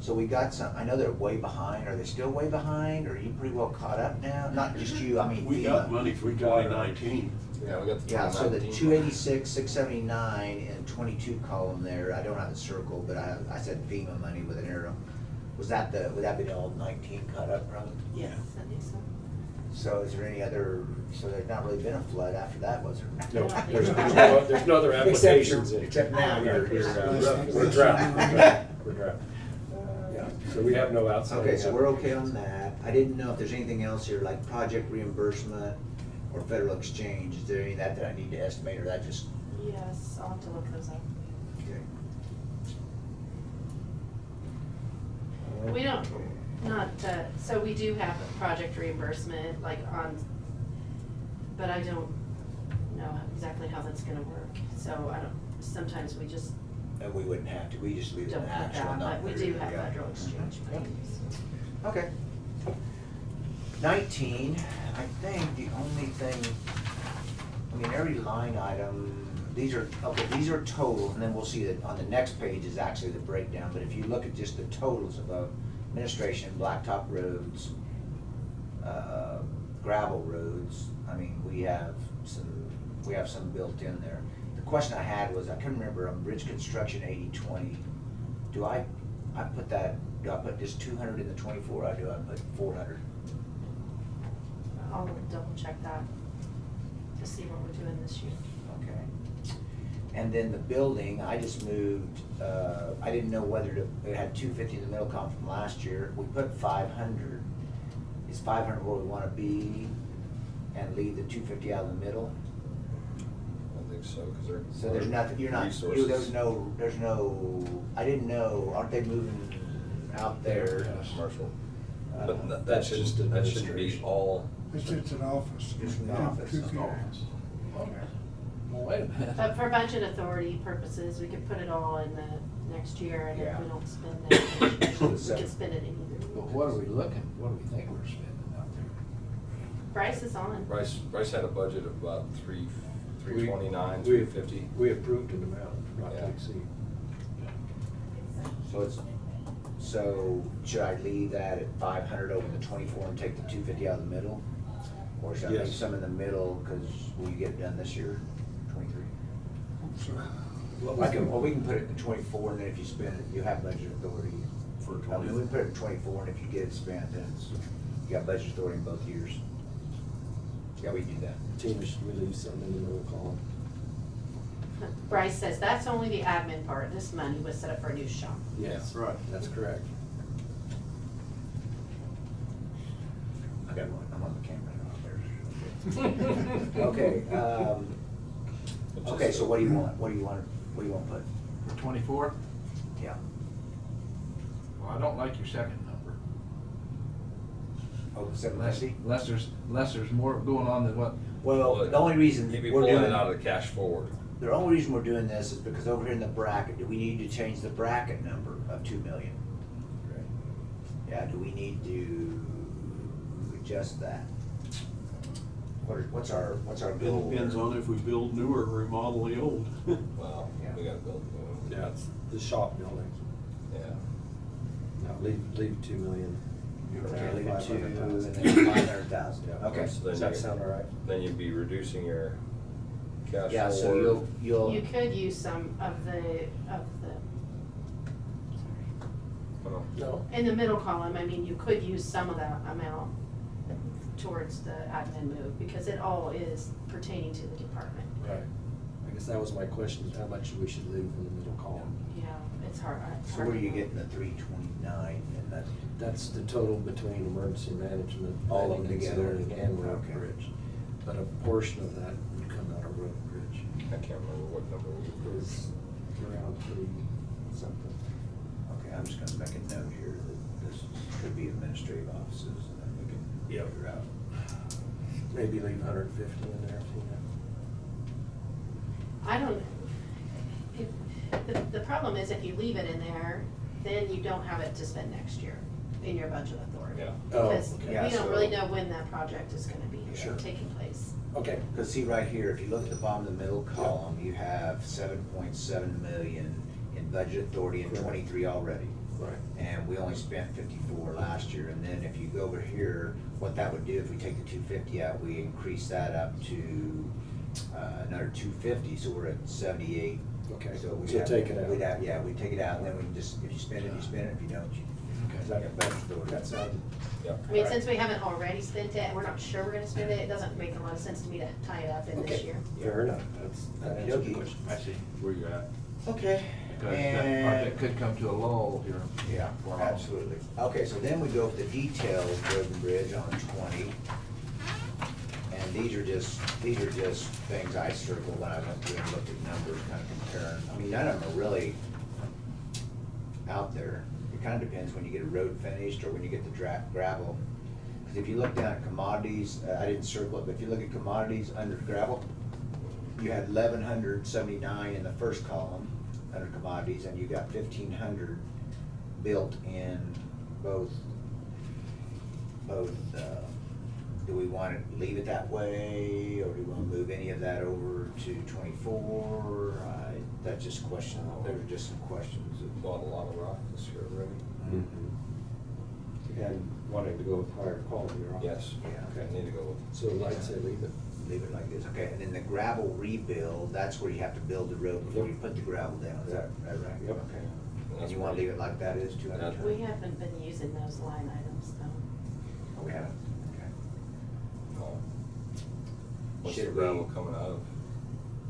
Speaker 5: So we got some, I know they're way behind, are they still way behind, or are you pretty well caught up now? Not just you, I mean FEMA.
Speaker 6: We got money for 2019.
Speaker 7: Yeah, we got the.
Speaker 5: Yeah, so the
Speaker 7: 2019.
Speaker 5: 286, 679, and 22 column there, I don't have the circle, but I said FEMA money with an arrow. Would that be all 19 cut up, probably?
Speaker 3: yeah. Yes, I think so.
Speaker 5: So is there any other, so there's not really been a flood after that, was there?
Speaker 2: No, there's no other applications.
Speaker 5: Except now,
Speaker 2: We're
Speaker 5: you're.
Speaker 2: drought. We're drought. Yeah, so we have no outside.
Speaker 5: Okay, so we're okay on that. I didn't know if there's anything else here, like project reimbursement or federal exchange. Is there any of that I need to estimate, or that just?
Speaker 3: Yes, I'll have to look those up.
Speaker 5: Okay.
Speaker 3: We don't, so we do have a project reimbursement, like but I don't know exactly how that's gonna work. So sometimes we just
Speaker 5: And we wouldn't have to, we just leave
Speaker 3: don't
Speaker 5: an
Speaker 3: put
Speaker 5: actual
Speaker 3: that,
Speaker 5: number.
Speaker 3: but we do have
Speaker 5: Yeah.
Speaker 3: federal exchange payments.
Speaker 5: Okay. 19, I think the only thing, I mean, every line item, these are totals, and then we'll see that on the next page is actually the breakdown, but if you look at just the totals of administration, blacktop roads, gravel roads, I mean, we have some built in there. The question I had was, I couldn't remember, on bridge construction 80/20, do I put just 200 in the 24, or do I put 400?
Speaker 3: I'll double check that to see what we're doing this year.
Speaker 5: Okay. And then the building, I just moved, I didn't know whether it had 250 in the middle column from last year. We put 500. Is 500 where we want to be and leave the 250 out of the middle?
Speaker 7: I think so, because they're.
Speaker 5: So there's nothing,
Speaker 7: Resources.
Speaker 5: there's no, I didn't know, aren't they moving out there?
Speaker 7: Commercial.
Speaker 5: Uh,
Speaker 7: But that
Speaker 2: that's just
Speaker 7: shouldn't be
Speaker 2: administration.
Speaker 7: all.
Speaker 9: It's an office.
Speaker 5: Just an
Speaker 9: Yeah,
Speaker 5: office.
Speaker 9: two computers.
Speaker 8: Well, wait a minute.
Speaker 3: But for budget authority purposes, we could put it all in the next year, and if
Speaker 5: Yeah.
Speaker 3: we don't spend it, we
Speaker 5: So-
Speaker 3: can spend it in either.
Speaker 8: But what do we think we're spending out there?
Speaker 3: Price is on.
Speaker 7: Bryce had a budget of about 329,
Speaker 2: We-
Speaker 7: 350.
Speaker 2: We approved an amount, not to
Speaker 7: Yeah.
Speaker 2: exceed.
Speaker 5: So should I leave that at 500 over the 24 and take the 250 out of the middle? Or should I leave
Speaker 2: Yes.
Speaker 5: some in the middle, because will you get it done this year, 23?
Speaker 9: So,
Speaker 5: Well, we can put it in 24, and then if you spend it, you have budget authority.
Speaker 2: For
Speaker 5: I mean, we can put it in 24, and if you get it spent, then you got budget authority in both years. Yeah, we can do that.
Speaker 2: Tina, should we leave some in the middle column?
Speaker 3: Bryce says that's only the admin part. This money was set up for a new shop.
Speaker 2: Yes, right, that's correct.
Speaker 5: I got one, I'm on the camera now. Okay, okay, so what do you want? What do you want to put?
Speaker 8: For 24?
Speaker 5: Yeah.
Speaker 8: Well, I don't like your second number.
Speaker 5: Oh, 750?
Speaker 8: Unless, unless, unless there's more going on than what,
Speaker 5: Well, the only reason
Speaker 7: He'd be
Speaker 5: we're
Speaker 7: pulling
Speaker 5: doing
Speaker 7: it out of the cash forward.
Speaker 5: the only reason we're doing this is because over here in the bracket, do we need to change the bracket number of 2 million? Yeah, do we need to adjust that? What's our goal?
Speaker 6: It depends on if we build newer or remodel the old.
Speaker 7: Well,
Speaker 5: Yeah.
Speaker 7: we gotta build new.
Speaker 2: Yeah, it's the shop building.
Speaker 7: Yeah.
Speaker 2: No, leave 2 million.
Speaker 5: Okay, leave it 2 and
Speaker 2: 500,000.
Speaker 5: then 500,000.
Speaker 2: Yeah.
Speaker 5: Okay.
Speaker 7: So then
Speaker 2: Does that
Speaker 7: you-
Speaker 2: sound all right?
Speaker 7: Then you'd be reducing your cash
Speaker 5: Yeah, so
Speaker 7: forward.
Speaker 5: you'll.
Speaker 3: You could use some of the,
Speaker 7: Oh,
Speaker 2: No.
Speaker 3: in the middle column, I mean, you could use some of that amount towards the admin move, because it all is pertaining to the department.
Speaker 2: Right. I guess that was my question, is how much we should leave in the middle column.
Speaker 3: Yeah, it's hard. it's
Speaker 5: So
Speaker 3: hard
Speaker 5: what are
Speaker 3: to
Speaker 5: you
Speaker 3: know.
Speaker 5: getting, the 329, and that's,
Speaker 2: That's the total between emergency management,
Speaker 5: All of them
Speaker 2: planning,
Speaker 5: together?
Speaker 2: considering, and road
Speaker 5: Okay.
Speaker 2: bridge. But a portion of that would come out of road and bridge.
Speaker 7: I can't remember what number we
Speaker 2: It
Speaker 7: approved.
Speaker 2: was around 3 something.
Speaker 5: okay, I'm just gonna make a note here that this could be administrative offices, and then we can figure out.
Speaker 2: Maybe leave 150 in there,
Speaker 3: I don't, the problem is if you leave it in there, then you don't have it to spend next year in your budget authority.
Speaker 7: Yeah.
Speaker 2: Oh,
Speaker 3: Because
Speaker 2: okay.
Speaker 3: we
Speaker 5: Yeah,
Speaker 3: don't really
Speaker 5: so-
Speaker 3: know when that project is gonna be
Speaker 2: Sure.
Speaker 3: taking place.
Speaker 2: Okay.
Speaker 5: Because see right here, if you look at the bottom of the middle column, you have 7.7 million in budget authority in
Speaker 2: Correct.
Speaker 5: 23 already.
Speaker 2: Right.
Speaker 5: And we only spent 54 last year, and then if you go over here, what that would do, if we take the 250 out, we increase that up to another 250, so we're at 78.
Speaker 2: Okay,
Speaker 5: So we'd
Speaker 2: so
Speaker 5: have-
Speaker 2: take it out.
Speaker 5: we'd have- Yeah, we'd take it out, and then we can just, if you spend it, you spend it, if you don't, you.
Speaker 2: Okay.
Speaker 5: Is that a budget authority?
Speaker 2: That sound,
Speaker 7: Yeah.
Speaker 3: I mean, since we haven't already spent it, and we're not sure we're gonna spend it, it doesn't make a lot of sense to me to tie it up in this
Speaker 2: okay,
Speaker 3: year.
Speaker 2: fair enough. That answered the
Speaker 5: Okey-dokey.
Speaker 2: question.
Speaker 8: I see where you're at.
Speaker 5: Okay.
Speaker 8: Because that
Speaker 5: And-
Speaker 8: project could come to a lull here.
Speaker 5: Yeah,
Speaker 8: for all.
Speaker 5: absolutely. Okay, so then we go with the detailed road and bridge on 20. And these are just things I circled when I went through and looked at numbers, kind of comparing. I mean, none of them are really out there. It kind of depends when you get a road finished or when you get the gravel. Because if you look down at commodities, I didn't circle it, but if you look at commodities under gravel, you had 1,179 in the first column under commodities, and you got 1,500 built in both, do we want to leave it that way, or do we want to move any of that over to 24? That's just question, those are just some questions.
Speaker 7: Bought a lot of rock this year already.
Speaker 2: Mm-hmm. And wanting to go with higher quality rock.
Speaker 7: Yes.
Speaker 5: Yeah.
Speaker 7: Okay, need to go with.
Speaker 2: So I'd say leave it.
Speaker 5: Leave it like this, okay, and then the gravel rebuild, that's where you have to build the road before you put the gravel down, is that right?
Speaker 2: Yep.
Speaker 5: Okay. And you want to leave it like that is, 200?
Speaker 3: We haven't been using those line items though.
Speaker 5: Oh, we haven't, okay.
Speaker 7: What's the
Speaker 5: Should
Speaker 7: gravel
Speaker 5: we-
Speaker 7: coming out of?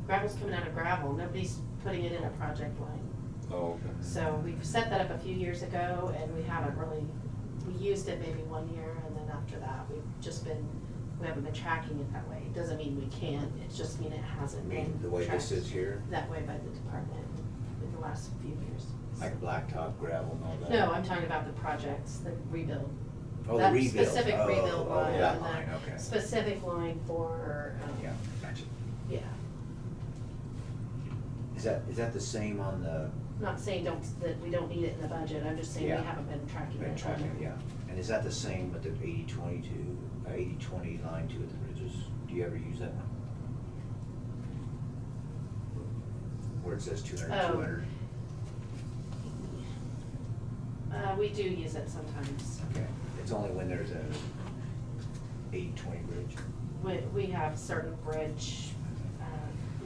Speaker 3: Gravel's coming out of gravel, nobody's putting it in a project line.
Speaker 7: Oh, okay.
Speaker 3: So we've set that up a few years ago, and we haven't really, we used it maybe 1 year, and then after that, we haven't been tracking it that way. It doesn't mean we can't, it just mean it hasn't
Speaker 5: I mean,
Speaker 3: been
Speaker 5: the way this
Speaker 3: tracked
Speaker 5: is here,
Speaker 3: that way by the department in the last few years.
Speaker 5: like blacktop gravel and all that?
Speaker 3: No, I'm talking about the projects, the rebuild.
Speaker 5: Oh, the
Speaker 3: That
Speaker 5: rebuild.
Speaker 3: specific
Speaker 5: Oh,
Speaker 3: rebuild
Speaker 5: oh,
Speaker 3: line,
Speaker 5: that
Speaker 3: and
Speaker 5: line,
Speaker 3: that
Speaker 5: okay.
Speaker 3: specific line for,
Speaker 5: Yeah, gotcha.
Speaker 3: yeah.
Speaker 5: Is that the same on the?
Speaker 3: I'm not saying that we don't need it in the budget, I'm just saying we
Speaker 5: Yeah.
Speaker 3: haven't been tracking it.
Speaker 5: Been tracking, yeah. And is that the same with the 80-20 line too at the bridges? Do you ever use that one? Where it says 200,
Speaker 3: Oh.
Speaker 5: 200?
Speaker 3: We do use it sometimes.
Speaker 5: Okay, it's only when there's a 80-20 bridge?
Speaker 3: We have certain bridge,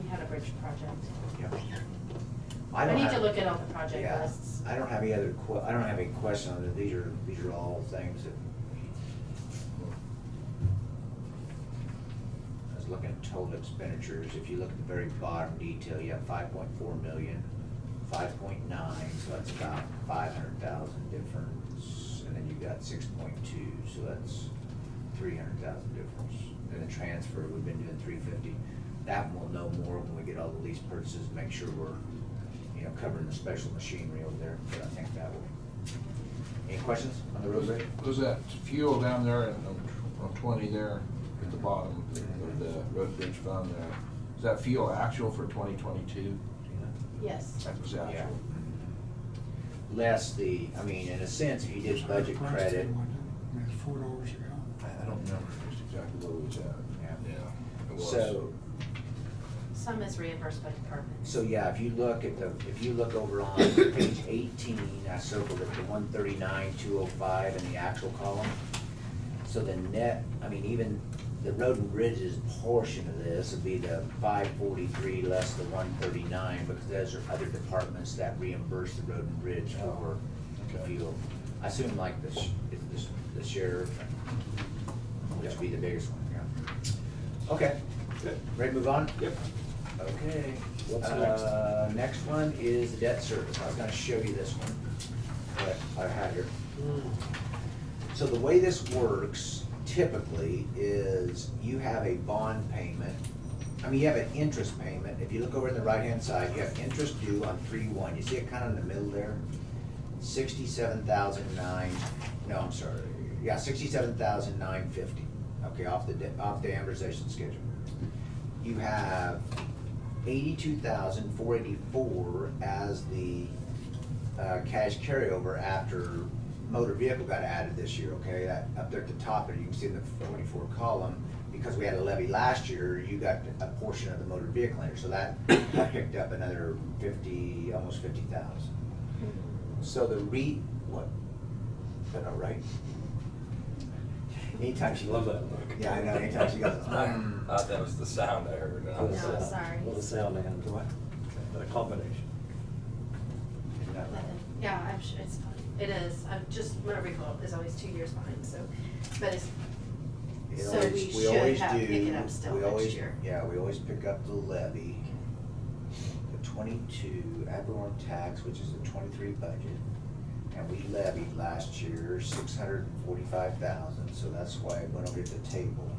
Speaker 3: we had a bridge project.
Speaker 5: Yep.
Speaker 3: I
Speaker 5: don't
Speaker 3: need to
Speaker 5: have-
Speaker 3: look at all the project
Speaker 5: Yeah,
Speaker 3: lists.
Speaker 5: I don't have any other I don't have any question on it. These are all things that. I was looking at total expenditures. If you look at the very bottom detail, you have 5.4 million, 5.9, so that's about 500,000 difference. And then you've got 6.2, so that's 300,000 difference. And the transfer, we've been doing 350. That one we'll know more when we get all the lease purchases, make sure we're, covering the special machinery over there, but I think that will. Any questions on the road bridge?
Speaker 8: Was that fuel down there on 20 there at the bottom of the road bridge fund there? Is that fuel actual for 2022?
Speaker 3: Yes.
Speaker 8: That was
Speaker 5: Yeah.
Speaker 8: actual.
Speaker 5: Less the, I mean, in a sense, if you did budget credit,
Speaker 9: It's $4 a gallon.
Speaker 8: I don't remember just exactly what it was at.
Speaker 5: yeah.
Speaker 7: It was.
Speaker 5: So,
Speaker 3: Some is reimbursed by departments.
Speaker 5: so yeah, if you look at if you look over on page 18, I circled it, the 139,205 in the actual column. So the net, I mean, even the road and bridges portion of this would be the 543 less the 139, because those are other departments that reimburse the road and bridge for fuel. I assume like the sheriff, which would be the biggest one, yeah. Okay,
Speaker 2: Good.
Speaker 5: ready to move on?
Speaker 2: Yep.
Speaker 5: Okay.
Speaker 2: What's next?
Speaker 5: Next one is the debt service. I was gonna show you this one, but I have here. So the way this works typically is you have a bond payment. I mean, you have an interest payment. If you look over in the right-hand side, you have interest due on 3/1. You see it kind of in the middle there? 67,009, no, I'm sorry. Yeah, 67,950, okay, off the amortization schedule. You have 82,484 as the cash carryover after motor vehicle got added this year, okay? That up there at the top there, you can see in the 24 column, because we had a levy last year, you got a portion of the motor vehicle in there, so that picked up another 50, almost 50,000. So the what? Is that all right? Anytime she
Speaker 2: Love that look.
Speaker 5: Yeah, I know, anytime she goes,
Speaker 7: That was the sound I heard.
Speaker 3: No, sorry.
Speaker 2: Little sound and
Speaker 5: What?
Speaker 2: the combination.
Speaker 5: Isn't that right?
Speaker 10: Yeah, I'm sure it's fine. It is. I'm just, motor vehicle is always 2 years behind, so, but it's,
Speaker 5: It
Speaker 3: So
Speaker 5: always-
Speaker 3: we
Speaker 5: always
Speaker 3: should have
Speaker 5: do-
Speaker 3: pick it up still
Speaker 5: we
Speaker 3: next
Speaker 5: always-
Speaker 3: year.
Speaker 5: Yeah, we always pick up the levy, the 22 ad valorem tax, which is the 23 budget. And we levied last year 645,000, so that's why it went over at the table.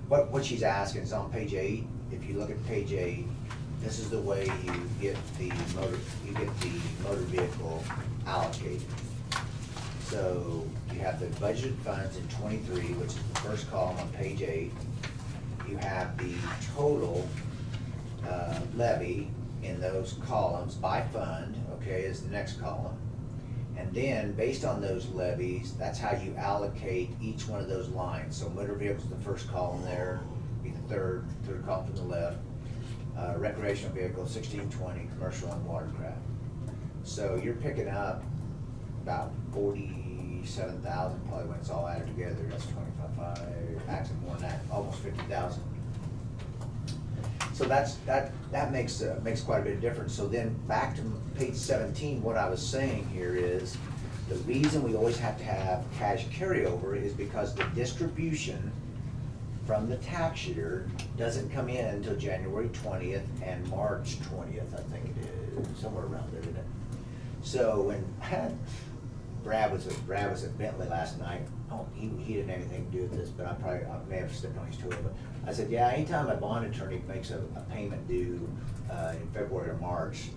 Speaker 5: What she's asking is on page 8, if you look at page 8, this is the way you get the motor vehicle allocated. So you have the budgeted funds in 23, which is the first column on page 8. You have the total levy in those columns by fund, okay, is the next column. And then, based on those levies, that's how you allocate each one of those lines. So motor vehicles, the first column there, be the third column from the left. Recreational vehicles, 1620, commercial and watercraft. So you're picking up about 47,000, probably when it's all added together, that's 25, actually more than that, almost 50,000. So that makes quite a bit of difference. So then back to page 17, what I was saying here is the reason we always have to have cash carryover is because the distribution from the tax year doesn't come in until January 20th and March 20th, I think it is, somewhere around there, isn't it? So when Brad was at Bentley last night. Oh, he didn't have anything to do with this, but I may have stepped on his toe. But I said, yeah, anytime a bond attorney makes a payment due in February or March,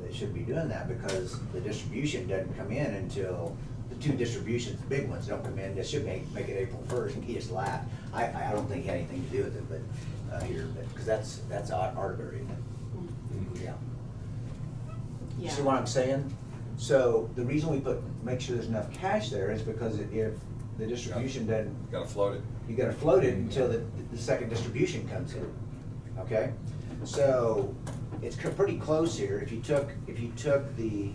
Speaker 5: they should be doing that because the distribution doesn't come in until the two distributions, the big ones, don't come in. They should make it April 1st. And he just laughed. I don't think he had anything to do with it, but because that's arbitrary. Yeah.
Speaker 3: Yeah.
Speaker 5: See what I'm saying? So the reason we make sure there's enough cash there is because if the distribution doesn't,
Speaker 7: Gotta float it.
Speaker 5: you gotta float it until the second distribution comes in, okay? So it's pretty close here. If you took the,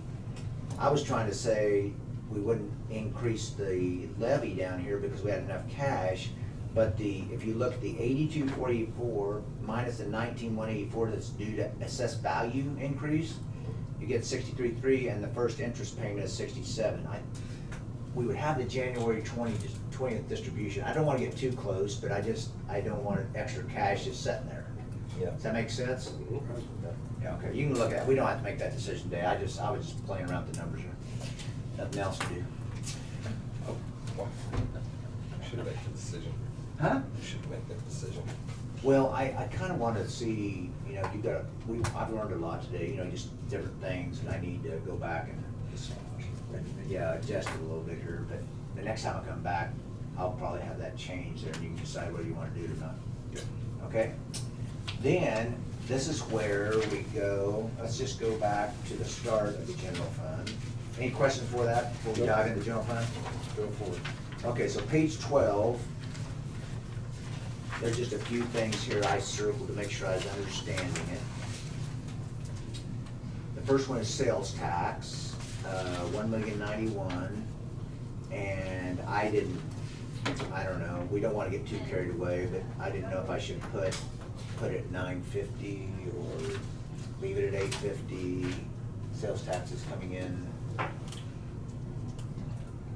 Speaker 5: I was trying to say we wouldn't increase the levy down here because we had enough cash, but if you look at the 82,484 minus the 19,184 that's due to assessed value increase, you get 63.3, and the first interest payment is 67. We would have the January 20th distribution. I don't want to get too close, but I don't want extra cash just sitting there.
Speaker 2: Yeah.
Speaker 5: Does that make sense? Yeah, okay, you can look at it. We don't have to make that decision today. I was just playing around with the numbers here. Nothing else to do.
Speaker 7: Oh, well, should make the decision.
Speaker 5: Huh?
Speaker 7: Should make that decision.
Speaker 5: Well, I kind of want to see, I've learned a lot today, just different things, and I need to go back and just, adjust it a little bit here, but the next time I come back, I'll probably have that change there, and you can decide whether you want to do it or not.
Speaker 7: Yeah.
Speaker 5: Okay? Then, this is where we go, let's just go back to the start of the general fund. Any questions for that, before we dive into the general fund?
Speaker 2: Go forward.
Speaker 5: Okay, so page 12, there's just a few things here I circled to make sure I was understanding it. The first one is sales tax, 1,091,000, and I don't know, we don't wanna get too carried away, but I didn't know if I should put it at 950 or leave it at 850. Sales taxes coming in.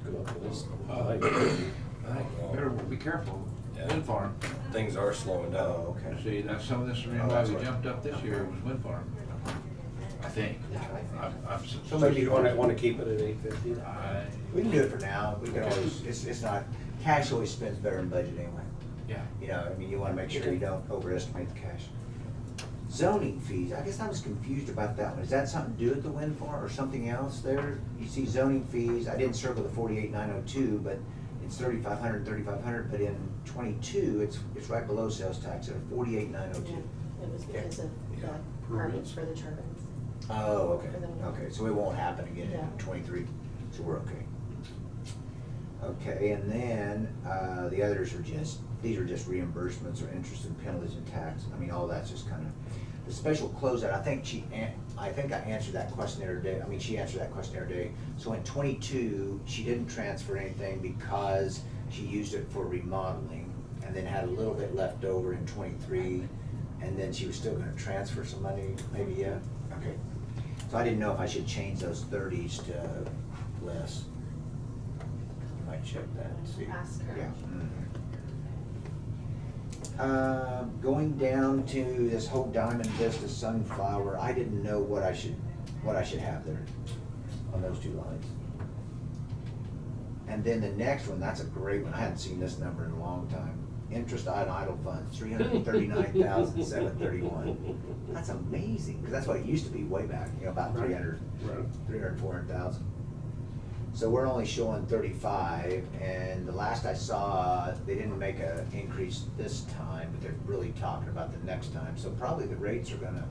Speaker 2: Good luck with this.
Speaker 8: I think better be careful.
Speaker 7: Yeah.
Speaker 8: Wind farm.
Speaker 7: Things are slowing down.
Speaker 5: Oh, okay.
Speaker 8: See, that's some of this reason why we jumped up this year was wind farm. I think.
Speaker 5: So maybe
Speaker 2: You wanna keep it at 850?
Speaker 5: We can do it for now, we can always, it's not, cash always spends better than budget anyway.
Speaker 8: Yeah.
Speaker 5: You know, I mean, you wanna make sure you don't overestimate the cash. Zoning fees, I guess I was confused about that one, is that something to do with the wind farm or something else there? You see zoning fees, I didn't circle the 48,902, but it's 3,500, 3,500, but in 22, it's right below sales tax at 48,902.
Speaker 10: It was because of the permits for the turbines.
Speaker 5: Oh, okay,
Speaker 10: For the-
Speaker 5: okay, so it won't happen again
Speaker 10: Yeah.
Speaker 5: in 23, so we're okay. Okay, and then, the others are just, these are just reimbursements or interest and penalties and tax, I mean, all that's just kind of, the special closeout, I think I answered that question the other day, she answered that question the other day. So in 22, she didn't transfer anything because she used it for remodeling, and then had a little bit left over in 23, and then she was still gonna transfer some money, maybe, yeah? Okay. So I didn't know if I should change those 30s to less. You might check that and see.
Speaker 10: Ask her.
Speaker 5: Yeah. Going down to this whole Diamond Vista Sunflower, I didn't know what I should have there on those two lines. And then the next one, that's a great one, I hadn't seen this number in a long time. Interest on idle funds, 339,731. That's amazing, because that's what it used to be way back, about 300, 400,000. So we're only showing 35, and the last I saw, they didn't make an increase this time, but they're really talking about the next time. So probably the rates are gonna,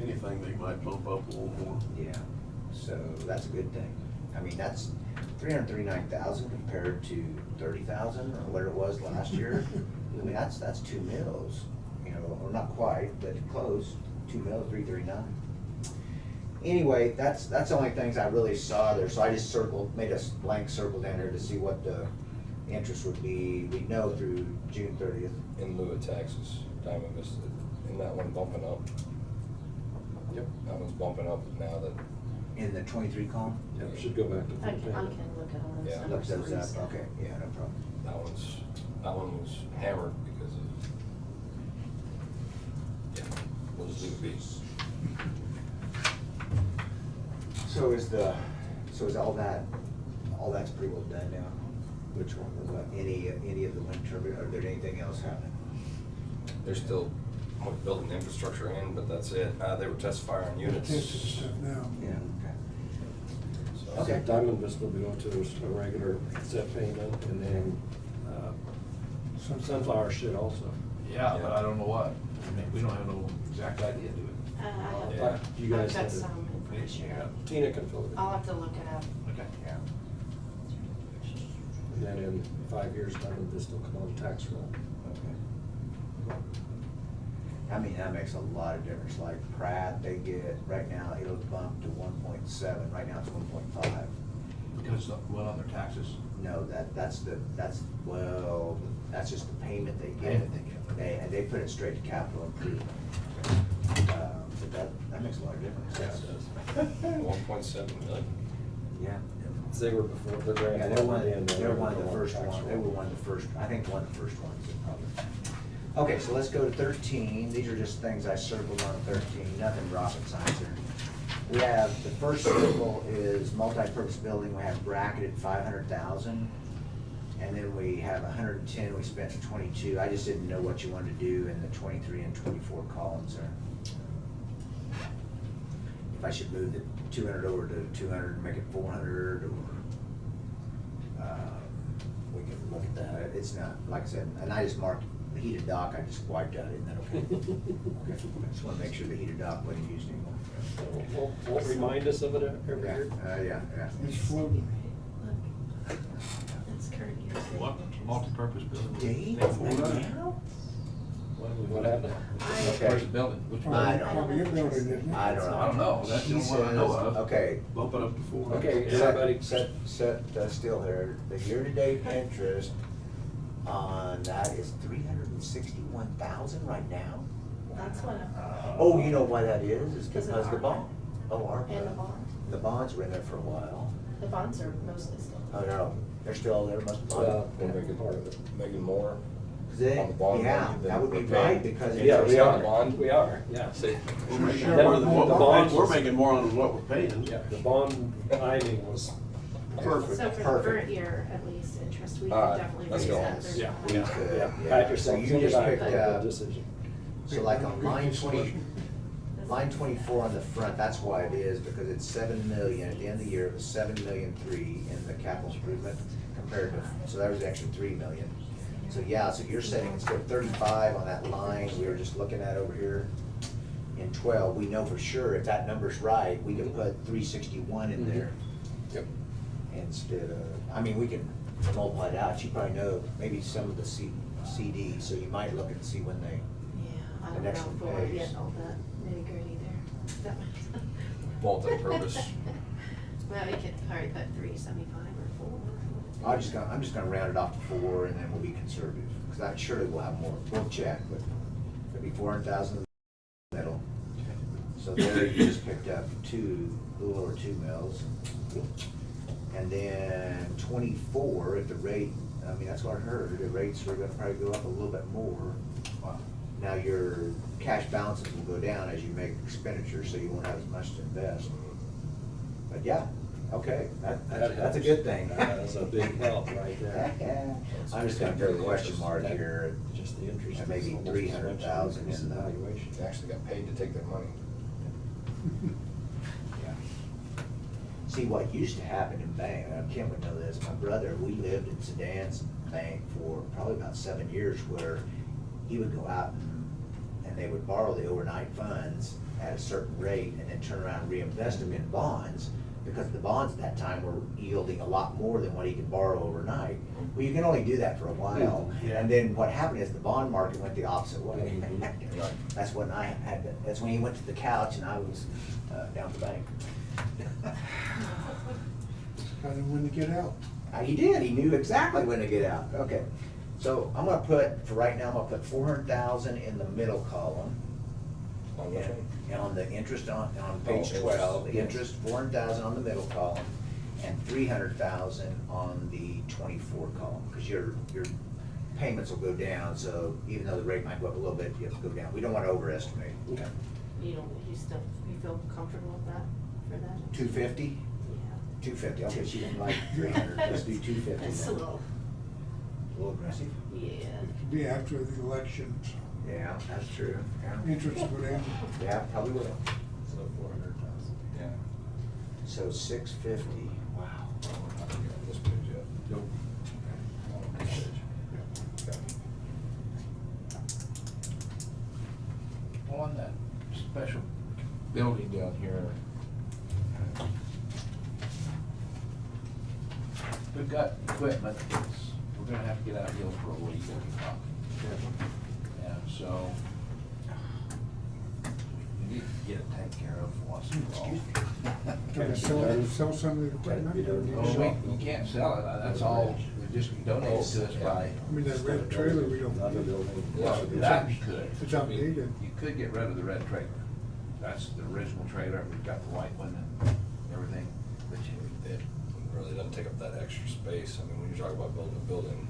Speaker 6: Anything, they might bump up a little more.
Speaker 5: yeah, so that's a good thing. I mean, that's 339,000 compared to 30,000 or what it was last year. I mean, that's 2 mils, or not quite, but close, 2 mils, 339. Anyway, that's the only things I really saw there, so I just made a blank circle down there to see what the interest would be. We know through June 30th.
Speaker 7: In lieu of taxes, Diamond Vista, isn't that one bumping up?
Speaker 2: Yep.
Speaker 7: That one's bumping up now that,
Speaker 5: In the 23 column?
Speaker 2: Yep, should go back to
Speaker 10: I can
Speaker 2: 15.
Speaker 10: look at all those
Speaker 7: Yeah.
Speaker 5: Look
Speaker 10: numbers.
Speaker 5: those
Speaker 10: for you.
Speaker 5: up, okay, yeah, no problem.
Speaker 7: that one was hammered because of, those new fees.
Speaker 5: So is all that's pretty well done now?
Speaker 2: Which one was that?
Speaker 5: Any of the wind turbine, are there anything else happening?
Speaker 7: They're still building the infrastructure in, but that's it. They were test firing units.
Speaker 9: Testing stuff now.
Speaker 5: Yeah, okay.
Speaker 7: So-
Speaker 5: Okay.
Speaker 2: So Diamond Vista will be going to a regular set payment, and then Sunflower should also.
Speaker 8: Yeah, but I don't know what. We don't have no exact idea, do we?
Speaker 7: Yeah.
Speaker 2: You guys
Speaker 10: I've got
Speaker 2: have to-
Speaker 10: some information.
Speaker 8: Yeah.
Speaker 2: Tina can fill it in.
Speaker 10: I'll have to look it up.
Speaker 8: Okay.
Speaker 5: Yeah.
Speaker 2: And then in 5 years, Diamond Vista will come on tax roll.
Speaker 5: Okay. I mean, that makes a lot of difference, like Pratt, they get, right now, it'll bump to 1.7, right now it's 1.5.
Speaker 8: Because of what other taxes?
Speaker 5: No, that's just the payment they get.
Speaker 8: Payment they get.
Speaker 5: And they put it straight to capital improvement. But that makes a lot of difference.
Speaker 2: Yeah, it does.
Speaker 7: 1.7 million.
Speaker 5: Yeah.
Speaker 2: They were before, the grant.
Speaker 5: Yeah, they're one of the
Speaker 2: on
Speaker 5: first
Speaker 2: tax
Speaker 5: ones, they
Speaker 2: roll.
Speaker 5: were one of the first, I think one of the first ones that probably. Okay, so let's go to 13, these are just things I circled on 13, nothing rocket science here. We have, the first circle is multi-purpose building, we have bracketed 500,000. And then we have 110, we spent 22, I just didn't know what you wanted to do in the 23 and 24 columns there. If I should move the 200 over to 200 and make it 400, or we can look at that. It's not, like I said, and I just marked The heated dock, I just wiped out, isn't that okay? Okay, I just wanna make sure the heated dock wasn't used anymore.
Speaker 2: Won't remind us of it every year.
Speaker 5: Yeah.
Speaker 9: It's floating.
Speaker 10: Look, that's current year.
Speaker 8: What, multi-purpose building?
Speaker 5: Dave,
Speaker 8: What
Speaker 5: right now?
Speaker 2: What happened?
Speaker 8: Where's the building? Which one?
Speaker 5: I don't
Speaker 9: Probably your building, isn't it?
Speaker 5: I don't know.
Speaker 8: I don't know. That's the
Speaker 5: He
Speaker 8: only one I know
Speaker 5: says-
Speaker 8: of.
Speaker 5: Okay.
Speaker 6: Bump it up to 4.
Speaker 2: Okay, everybody.
Speaker 5: Set still here. The year-to-date interest on that is 361,000 right now?
Speaker 10: That's what,
Speaker 5: Oh, you know why that is
Speaker 10: Because of
Speaker 5: because the
Speaker 10: ARPA.
Speaker 5: bond. Oh, ARPA.
Speaker 10: and the bond.
Speaker 5: The bonds were in there for a while.
Speaker 10: The bonds are mostly still.
Speaker 5: Oh, no, they're still there, must be.
Speaker 2: Well,
Speaker 7: We're making part of it, making more.
Speaker 5: They-
Speaker 7: on the bond
Speaker 5: yeah,
Speaker 7: money than
Speaker 5: that would be
Speaker 7: we're paying.
Speaker 5: right, because
Speaker 2: Yeah,
Speaker 5: interest
Speaker 2: we
Speaker 5: on
Speaker 2: are.
Speaker 5: the
Speaker 7: bond.
Speaker 2: We are, yeah.
Speaker 7: See,
Speaker 6: We're making
Speaker 2: That-
Speaker 6: more than what
Speaker 2: the
Speaker 6: we're
Speaker 2: bonds-
Speaker 6: paying. We're making more on what we're paying.
Speaker 2: Yeah, the bond timing was
Speaker 6: Perfect.
Speaker 10: So for the
Speaker 5: Perfect.
Speaker 10: current year, at least, interest, we
Speaker 7: All
Speaker 10: can
Speaker 7: right,
Speaker 10: definitely
Speaker 7: let's
Speaker 10: raise
Speaker 7: go
Speaker 10: that.
Speaker 7: on.
Speaker 10: There's
Speaker 2: Yeah,
Speaker 10: no-
Speaker 5: We
Speaker 2: yeah,
Speaker 5: could,
Speaker 2: yeah.
Speaker 5: yeah.
Speaker 2: Pat yourself.
Speaker 5: So you
Speaker 2: So
Speaker 5: just
Speaker 2: did I.
Speaker 5: picked
Speaker 2: Made a
Speaker 5: up-
Speaker 2: good decision.
Speaker 5: So like on line 20, line 24 on the front, that's why it is, because it's 7 million, at the end of the year, it was 7,000,003 in the capital improvement compared to, so that was the extra 3 million. So yeah, so you're saying instead of 35 on that line we were just looking at over here, in 12, we know for sure if that number's right, we can put 361 in there.
Speaker 7: yep.
Speaker 5: Instead of, I mean, we can multiply it out, you probably know, maybe some of the CDs, so you might look and see when they,
Speaker 10: Yeah, I
Speaker 5: The
Speaker 10: don't
Speaker 5: next
Speaker 10: know if
Speaker 5: one
Speaker 10: we're
Speaker 5: pays.
Speaker 10: getting all that nitty gritty there. That might-
Speaker 7: Multi-purpose.
Speaker 10: Well, we could probably put 375 or 4.
Speaker 5: I'm just gonna round it off to 4 and then we'll be conservative, because I'm sure we'll have more, we'll check, but it'll be 400,000 in the middle. So there you just picked up a little over 2 mils. And then 24, at the rate, I mean, that's what I heard, the rates are gonna probably go up a little bit more. Now your cash balances will go down as you make expenditures, so you won't have as much to invest. But yeah, okay, that's a good thing.
Speaker 2: That's a big help right there.
Speaker 5: I'm just gonna put a question mark here,
Speaker 2: Just the interest.
Speaker 5: and maybe
Speaker 2: is almost as much
Speaker 5: 300,000
Speaker 2: increase
Speaker 5: in the
Speaker 2: valuation.
Speaker 7: They actually got paid to take their money.
Speaker 5: Yeah. See, what used to happen in bank, Kim would know this, my brother, we lived in Sedan's bank for probably about 7 years, where he would go out and they would borrow the overnight funds at a certain rate and then turn around and reinvest them in bonds, because the bonds at that time were yielding a lot more than what he could borrow overnight. Well, you can only do that for a while,
Speaker 2: Yeah.
Speaker 5: and then what happened is the bond market went the opposite way.
Speaker 7: Right.
Speaker 5: That's when that's when he went to the couch and I was down at the bank.
Speaker 9: Kind of when to get out.
Speaker 5: He did, he knew exactly when to get out. Okay, so I'm gonna put, for right now, I'm gonna put 400,000 in the middle column.
Speaker 7: On which one?
Speaker 5: And on the interest on page
Speaker 7: Oh,
Speaker 5: 12, the
Speaker 7: yes.
Speaker 5: interest, 400,000 on the middle column, and 300,000 on the 24 column, because your payments will go down, so even though the rate might go up a little bit, you have to go down. We don't wanna overestimate.
Speaker 2: Okay.
Speaker 10: You feel comfortable with that, for that?
Speaker 5: 250?
Speaker 10: Yeah.
Speaker 5: 250, okay, she didn't like 300, let's do 250
Speaker 10: That's a
Speaker 5: then.
Speaker 10: little,
Speaker 5: A little aggressive?
Speaker 10: yeah.
Speaker 9: It could be after the elections.
Speaker 5: Yeah, that's true. Yeah.
Speaker 9: Interest will go down.
Speaker 5: Yeah, probably will.
Speaker 2: So 400,000.
Speaker 7: Yeah.
Speaker 5: So 650, wow.
Speaker 7: This page yet.
Speaker 6: Nope.
Speaker 7: This page. Okay.
Speaker 8: On that special building down here, we've got equipment, we're gonna have to get out of Hillsborough, what do you talk? Yeah, so, we need to get it taken care of once and for all.
Speaker 9: Can we sell some of the equipment?
Speaker 8: Oh, you can't sell it, that's all, we just donated to us by,
Speaker 9: I mean, that red trailer, we don't
Speaker 2: Another
Speaker 9: need.
Speaker 2: building.
Speaker 8: well, that you could.
Speaker 9: It's outdated.
Speaker 8: You could get rid of the red trailer. That's the original trailer, we've got the white one and everything, but
Speaker 7: It really doesn't take up that extra space. I mean, when you talk about building a building,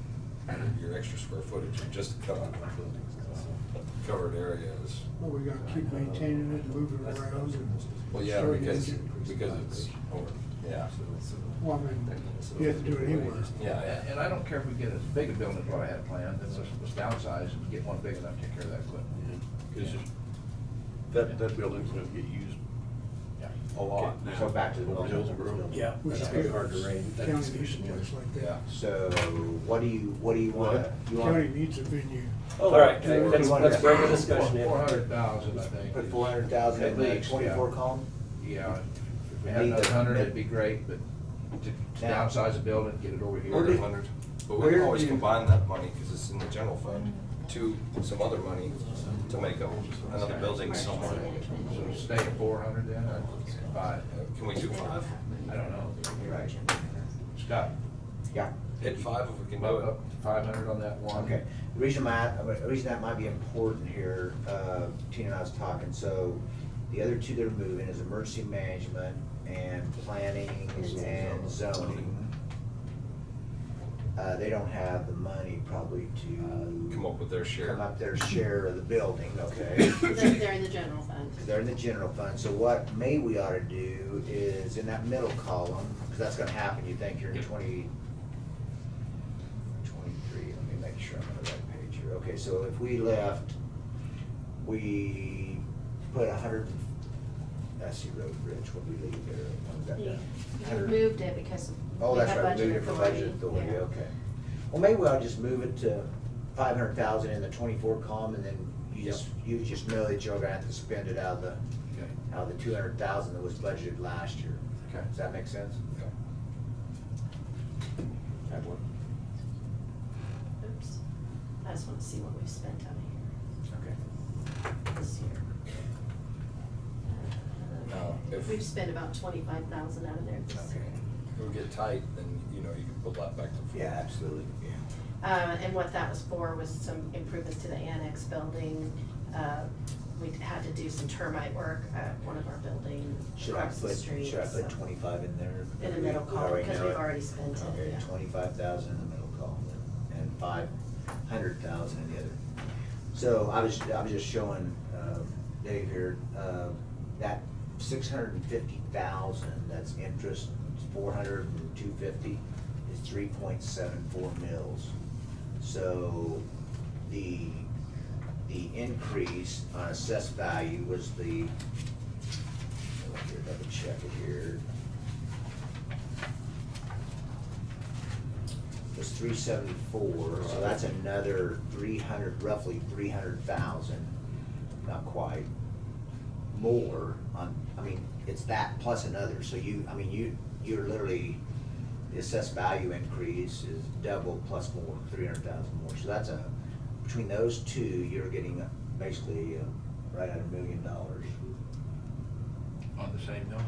Speaker 7: your extra square footage, you just cut on covered areas.
Speaker 9: Well, we gotta keep maintaining it, moving it around. and
Speaker 7: Well, yeah,
Speaker 9: starting
Speaker 7: because
Speaker 9: engine.
Speaker 7: it's over, yeah.
Speaker 9: Well, I mean, you have to do it anywhere.
Speaker 7: Yeah,
Speaker 8: And I don't care if we get as big a building as what I had planned, then let's downsize and get one big enough to take care of that equipment.
Speaker 6: Because that building's gonna get used
Speaker 8: Yeah.
Speaker 7: A lot.
Speaker 5: So back to the
Speaker 7: Over
Speaker 5: normal.
Speaker 7: Hillsborough.
Speaker 2: Yeah,
Speaker 9: Which
Speaker 2: that's
Speaker 9: is
Speaker 2: been
Speaker 9: good.
Speaker 2: hard to rain. That
Speaker 9: County
Speaker 2: discussion,
Speaker 9: needs a
Speaker 2: yeah.
Speaker 9: place like
Speaker 7: Yeah.
Speaker 9: that.
Speaker 5: So what do you want? You
Speaker 9: County
Speaker 5: want
Speaker 9: needs a venue.
Speaker 2: All right, let's bring the discussion in.
Speaker 8: 400,000, I think.
Speaker 5: put 400,000 in
Speaker 8: At
Speaker 5: the
Speaker 8: least, yeah.
Speaker 5: 24 column?
Speaker 8: Yeah, if we had
Speaker 5: Need
Speaker 8: another
Speaker 5: the-
Speaker 8: 100, it'd be great, but to
Speaker 5: Now-
Speaker 8: downsize the building, get it over here.
Speaker 5: Where did-
Speaker 7: 100. But we
Speaker 5: where
Speaker 7: can always
Speaker 5: do you-
Speaker 7: combine that money, because it's in the general fund, to some other money to make up another building somewhere.
Speaker 8: So stay at 400 then, or 5?
Speaker 7: Can we do 5?
Speaker 8: I don't know.
Speaker 5: Right.
Speaker 8: Scott,
Speaker 5: Yeah.
Speaker 7: Hit 5 if we can do
Speaker 8: bump
Speaker 7: it.
Speaker 8: up to 500 on that one.
Speaker 5: Okay. The reason that might be important here, Tina and I was talking, so the other two that are moving is emergency management and planning and zoning. They don't have the money probably to
Speaker 7: Come up with their share.
Speaker 5: come up their share of the building, okay?
Speaker 10: They're in the general fund.
Speaker 5: They're in the general fund, so what we ought to do is in that middle column, because that's gonna happen, you think you're in 23, let me make sure I'm on the right page here. Okay, so if we put 100, that's the road bridge, what we leave there, what was that
Speaker 10: You
Speaker 5: down?
Speaker 10: you moved it because
Speaker 5: Oh,
Speaker 10: we
Speaker 5: that's
Speaker 10: had
Speaker 5: right, we moved it
Speaker 10: budget
Speaker 5: for budget authority,
Speaker 10: Yeah.
Speaker 5: okay. Well, maybe we ought to just move it to 500,000 in the 24 column, and then you just know that you're gonna have to spend it out of the,
Speaker 8: Okay.
Speaker 5: out of the 200,000 that was budgeted last year.
Speaker 8: Okay.
Speaker 5: Does that make sense?
Speaker 7: Okay.
Speaker 5: That work?
Speaker 10: Oops. I just want to see what we've spent out of
Speaker 5: Okay.
Speaker 10: here this year.
Speaker 7: Now, if-
Speaker 10: We've spent about 25,000 out of there this
Speaker 5: Okay.
Speaker 10: year.
Speaker 7: If we get tight, then, you know, you can pull that back to 4.
Speaker 5: Yeah, absolutely, yeah.
Speaker 10: And what that was for was some improvements to the annex building. We had to do some termite work at one of our buildings
Speaker 5: Should I
Speaker 10: across the
Speaker 5: put,
Speaker 10: street.
Speaker 5: should I put
Speaker 10: so-
Speaker 5: 25 in there?
Speaker 10: In the middle
Speaker 5: We
Speaker 10: column,
Speaker 5: already
Speaker 10: because
Speaker 5: know
Speaker 10: we've
Speaker 5: it.
Speaker 10: already spent it,
Speaker 5: Okay,
Speaker 10: yeah.
Speaker 5: 25,000 in the middle column and 500,000 in the other. So I was just showing Dave here, that 650,000, that's interest, 400 and 250 is 3.74 mils. So the increase on assessed value was the, double check it here. Was 374, so that's another 300, roughly 300,000, not quite, more on, I mean, it's that plus another, so you're literally, the assessed value increase is double plus more, 300,000 more, so that's between those two, you're getting basically right at $1 million.
Speaker 8: On the same note?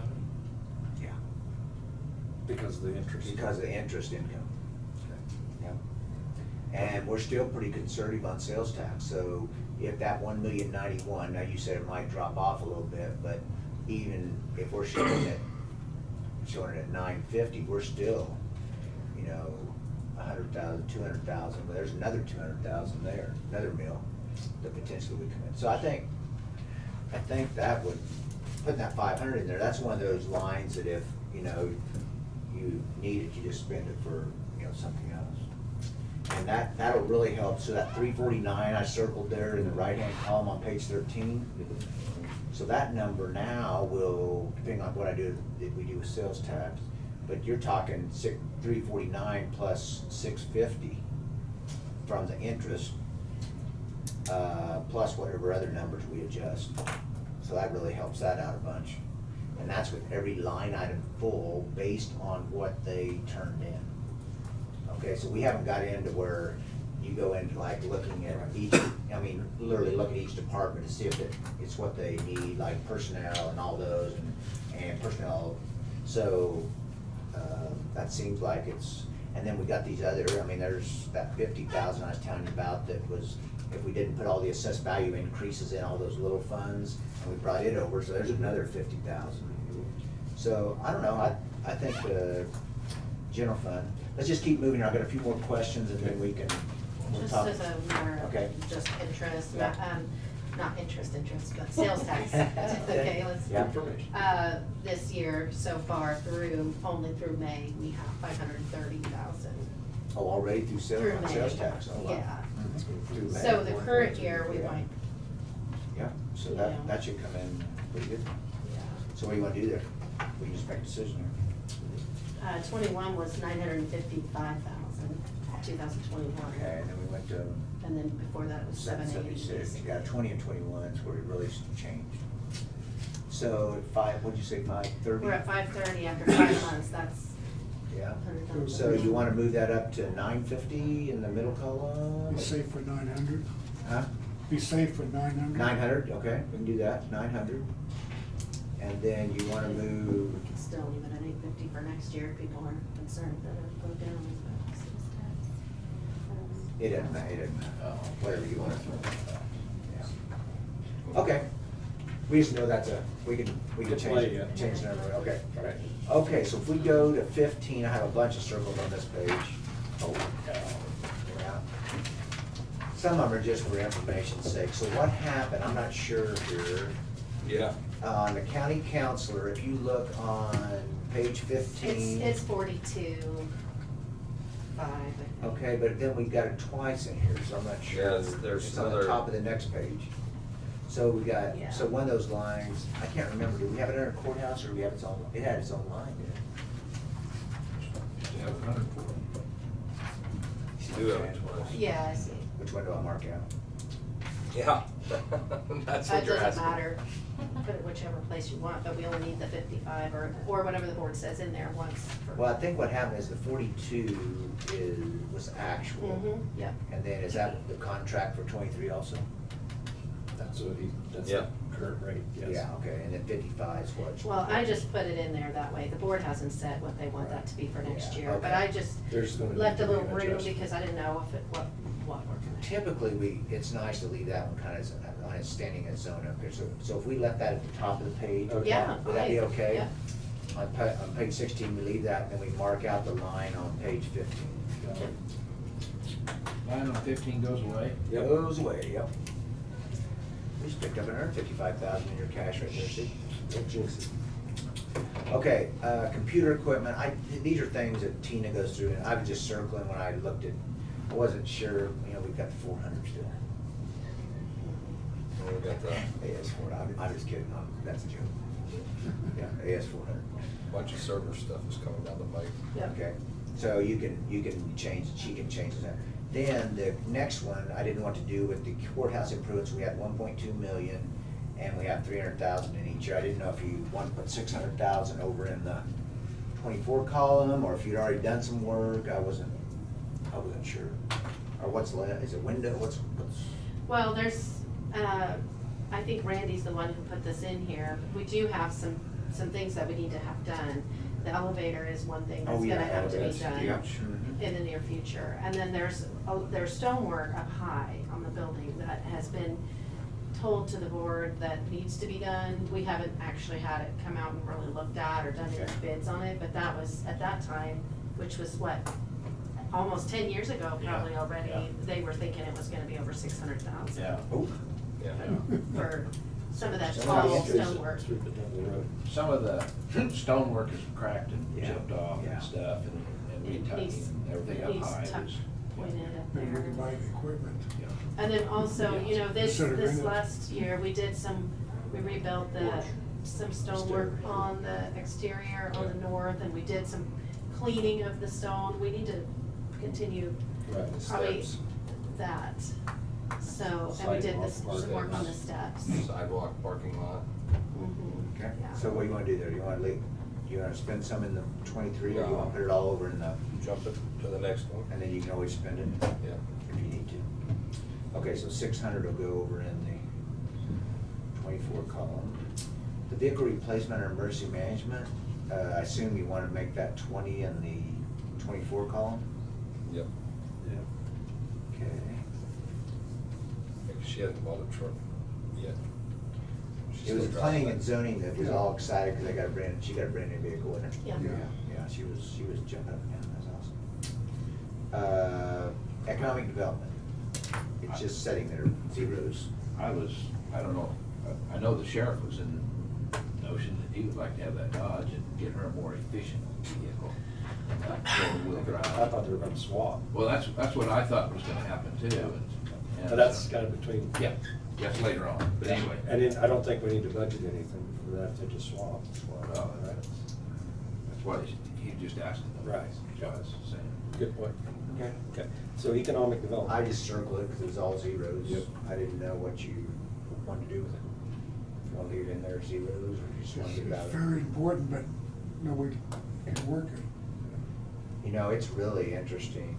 Speaker 5: Yeah.
Speaker 2: Because of the interest.
Speaker 5: Because of the interest income. Yeah. And we're still pretty conservative on sales tax, so if that 1,091,000, now you said it might drop off a little bit, but even if we're showing it at 950, we're still, 100,000, 200,000, but there's another 200,000 there, another mill that potentially would come in. So I think that would, putting that 500 in there, that's one of those lines that if, you need it, you just spend it for, something else. And that'll really help, so that 349 I circled there in the right-hand column on page 13. So that number now will, depending on what we do with sales tax, but you're talking 349 plus 650 from the interest, plus whatever other numbers we adjust. So that really helps that out a bunch. And that's with every line item full based on what they turned in. Okay, so we haven't got into where you go into like looking at each, literally look at each department to see if it's what they need, like personnel and all those and personnel. So that seems like it's, and then we got these other, there's that 50,000 I was telling you about that was, if we didn't put all the assessed value increases in all those little funds, and we brought it over, so there's another 50,000. So, I don't know, I think the general fund, let's just keep moving, I've got a few more questions and then we'll
Speaker 10: Just
Speaker 5: talk.
Speaker 10: as a more,
Speaker 5: Okay.
Speaker 10: just interest,
Speaker 5: Yeah.
Speaker 10: not interest, but sales tax. Okay, let's.
Speaker 5: Yeah.
Speaker 10: This year, so far only through May, we have 530,000.
Speaker 5: Oh, already through
Speaker 10: Through May.
Speaker 5: sales tax, oh wow.
Speaker 10: Yeah.
Speaker 5: Through May.
Speaker 10: So the current year, we
Speaker 5: Yeah.
Speaker 10: might,
Speaker 5: Yeah, so
Speaker 10: Yeah.
Speaker 5: that should come in pretty good.
Speaker 10: yeah.
Speaker 5: So what do you wanna do there? We just make a decision
Speaker 10: 21 was 955,000, 2021.
Speaker 5: here. Okay, and then we went to
Speaker 10: And then before that was 780.
Speaker 5: 76. Yeah, 20 and 21 is where it really changed. So at 5, what'd you say, 5:30?
Speaker 10: We're at 530 after 5 months, that's
Speaker 5: Yeah.
Speaker 10: 100,000.
Speaker 5: So you want to move that up to 950 in the middle column?
Speaker 9: Be safe for 900.
Speaker 5: Huh?
Speaker 9: Be safe for 900.
Speaker 5: 900, okay, we can do that, 900. And then you want to move,
Speaker 10: We can still leave it at 850 for next year, if people are concerned that it'll go down.
Speaker 5: it doesn't matter, it doesn't matter, whatever you want to throw. Yeah. Okay, we just know that's we can
Speaker 2: Good play, yeah.
Speaker 5: change the number, okay. Okay, so if we go to 15, I have a bunch of circles on this page. Oh, yeah. Some of them are just for information's sake. So what happened, I'm not sure here.
Speaker 7: Yeah.
Speaker 5: On the county councilor, if you look on page 15.
Speaker 10: It's 42.5. I think.
Speaker 5: Okay, but then we got it twice in here, so I'm not sure.
Speaker 7: Yeah, there's
Speaker 5: It's on the
Speaker 7: another-
Speaker 5: top of the next page. So we got,
Speaker 10: Yeah.
Speaker 5: so one of those lines, I can't remember, do we have it in our courthouse or do we have its own, it had its own line, didn't it?
Speaker 8: You have 140.
Speaker 7: Do have it twice.
Speaker 10: Yeah, I see.
Speaker 5: Which one do I mark out?
Speaker 7: Yeah. That's what
Speaker 10: It
Speaker 7: you're
Speaker 10: doesn't
Speaker 7: asking.
Speaker 10: matter, put it whichever place you want, but we only need the 55 or whatever the board says in there once. for-
Speaker 5: Well, I think what happened is the 42 was actual.
Speaker 10: Mhm, yep.
Speaker 5: And then is that the contract for 23 also?
Speaker 2: That's that's
Speaker 7: Yeah.
Speaker 2: the current rate, yes.
Speaker 5: Yeah, okay, and then 55 is what?
Speaker 10: Well, I just put it in there that way. The board hasn't said what they want that to be for next
Speaker 5: Yeah,
Speaker 10: year, but
Speaker 5: okay.
Speaker 10: I just
Speaker 2: There's gonna
Speaker 10: left
Speaker 2: need
Speaker 10: a
Speaker 2: to be
Speaker 10: little
Speaker 2: an
Speaker 10: room
Speaker 2: adjustment.
Speaker 10: because I didn't know if it, what we're gonna.
Speaker 5: Typically, it's nice to leave that one kind of on its standing its own up there. So if we left that at the top of the page, would
Speaker 10: Yeah.
Speaker 5: that be okay?
Speaker 10: Yeah.
Speaker 5: On page 16, we leave that, and then we mark out the line on page 15.
Speaker 8: Line on 15 goes away.
Speaker 5: Goes away, yep. We just picked up another 55,000 in your cash right there, see? Don't jinx it. Okay, computer equipment, these are things that Tina goes through, and I was just circling when I looked at, I wasn't sure, we've got the 400 still.
Speaker 7: We got the
Speaker 5: AS400, I'm just kidding, that's a joke. Yeah, AS400.
Speaker 7: bunch of server stuff is coming down the pipe.
Speaker 10: Yep.
Speaker 5: Okay, so you can change, she can change that. Then the next one, I didn't want to do with the courthouse improvements, we had 1.2 million, and we have 300,000 in each year. I didn't know if you want to put 600,000 over in the 24 column, or if you'd already done some work, I wasn't sure. Or what's left, is it window, what's?
Speaker 10: Well, there's, I think Randy's the one who put this in here. We do have some things that we need to have done. The elevator is one thing that's gonna have to be done in the near future. And then there's stonework up high on the building that has been told to the board that needs to be done. We haven't actually had it come out and really looked at or done any bids on it, but that was, at that time, which was what, almost 10 years ago probably already, they were thinking it was gonna be over 600,000.
Speaker 8: Yeah.
Speaker 5: Oh,
Speaker 7: Yeah.
Speaker 10: For some of that
Speaker 2: Some
Speaker 10: tall
Speaker 2: of these
Speaker 10: stonework.
Speaker 2: Through the double road.
Speaker 8: Some of the stonework is cracked and
Speaker 5: Yeah.
Speaker 8: chipped off
Speaker 5: Yeah.
Speaker 8: and stuff, and
Speaker 10: It
Speaker 8: retucking
Speaker 10: needs-
Speaker 8: and everything
Speaker 10: it
Speaker 8: up
Speaker 10: needs
Speaker 8: high
Speaker 10: tucked,
Speaker 8: is.
Speaker 10: pointed up
Speaker 9: Maybe we
Speaker 10: there.
Speaker 9: can buy the equipment.
Speaker 8: Yeah.
Speaker 10: And then also, you know, this
Speaker 9: Consider doing it.
Speaker 10: last year, we rebuilt some stonework on the exterior, on the north, and we did some cleaning of the stone. We need to continue
Speaker 2: Right, the
Speaker 10: probably
Speaker 2: steps.
Speaker 10: that. So, and we did this,
Speaker 7: Sidewalk,
Speaker 10: some work on the
Speaker 7: parking.
Speaker 10: steps.
Speaker 7: Sidewalk, parking lot.
Speaker 10: Mhm.
Speaker 5: okay.
Speaker 10: Yeah.
Speaker 5: So what do you want to do there? You want to spend some in the 23, or you want to put it all over in the,
Speaker 7: Jump it to the next one.
Speaker 5: and then you can always spend it
Speaker 7: Yeah.
Speaker 5: if you need to. Okay, so 600 will go over in the 24 column. The vehicle replacement or emergency management, I assume you want to make that 20 in the 24 column?
Speaker 7: Yep.
Speaker 5: Okay.
Speaker 7: Because she hasn't bought a truck yet. She's
Speaker 5: It was
Speaker 7: still
Speaker 5: planning
Speaker 7: driving
Speaker 5: and
Speaker 7: that.
Speaker 5: zoning that was all excited because she got a brand new vehicle with her.
Speaker 10: Yeah.
Speaker 5: Yeah, she was jumping up and down, that's awesome. Economic development, it's just setting their zeros.
Speaker 8: I don't know, I know the sheriff was in the notion that he would like to have that Dodge and get her a more efficient vehicle. Four-wheel
Speaker 2: I
Speaker 8: drive.
Speaker 2: thought they were gonna swap.
Speaker 8: Well, that's what I thought was gonna happen too. and
Speaker 2: But that's kind of between.
Speaker 8: Yeah, That's later on, but anyway.
Speaker 2: And then I don't think we need to budget anything for that, they just swap.
Speaker 8: Well,
Speaker 2: Right.
Speaker 8: That's why he just asked them.
Speaker 2: Right.
Speaker 8: John's saying.
Speaker 2: Good point.
Speaker 5: Okay.
Speaker 2: Okay, so economic development.
Speaker 5: I just circled it because it was all zeros.
Speaker 2: Yep.
Speaker 5: I didn't know what you wanted to do with it. If you want to leave it in there zeros, or you just want to get it out
Speaker 9: It's
Speaker 5: of it.
Speaker 9: very important, but nobody can work it.
Speaker 5: You know, it's really interesting.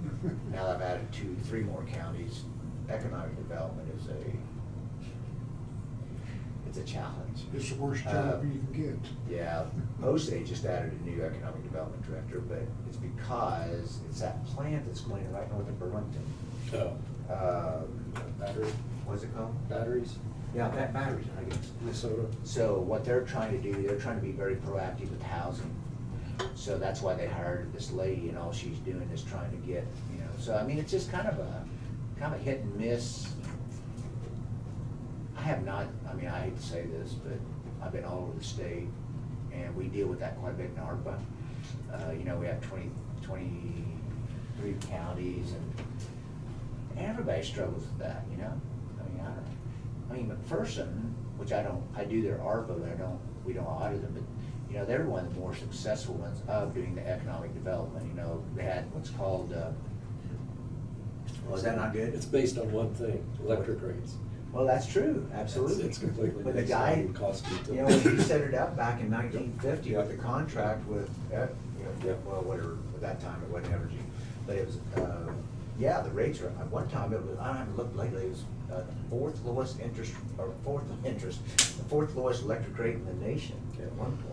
Speaker 5: Now that I've added 3 more counties, economic development is it's a challenge.
Speaker 9: It's the worst job you can get.
Speaker 5: Yeah, Osage just added a new economic development director, but it's because it's that plant that's going right north of Burlington.
Speaker 2: Oh, battery,
Speaker 5: What's it called?
Speaker 2: batteries,
Speaker 5: Yeah, batteries, I guess.
Speaker 2: Minnesota.
Speaker 5: So what they're trying to do, they're trying to be very proactive with housing. So that's why they hired this lady, and all she's doing is trying to get, you know, so I mean, it's just kind of a hit and miss. I have not, I mean, I hate to say this, but I've been all over the state, and we deal with that quite a bit in ARPA. You know, we have 23 counties, and everybody struggles with that, you know? I mean, McPherson, which I do their ARPA, but we don't audit them, but, you know, they're one of the more successful ones of doing the economic development. You know, they had what's called, was that not good?
Speaker 2: It's based on one thing, electric rates.
Speaker 5: Well, that's true, absolutely.
Speaker 2: It's completely
Speaker 5: But the
Speaker 2: based
Speaker 5: guy,
Speaker 2: on cost of
Speaker 5: you know,
Speaker 2: utility.
Speaker 5: when he set it up back in 1950 with the contract with, you know,
Speaker 2: Yep.
Speaker 5: well, whatever, at that time it wasn't Evergy, but it was, yeah, the rates are, at one time it was, I haven't looked lately, it was the fourth lowest electric rate in the nation at one point.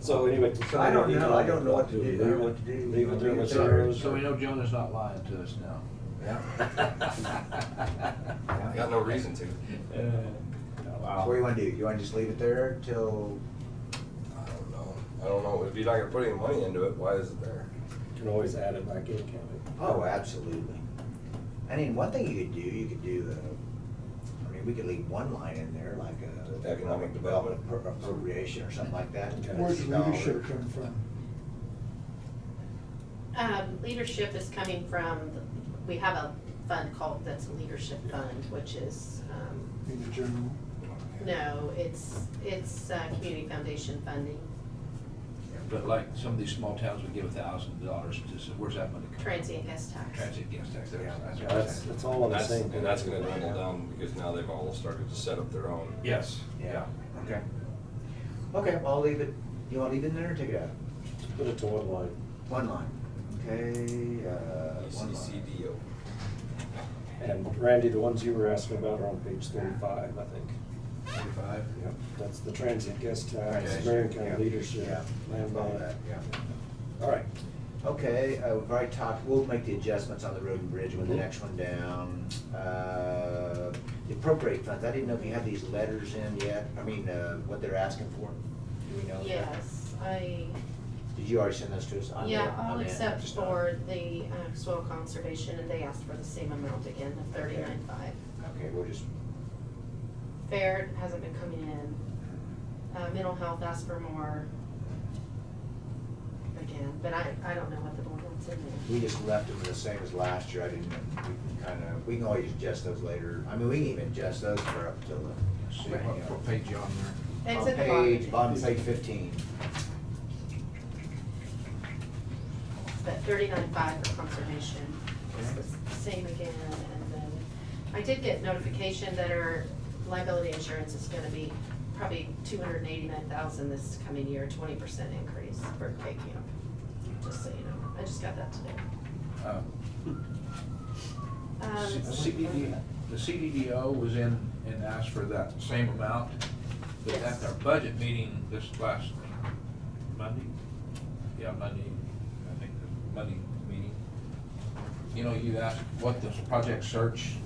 Speaker 2: So anyway.
Speaker 5: So I don't know what to do. I don't know what to do.
Speaker 2: Leave it there with
Speaker 5: Leave it there.
Speaker 2: zeros.
Speaker 8: So we know Jonah's not lying to us now.
Speaker 5: Yeah.
Speaker 7: Got no reason to.
Speaker 5: So what do you wanna do? You wanna just leave it there till,
Speaker 7: I don't know, if you're not gonna put any money into it, why is it there?
Speaker 2: You can always add it back in, can't we?
Speaker 5: oh, absolutely. I mean, one thing you could do, I mean, we could leave one line in there, like a economic development appropriation or something like that.
Speaker 2: Okay.
Speaker 9: Where's the leadership come from?
Speaker 10: Leadership is coming from, we have a fund called, that's a leadership fund, which is,
Speaker 9: In the general?
Speaker 10: no, it's community foundation funding,
Speaker 8: But like some of these small towns would give $1,000 to, where's that money come from?
Speaker 10: transient guest tax.
Speaker 8: Transit gas tax, that's what I'm
Speaker 2: That's,
Speaker 8: saying.
Speaker 2: that's all on the same.
Speaker 7: And that's gonna dwindle down because now they've all started to set up their own.
Speaker 8: Yes.
Speaker 5: Yeah.
Speaker 8: Okay.
Speaker 5: Okay, well, I'll leave it, you wanna leave it in there or take it out?
Speaker 2: Put it to one line.
Speaker 5: One line. Okay, one line.
Speaker 7: ECCDO.
Speaker 2: And Randy, the ones you were asking about are on page 35, I think.
Speaker 8: 35?
Speaker 2: Yep, that's the transient guest tax,
Speaker 8: Okay.
Speaker 2: Marion County
Speaker 5: Yeah.
Speaker 2: leadership,
Speaker 5: Yeah.
Speaker 2: land
Speaker 5: All
Speaker 2: bank.
Speaker 5: that, yeah.
Speaker 2: All right.
Speaker 5: Okay, we've already talked, we'll make the adjustments on the road and bridge with the
Speaker 2: Mhm.
Speaker 5: next one down. The appropriate funds, I didn't know if you had these letters in yet, I mean, what they're asking for, do we know? that?
Speaker 10: Yes,
Speaker 5: Did you already send those to us? I'm
Speaker 10: yeah,
Speaker 5: in,
Speaker 10: all
Speaker 5: I'm in,
Speaker 10: except
Speaker 5: just not-
Speaker 10: for the soil conservation, and they asked for the same amount again, the 39.5.
Speaker 5: Okay, we'll just,
Speaker 10: Fair hasn't been coming in. Mental health asked for more again, but I don't know what the board wants in there.
Speaker 5: we just left it the same as last year, I didn't, we can always adjust those later, I mean, we can even adjust those for up till the.
Speaker 8: See what page you on there?
Speaker 10: It's
Speaker 5: On
Speaker 10: at the
Speaker 5: page,
Speaker 10: bottom.
Speaker 5: on page 15.
Speaker 10: But 39.5 for conservation is the same again, and then I did get notification that our liability insurance is gonna be probably $289,000 this coming year, 20% increase for K Camp. Just so you know, I just got that today.
Speaker 8: The CDDO was in and asked for that same amount, but at
Speaker 10: Yes.
Speaker 8: our budget meeting this last Monday, Monday, I think the Monday meeting, you know, you asked what the project search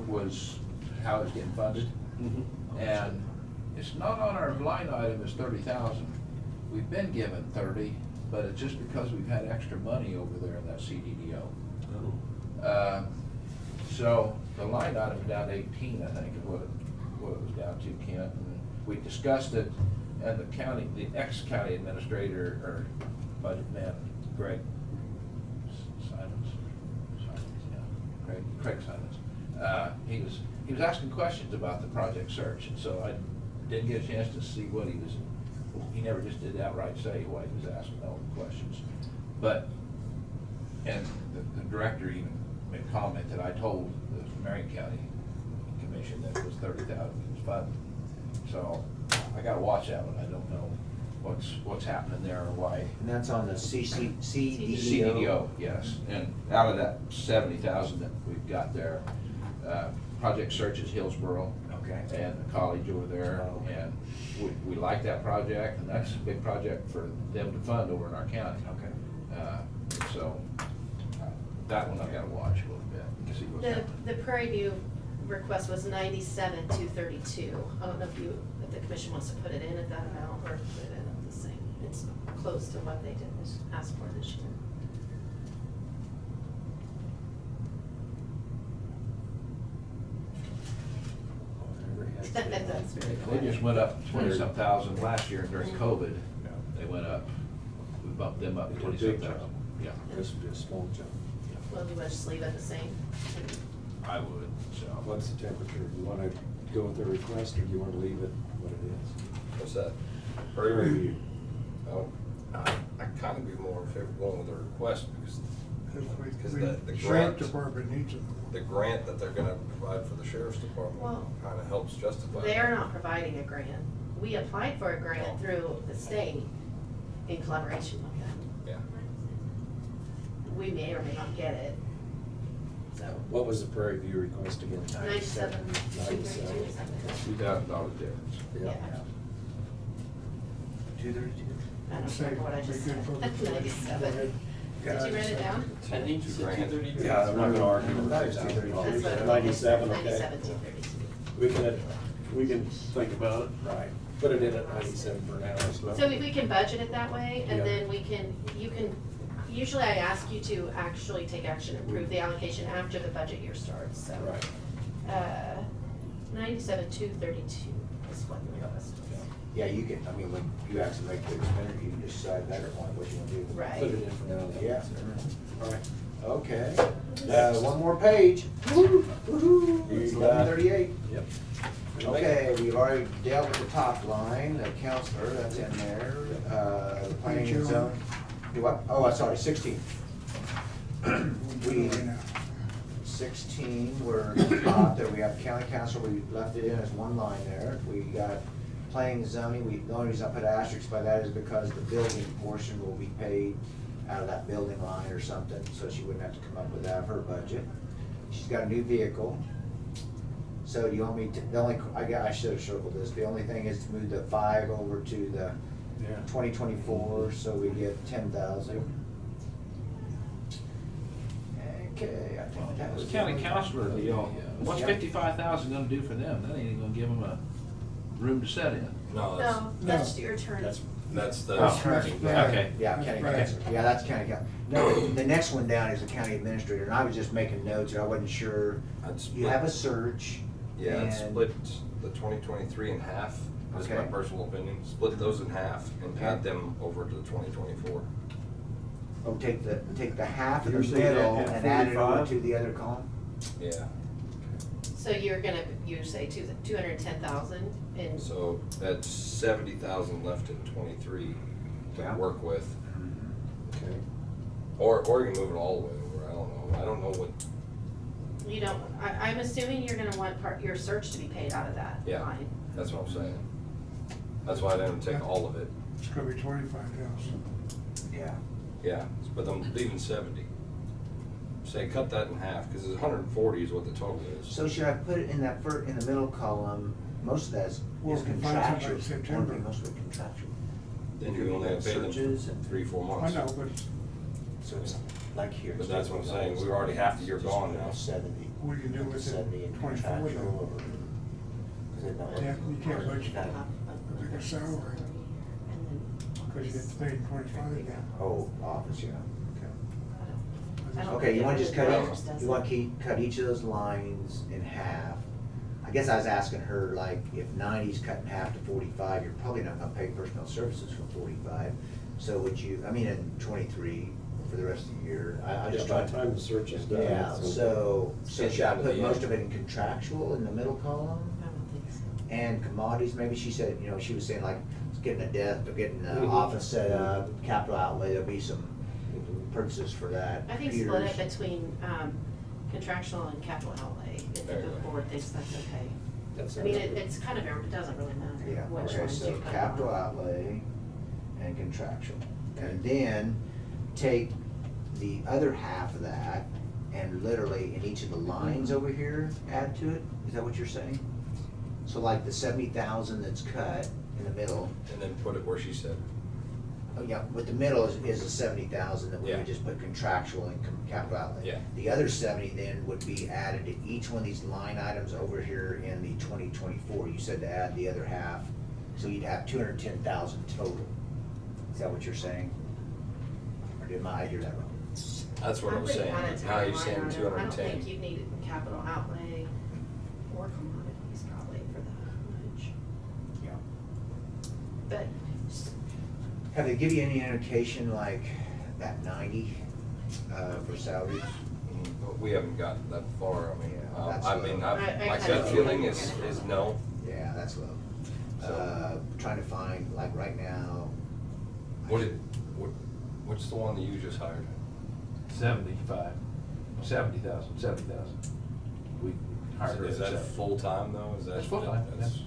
Speaker 8: was, how it's getting funded, and it's not on our line item as 30,000. We've been given 30, but it's just because we've had extra money over there in that CDDO. So the line item is down to 18, I think, is what it was down to, Kent. And we discussed it, and the ex-county administrator, or budget man, Greg Simons, Craig Simons, he was asking questions about the project search, and so I didn't get a chance to see what he never just did outright say why he was asking all the questions. But, and the director even made a comment that I told the Marion County Commission that it was 30,000 was funded. So I gotta watch that one. I don't know what's happening there or why.
Speaker 5: And that's on the CDDO?
Speaker 8: CDDO, yes. And out of that 70,000 that we've got there, project search is Hillsborough.
Speaker 5: Okay.
Speaker 8: And the college over there.
Speaker 5: Oh, okay.
Speaker 8: And we like that project, and that's a big project for them to fund over in our county.
Speaker 5: Okay.
Speaker 8: So that one I've gotta watch a little bit and see what's happening.
Speaker 10: The Prairie View request was 97,232. I don't know if the commission wants to put it in at that amount or put it in at the same. It's close to what they did ask for this year. That's very
Speaker 8: They
Speaker 10: quiet.
Speaker 8: just went up 20-some thousand last year during COVID. They went up, we bumped them up
Speaker 2: They did a
Speaker 8: 20-some
Speaker 2: big job.
Speaker 8: thousand. Yeah,
Speaker 2: This would be a small jump.
Speaker 10: Well, do you want to just leave it the same?
Speaker 8: I would, so.
Speaker 2: What's the temperature? Do you want to go with their request, or do you want to leave it what it is?
Speaker 7: What's that?
Speaker 2: Prairie View.
Speaker 7: Oh, I kind of be more in favor of going with the request because the
Speaker 9: Sheriff
Speaker 7: grant,
Speaker 9: Department needs it.
Speaker 7: the grant that they're gonna provide for the sheriff's department
Speaker 10: Well,
Speaker 7: kind of helps justify
Speaker 10: They are
Speaker 7: that.
Speaker 10: not providing a grant. We applied for a grant through the state in collaboration with them.
Speaker 7: Yeah.
Speaker 10: We may or may not get it, so.
Speaker 2: What was the Prairie View request again?
Speaker 10: 97,232 or something.
Speaker 8: $2,000 difference.
Speaker 2: Yeah.
Speaker 5: 232?
Speaker 10: I don't remember what I just
Speaker 9: Be good
Speaker 10: said.
Speaker 9: for the-
Speaker 10: 97. Did you write it down?
Speaker 2: I think
Speaker 7: you said 232.
Speaker 2: Yeah, I'm not gonna argue with
Speaker 5: That was
Speaker 2: that.
Speaker 5: 232.
Speaker 10: That's what-
Speaker 2: 97, okay.
Speaker 10: 97,232.
Speaker 6: We can think about it.
Speaker 2: Right, put it in at 97 for now as well.
Speaker 10: So we can budget it that way, and
Speaker 2: Yeah.
Speaker 10: then you can, usually I ask you to actually take action and approve the allocation after the budget year starts, so.
Speaker 2: Right.
Speaker 10: 97,232 is what the request was.
Speaker 5: Yeah, you can, I mean, when you actually make the expenditure, you can decide that or what you want to do.
Speaker 10: Right.
Speaker 2: Put it in for now. then.
Speaker 5: Yeah.
Speaker 2: All right.
Speaker 5: Okay. One more page. Woo-hoo. It's
Speaker 2: You got-
Speaker 5: 1138.
Speaker 2: Yep.
Speaker 5: Okay, we've already dealt with the top line, the counselor, that's in there, the planning and zone. Do what? Oh, sorry, 16. We, 16, we're at the top there, we have county council, we left it in as one line there. We got planning and zoning, the only reason I put asterisks by that is because the building portion will be paid out of that building line or something, so she wouldn't have to come up with that of her budget. She's got a new vehicle. So do you want me to, I should have circled this, the only thing is to move the 5 over to the
Speaker 2: Yeah.
Speaker 5: 2024, so we get 10,000. Okay, I think that was.
Speaker 8: This county counselor deal, what's
Speaker 5: Yeah.
Speaker 8: 55,000 gonna do for them? That ain't even gonna give them a room to set in.
Speaker 7: No,
Speaker 10: No, that's your turn.
Speaker 7: that's the.
Speaker 8: Oh,
Speaker 9: That's
Speaker 8: okay.
Speaker 9: right.
Speaker 5: Yeah,
Speaker 9: That's
Speaker 5: county
Speaker 9: right.
Speaker 5: council, yeah, that's county council. No, the next one down is the county administrator, and I was just making notes, I wasn't sure.
Speaker 7: I'd split-
Speaker 5: You have a search.
Speaker 7: Yeah, I'd
Speaker 5: and-
Speaker 7: split the 2023 in half, is my
Speaker 5: Okay.
Speaker 7: personal opinion. Split those in half and add them over to the 2024.
Speaker 5: Oh, take the half of
Speaker 6: You're
Speaker 5: the
Speaker 6: saying
Speaker 5: middle
Speaker 6: at
Speaker 5: and add it over
Speaker 6: 45?
Speaker 5: to the other column?
Speaker 7: Yeah,
Speaker 10: So you say 210,000 in,
Speaker 7: so that's 70,000 left in 23 to
Speaker 5: Yeah.
Speaker 7: work with.
Speaker 2: Okay.
Speaker 7: Or you can move it all the way over, I don't know what,
Speaker 10: you don't, I'm assuming you're gonna want your search to be paid out of that
Speaker 7: Yeah.
Speaker 10: line.
Speaker 7: that's what I'm saying. That's why I didn't take all of it.
Speaker 9: It's gonna be 25,000.
Speaker 5: Yeah.
Speaker 7: Yeah, but I'm leaving 70. Say cut that in half, because 140 is what the total is.
Speaker 5: So should I put it in that in the middle column, most of that is
Speaker 9: Well, we can find somebody
Speaker 5: contractual.
Speaker 9: in September.
Speaker 5: Won't be most of it contractual.
Speaker 7: Then you only have to pay them
Speaker 5: Searches and-
Speaker 7: 3-4
Speaker 9: I
Speaker 7: months.
Speaker 9: know, but
Speaker 5: So it's like here.
Speaker 7: But that's what I'm saying, we're already half the year
Speaker 5: Just
Speaker 7: gone
Speaker 5: put
Speaker 7: now.
Speaker 5: 70.
Speaker 9: we can do with
Speaker 5: 70
Speaker 9: it
Speaker 5: in
Speaker 9: 24
Speaker 5: contractual
Speaker 9: then.
Speaker 5: or- 'cause they're not-
Speaker 9: Yeah, you can't budget
Speaker 5: Got it.
Speaker 9: a bigger salary, because you get paid in 25 now.
Speaker 5: Oh, office, yeah.
Speaker 10: I don't
Speaker 5: Okay, you
Speaker 10: think
Speaker 5: want to just cut
Speaker 10: Ours does
Speaker 5: you want
Speaker 10: it.
Speaker 5: to cut each of those lines in half. I guess I was asking her, like, if 90's cut in half to 45, you're probably not gonna pay personnel services for 45. So would you, I mean, in 23, for the rest of the year. I
Speaker 2: Just
Speaker 5: just
Speaker 2: by
Speaker 5: tried.
Speaker 2: the time the search is done.
Speaker 5: Yeah, so
Speaker 2: Get
Speaker 5: should I
Speaker 2: down to
Speaker 5: put
Speaker 2: the
Speaker 5: most
Speaker 2: end.
Speaker 5: of it in contractual in the middle column?
Speaker 3: I don't think so.
Speaker 5: And commodities, maybe she said, you know, she was saying like, getting a desk, or getting the
Speaker 2: Mhm.
Speaker 5: office set up, capital outlay, there'll be some purchases for that.
Speaker 3: I think split it
Speaker 5: Computers.
Speaker 3: between contractual and capital outlay, if
Speaker 7: There you
Speaker 3: the
Speaker 7: go.
Speaker 3: board thinks that's okay.
Speaker 2: That's
Speaker 3: I mean, it's kind of, it doesn't really matter
Speaker 5: Yeah,
Speaker 3: which
Speaker 5: okay,
Speaker 3: ones you
Speaker 5: so
Speaker 3: put
Speaker 5: capital
Speaker 3: on.
Speaker 5: outlay and contractual. And then take the other half of that and literally in each of the lines over here, add to it? Is that what you're saying? So like the 70,000 that's cut in the middle,
Speaker 7: And then put it where she said.
Speaker 5: oh yeah, with the middle is the 70,000 that we
Speaker 7: Yeah.
Speaker 5: would just put contractual and capital outlay.
Speaker 7: Yeah.
Speaker 5: The other 70 then would be added to each one of these line items over here in the 2024. You said to add the other half, so you'd have 210,000 total. Is that what you're saying? Or did I hear that wrong?
Speaker 7: That's what I was saying. Now you're saying 210.
Speaker 3: I don't think you need capital outlay or commodities probably for that much,
Speaker 5: Yeah.
Speaker 3: but
Speaker 5: Have they give you any indication like that 90 for salaries?
Speaker 7: But we haven't gotten that far, I mean,
Speaker 5: Yeah, that's
Speaker 7: I mean,
Speaker 5: low.
Speaker 3: I
Speaker 7: my
Speaker 3: kinda
Speaker 7: gut
Speaker 3: feel
Speaker 7: feeling
Speaker 3: like
Speaker 7: is
Speaker 3: we're gonna
Speaker 7: no.
Speaker 5: Yeah, that's low.
Speaker 7: So-
Speaker 5: Trying to find, like right now.
Speaker 7: What's the one that you just hired?
Speaker 8: 70,000. We hired her
Speaker 7: Is
Speaker 8: at
Speaker 7: that
Speaker 8: 70.
Speaker 7: full-time though? Is that?
Speaker 8: That's full-time,
Speaker 7: that's-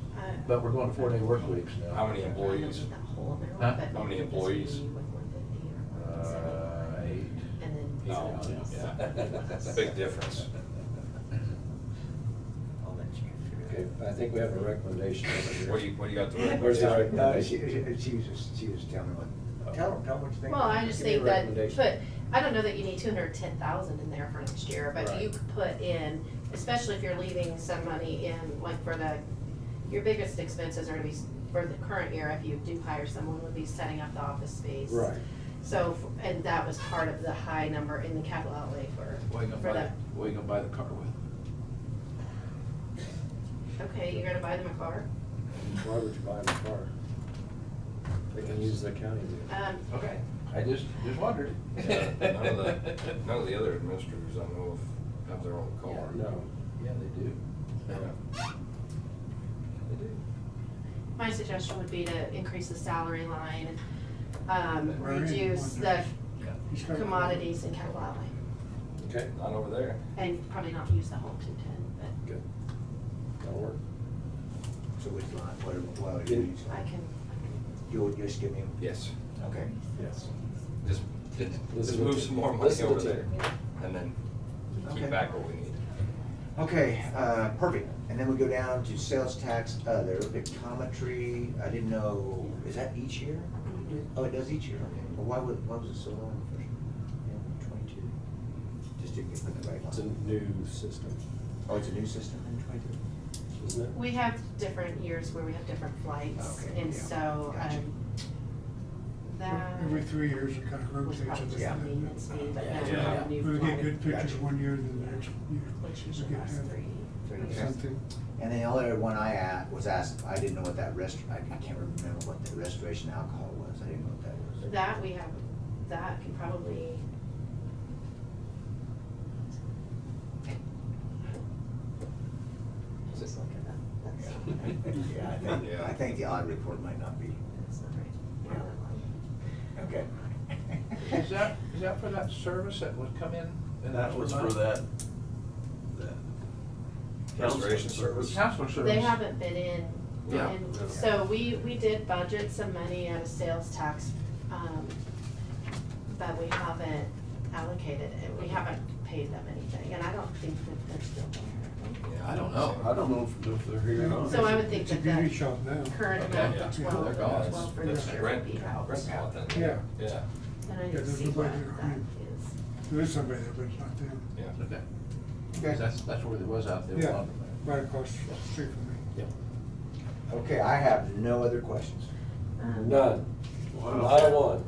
Speaker 8: But we're going to 4-day work weeks now.
Speaker 7: How many employees?
Speaker 3: That whole amount,
Speaker 8: Huh?
Speaker 3: but
Speaker 7: How many
Speaker 3: maybe this would
Speaker 7: employees?
Speaker 3: be with 150 or 170.
Speaker 8: 8.
Speaker 3: And then.
Speaker 7: No,
Speaker 3: salaries.
Speaker 7: yeah, big difference.
Speaker 5: I'll let you
Speaker 2: Okay,
Speaker 5: figure
Speaker 2: I think we have a recommendation over here.
Speaker 7: What do you got to?
Speaker 2: Where's the
Speaker 5: it out.
Speaker 2: recommendation?
Speaker 5: She was telling me what, tell them what you think.
Speaker 3: Well, I just
Speaker 2: Give me
Speaker 3: think
Speaker 2: a
Speaker 3: that,
Speaker 2: recommendation.
Speaker 3: I don't know that you need 210,000 in there for next year, but
Speaker 2: Right.
Speaker 3: you could put in, especially if you're leaving some money in, like for your biggest expenses are gonna be, for the current year, if you do hire someone, would be setting up the office space.
Speaker 2: Right.
Speaker 3: So, and that was part of the high number in the capital outlay
Speaker 8: What are you
Speaker 3: for
Speaker 8: gonna buy,
Speaker 3: that.
Speaker 8: what are you gonna buy the car with?
Speaker 3: Okay, you're gonna buy them a car?
Speaker 2: Why would you buy them a car? They can use the county vehicle.
Speaker 8: Okay, I just wondered.
Speaker 7: Yeah, none of the other administrators I know of have their own car.
Speaker 2: No.
Speaker 8: Yeah, they do.
Speaker 7: Yeah.
Speaker 8: They do.
Speaker 3: My suggestion would be to increase the salary line,
Speaker 9: Right.
Speaker 3: reduce the
Speaker 9: He's got-
Speaker 3: commodities and capital outlay.
Speaker 2: Okay,
Speaker 7: Not over there.
Speaker 3: And probably not use the whole 210, but
Speaker 2: good. That'll work.
Speaker 5: So which line, what,
Speaker 2: Yeah.
Speaker 3: I can,
Speaker 5: You'll just give me,
Speaker 7: Yes.
Speaker 5: okay.
Speaker 2: Yes.
Speaker 7: Just
Speaker 2: Listen
Speaker 7: move
Speaker 2: to-
Speaker 7: some more money
Speaker 2: listen to
Speaker 7: over
Speaker 2: Tim.
Speaker 7: there, and then
Speaker 5: Okay.
Speaker 7: keep back what we need.
Speaker 5: Okay, perfect. And then we go down to sales tax other, pictometry, I didn't know, is that each year? Oh, it does each year, okay. Well, why was it so low in the first year? Yeah, 22. Just didn't get put in the right
Speaker 2: It's a
Speaker 5: line.
Speaker 2: new system,
Speaker 5: Oh, it's a new system in 22?
Speaker 2: isn't it?
Speaker 3: we have different years where we have different flights,
Speaker 5: Okay,
Speaker 3: and
Speaker 5: yeah,
Speaker 3: so,
Speaker 5: gotcha.
Speaker 3: that
Speaker 9: Every 3 years it kind of
Speaker 3: was
Speaker 9: rotates.
Speaker 3: probably just
Speaker 5: Yeah.
Speaker 3: a maintenance fee, but now we
Speaker 7: Yeah.
Speaker 3: have a new
Speaker 9: We get
Speaker 3: flight,
Speaker 9: good pictures
Speaker 5: Gotcha.
Speaker 9: 1 year, then the next year.
Speaker 3: which
Speaker 9: we
Speaker 3: usually
Speaker 9: get
Speaker 3: lasts
Speaker 9: have
Speaker 3: three
Speaker 5: Okay.
Speaker 3: years.
Speaker 9: Something.
Speaker 5: And then the other one was asked, I didn't know what that I can't remember what the restoration alcohol was, I didn't know what that was.
Speaker 3: That we have, that can probably. Just look at that, that's,
Speaker 5: Yeah, I think the audit report might not be,
Speaker 3: that's not right. Yeah,
Speaker 5: okay.
Speaker 8: Is that for that service that would come in? and
Speaker 6: That was for that.
Speaker 7: Restoration service.
Speaker 8: Counselor service.
Speaker 3: They haven't been in,
Speaker 8: Yeah.
Speaker 3: and so we did budget some money out of sales tax, but we haven't allocated it, we haven't paid them anything, and I don't think that they're still there.
Speaker 7: Yeah,
Speaker 8: I don't know.
Speaker 6: I don't know if they're here or not.
Speaker 3: So I would think
Speaker 9: It's a
Speaker 3: that
Speaker 9: beauty
Speaker 3: that
Speaker 9: shop now.
Speaker 3: current
Speaker 8: Okay,
Speaker 3: amount
Speaker 8: yeah.
Speaker 3: of
Speaker 8: Yeah,
Speaker 3: 12,
Speaker 8: they're gone.
Speaker 3: 12 for
Speaker 7: That's
Speaker 3: this year
Speaker 7: Brent,
Speaker 3: would be out.
Speaker 7: Brent bought that.
Speaker 9: Yeah.
Speaker 7: Yeah,
Speaker 3: And I
Speaker 9: Yeah,
Speaker 3: need to
Speaker 9: there's
Speaker 3: see
Speaker 9: nobody
Speaker 3: what
Speaker 9: there.
Speaker 3: that is.
Speaker 9: There is somebody there, but it's not them.
Speaker 7: yeah.
Speaker 8: Okay.
Speaker 5: Okay.
Speaker 8: That's where it was out there.
Speaker 9: Yeah,
Speaker 8: Wanda.
Speaker 9: right across the street from me.
Speaker 5: Okay, I have no other questions.
Speaker 2: None. Not a one.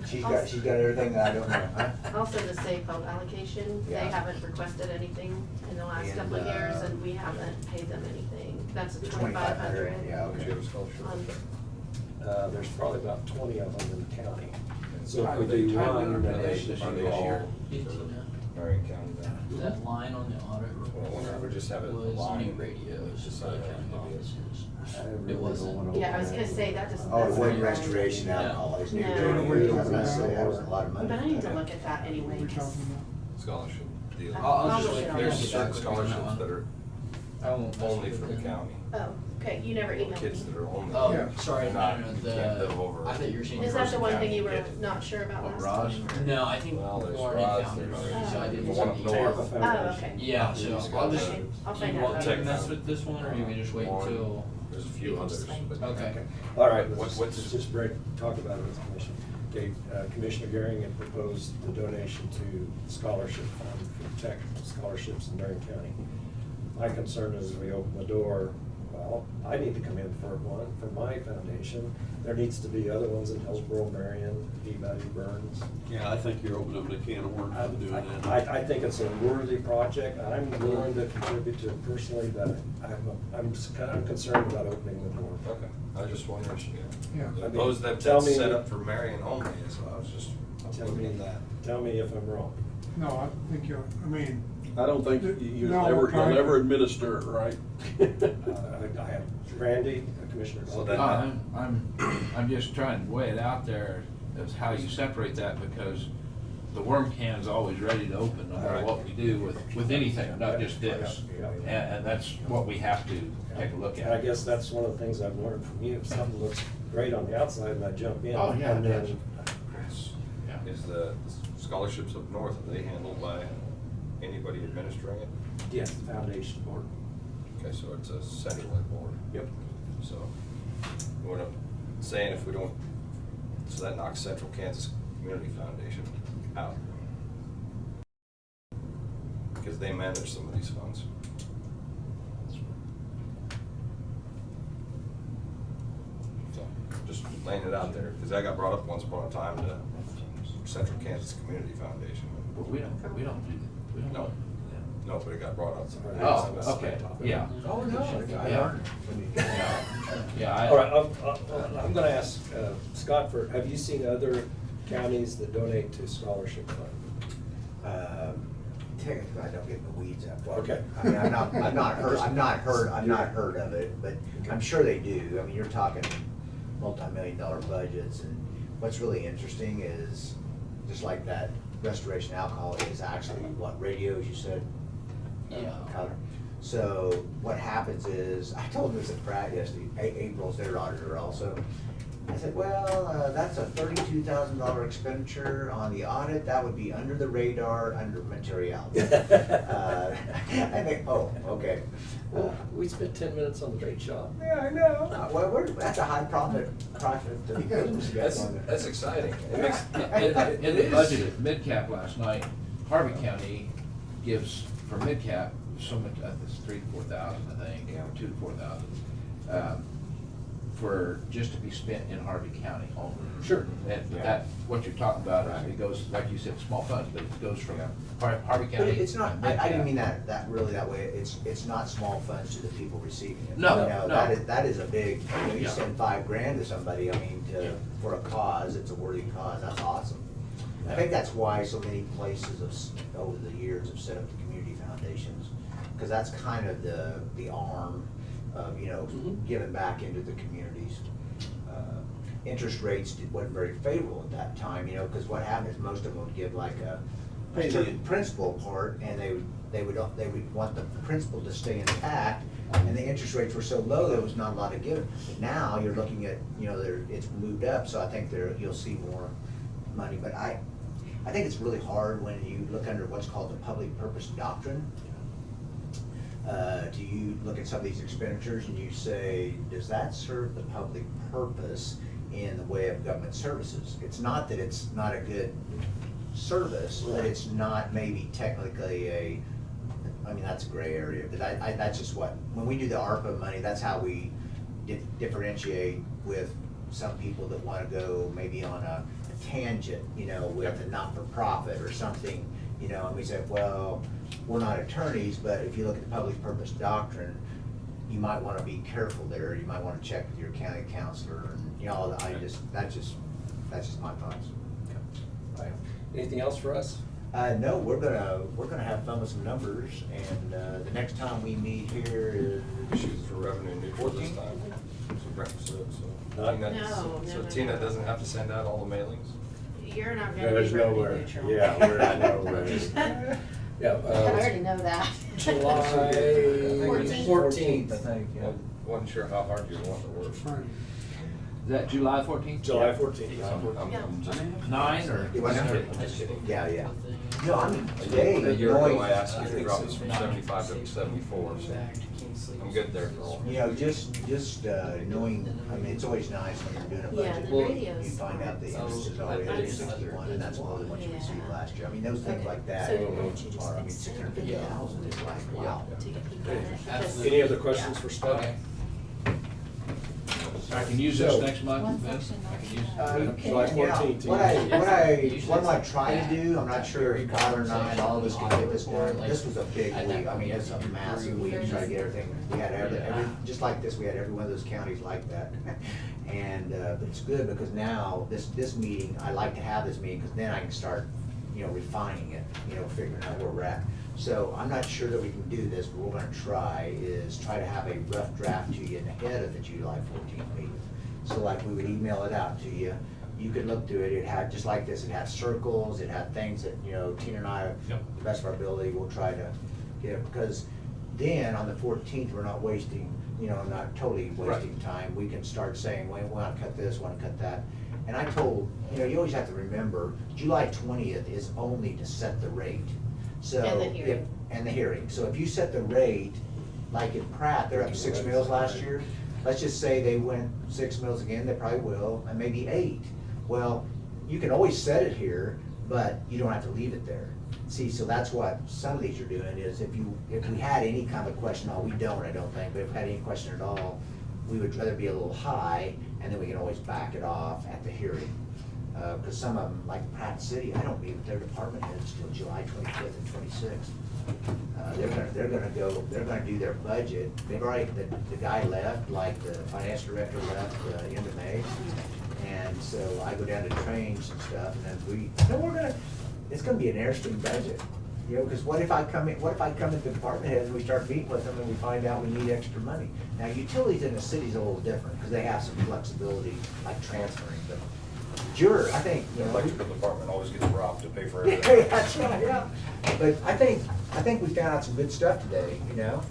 Speaker 5: She's got everything that I don't know, huh?
Speaker 3: Also, the safe held allocation, they
Speaker 5: Yeah.
Speaker 3: haven't requested anything in the last
Speaker 5: And,
Speaker 3: couple of years, and we haven't paid them anything. That's a
Speaker 5: The
Speaker 3: 2,500.
Speaker 5: yeah,
Speaker 7: Would you
Speaker 5: okay.
Speaker 7: have a scholarship?
Speaker 3: On-
Speaker 2: There's probably about 20 of them in the county. So if
Speaker 8: How
Speaker 2: we
Speaker 8: they
Speaker 2: do
Speaker 8: tied
Speaker 2: one,
Speaker 8: in
Speaker 2: then
Speaker 8: our
Speaker 2: they
Speaker 8: relationship
Speaker 2: should be
Speaker 8: this
Speaker 2: all
Speaker 8: year.
Speaker 7: Marion County now.
Speaker 11: That line on the audit
Speaker 7: Well, whenever we just have it
Speaker 11: was
Speaker 7: line,
Speaker 11: new radios,
Speaker 7: just
Speaker 11: for the
Speaker 7: like
Speaker 11: county
Speaker 7: maybe it's-
Speaker 11: offices. It wasn't.
Speaker 10: Yeah, I was gonna say, that doesn't.
Speaker 5: Oh, it
Speaker 10: that's
Speaker 5: wasn't
Speaker 10: not right.
Speaker 5: restoration alcohol, it's new
Speaker 10: No.
Speaker 5: radios. I was gonna say, that was a lot of money.
Speaker 10: But I need to look at that anyway.
Speaker 9: We're talking
Speaker 7: Scholarship deal.
Speaker 8: I'll
Speaker 10: I'll
Speaker 8: just
Speaker 10: look
Speaker 8: wait.
Speaker 10: it up.
Speaker 7: There's
Speaker 10: I'll
Speaker 7: certain
Speaker 10: look it up.
Speaker 7: scholarships that are
Speaker 11: I won't mess
Speaker 7: only
Speaker 11: with
Speaker 7: for the
Speaker 11: them.
Speaker 7: county.
Speaker 10: Oh, okay, you never emailed
Speaker 7: Kids
Speaker 10: me.
Speaker 7: that are only.
Speaker 11: Oh,
Speaker 9: Yeah.
Speaker 11: sorry,
Speaker 7: Not-
Speaker 11: no,
Speaker 7: you can't live over.
Speaker 11: I thought you were saying.
Speaker 10: Is that the one thing you were
Speaker 7: County.
Speaker 10: not sure about
Speaker 8: What,
Speaker 10: last
Speaker 8: Roz?
Speaker 10: time?
Speaker 11: No, I think
Speaker 7: Well, there's
Speaker 11: Warren
Speaker 7: Roz,
Speaker 11: and
Speaker 7: there's-
Speaker 11: Founders, so I didn't
Speaker 7: One up
Speaker 11: see
Speaker 7: north.
Speaker 11: these.
Speaker 10: Oh, okay.
Speaker 11: Yeah, so I'll just,
Speaker 10: Okay, I'll
Speaker 11: do
Speaker 10: find
Speaker 11: you
Speaker 10: out
Speaker 11: want
Speaker 10: about
Speaker 11: to
Speaker 10: it.
Speaker 11: mess with this one, or you can just wait
Speaker 7: One.
Speaker 11: until?
Speaker 7: There's a few others, but.
Speaker 11: Okay.
Speaker 2: All right,
Speaker 7: What's-
Speaker 2: let's just break, talk about it with the commission. Okay, Commissioner Garing had proposed the donation to scholarship fund for tech scholarships in Marion County. My concern is we open the door, well, I need to come in for one, for my foundation. There needs to be other ones in Hillsborough, Marion, Peabody, Burns.
Speaker 6: Yeah, I think you're opening up a can of worms by doing that.
Speaker 2: I think it's a worthy project. I'm willing to contribute to it personally, but I'm just kind of concerned about opening the door.
Speaker 7: Okay, I was just wondering,
Speaker 9: Yeah.
Speaker 2: I mean,
Speaker 7: those that
Speaker 2: tell
Speaker 7: that's
Speaker 2: me-
Speaker 7: set up for Marion only, so I was just looking at that.
Speaker 2: Tell me if I'm wrong.
Speaker 9: No, I think you'll, I mean,
Speaker 6: I don't think you'll
Speaker 9: No,
Speaker 6: ever,
Speaker 9: we're trying-
Speaker 6: you'll ever administer it right.
Speaker 2: I have Randy, Commissioner.
Speaker 7: So
Speaker 2: Duncan.
Speaker 7: then-
Speaker 8: I'm just trying to weigh it out there as how you separate that, because the worm can's always ready to open, no matter what we do with anything, not just this. And that's what we have to take a look
Speaker 2: And I
Speaker 8: at.
Speaker 2: guess that's one of the things I've learned from you. If something looks great on the outside and I jump in.
Speaker 8: Oh, yeah,
Speaker 2: and
Speaker 8: it
Speaker 2: then-
Speaker 8: does. Yeah.
Speaker 7: Is the scholarships up north, are they handled by anybody administering it?
Speaker 2: Yes, the foundation board.
Speaker 7: Okay, so it's a centralized board.
Speaker 2: Yep.
Speaker 7: So, what I'm saying, if we don't, so that knocks Central Kansas Community Foundation out. Because they manage some of these funds. So, just laying it out there, because I got brought up once upon a time to Central Kansas Community Foundation.
Speaker 8: But we don't do that. We don't.
Speaker 7: No. No, but it got brought up.
Speaker 8: Oh, okay, yeah.
Speaker 5: Oh, no.
Speaker 8: Yeah. Yeah,
Speaker 2: All right, I'm gonna ask Scott for, have you seen other counties that donate to scholarship fund?
Speaker 5: Technically, I don't get in the weeds that far.
Speaker 2: Okay.
Speaker 5: I mean, I've not heard of it, but I'm sure they do. I mean, you're talking multi-million-dollar budgets, and what's really interesting is, just like that restoration alcohol is actually, what, radios, you said?
Speaker 11: Yeah.
Speaker 5: Color. So what happens is, I told this at Pratt yesterday, April's their auditor also. I said, well, that's a $32,000 expenditure on the audit, that would be under the radar, under materiality. I think, oh, okay.
Speaker 2: We spent 10 minutes on the bait shop.
Speaker 5: Yeah, I know. Well, that's a high profit business.
Speaker 7: That's exciting. It makes,
Speaker 8: In the budget at mid-cap last night, Harvey County gives, for mid-cap, so much, it's 3,000 to 4,000, I think, 2,000 to 4,000, for, just to be spent in Harvey County only.
Speaker 2: Sure.
Speaker 8: And that, what you're talking about, is it goes, like you said, small funds, but it goes from Harvey
Speaker 5: But
Speaker 8: County.
Speaker 5: it's not,
Speaker 8: and
Speaker 5: I didn't
Speaker 8: mid-cap.
Speaker 5: mean that really that way, it's not small funds to the people receiving it.
Speaker 8: No,
Speaker 5: You know,
Speaker 8: no.
Speaker 5: that is a big, you
Speaker 8: Yeah.
Speaker 5: send $5,000 to somebody, I mean,
Speaker 8: Yeah.
Speaker 5: for a cause, it's a worthy cause, that's awesome. I think that's why so many places over the years have set up the community foundations, because that's kind of the arm of, giving back into the communities. Interest rates wasn't very favorable at that time, because what happened is most of them would give like a certain principal part, and they would want the principal to stay intact, and the interest rates were so low, there was not a lot of giving. But now you're looking at, it's moved up, so I think you'll see more money, but I think it's really hard when you look under what's called the public purpose doctrine. Do you look at some of these expenditures and you say, does that serve the public purpose in the way of government services? It's not that it's not a good service, but it's not maybe technically that's a gray area, but that's just when we do the ARPA money, that's how we differentiate with some people that want to go maybe on a tangent, with a not-for-profit or something, and we say, well, we're not attorneys, but if you look at the public purpose doctrine, you might want to be careful there. You might want to check with your county counselor, and that's just my thoughts.
Speaker 2: Right. Anything else for us?
Speaker 5: No, we're gonna have fun with some numbers, and, the next time we meet here is.
Speaker 7: Shoot for revenue neutral this
Speaker 5: 14th?
Speaker 7: time. So
Speaker 2: Not-
Speaker 7: Tina,
Speaker 10: No,
Speaker 7: so
Speaker 10: no,
Speaker 7: Tina
Speaker 10: no.
Speaker 7: doesn't have to send out all the mailings?
Speaker 10: You're not
Speaker 2: No,
Speaker 10: gonna
Speaker 2: there's
Speaker 10: be revenue
Speaker 2: nowhere.
Speaker 10: neutral.
Speaker 2: Yeah, we're not nowhere. Yeah,
Speaker 10: I already know that.
Speaker 2: July 14th.
Speaker 5: I think, yeah.
Speaker 7: Wasn't sure how hard you want to work.
Speaker 9: Friday.
Speaker 8: Is that July 14th?
Speaker 2: July 14th.
Speaker 7: I'm just.
Speaker 8: 9 or?
Speaker 5: It wasn't-
Speaker 7: I'm just kidding.
Speaker 5: Yeah, yeah. No, I mean, today,
Speaker 7: A year ago,
Speaker 5: knowing,
Speaker 7: I asked you to drop this from 75 to 74, so I'm good there for all.
Speaker 5: you know, just knowing, I mean, it's always nice when you're doing a
Speaker 10: Yeah,
Speaker 5: budget.
Speaker 10: the radios.
Speaker 5: You find out the interest is already 61, and that's more than what you received last year. I mean, those things
Speaker 10: Okay.
Speaker 5: like that
Speaker 10: So would you just
Speaker 5: are, I mean,
Speaker 10: extend
Speaker 5: 650,000 is like, wow.
Speaker 10: to get people in it? Because-
Speaker 2: Any other questions for Scott?
Speaker 8: Okay. I can use this
Speaker 2: So-
Speaker 8: next month,
Speaker 10: One
Speaker 8: then?
Speaker 10: section,
Speaker 8: I can use
Speaker 2: July 14th.
Speaker 5: Yeah, what I try to do, I'm not sure if Tyler and I and all of us can get this done. This was a big week, I mean, it's a massive week, try to get everything. We had every, just like this, we had every one of those counties like that. And, but it's good because now, this meeting, I like to have this meeting, because then I can start, refining it, figuring out where we're at. So I'm not sure that we can do this, but what we're gonna try to have a rough draft to you ahead of the July 14th meeting. So like we would email it out to you, you could look through it, it had, just like this, it had circles, it had things that, Tina and I, to the best of our ability, will try to get, because then on the 14th, we're not wasting, not totally wasting time. We can start saying, well, we wanna cut this, wanna cut that. And I told, you always have to remember, July 20th is only to set the rate. So
Speaker 10: And the hearing.
Speaker 5: And the hearing. So if you set the rate, like in Pratt, they're up 6 mills last year. Let's just say they went 6 mills again, they probably will, and maybe 8. Well, you can always set it here, but you don't have to leave it there. See, so that's what some of these are doing, is if we had any kind of question, we don't, I don't think, but if we had any question at all, we would rather be a little high, and then we can always back it off at the hearing. Because some of them, like Pratt City, I don't meet with their department heads till July 25th and 26th. They're gonna do their budget. They've already, the guy left, like the finance director left end of May. And so I go down to trains and stuff, and then it's gonna be an interesting budget. Because what if I come in to department heads and we start meeting with them and we find out we need extra money? Now, utilities in the city's a little different, because they have some flexibility, like transferring, but I think,
Speaker 7: The electrical department always gets robbed to pay for everything.
Speaker 5: Yeah, that's right, yeah. But I think we found out some good stuff today,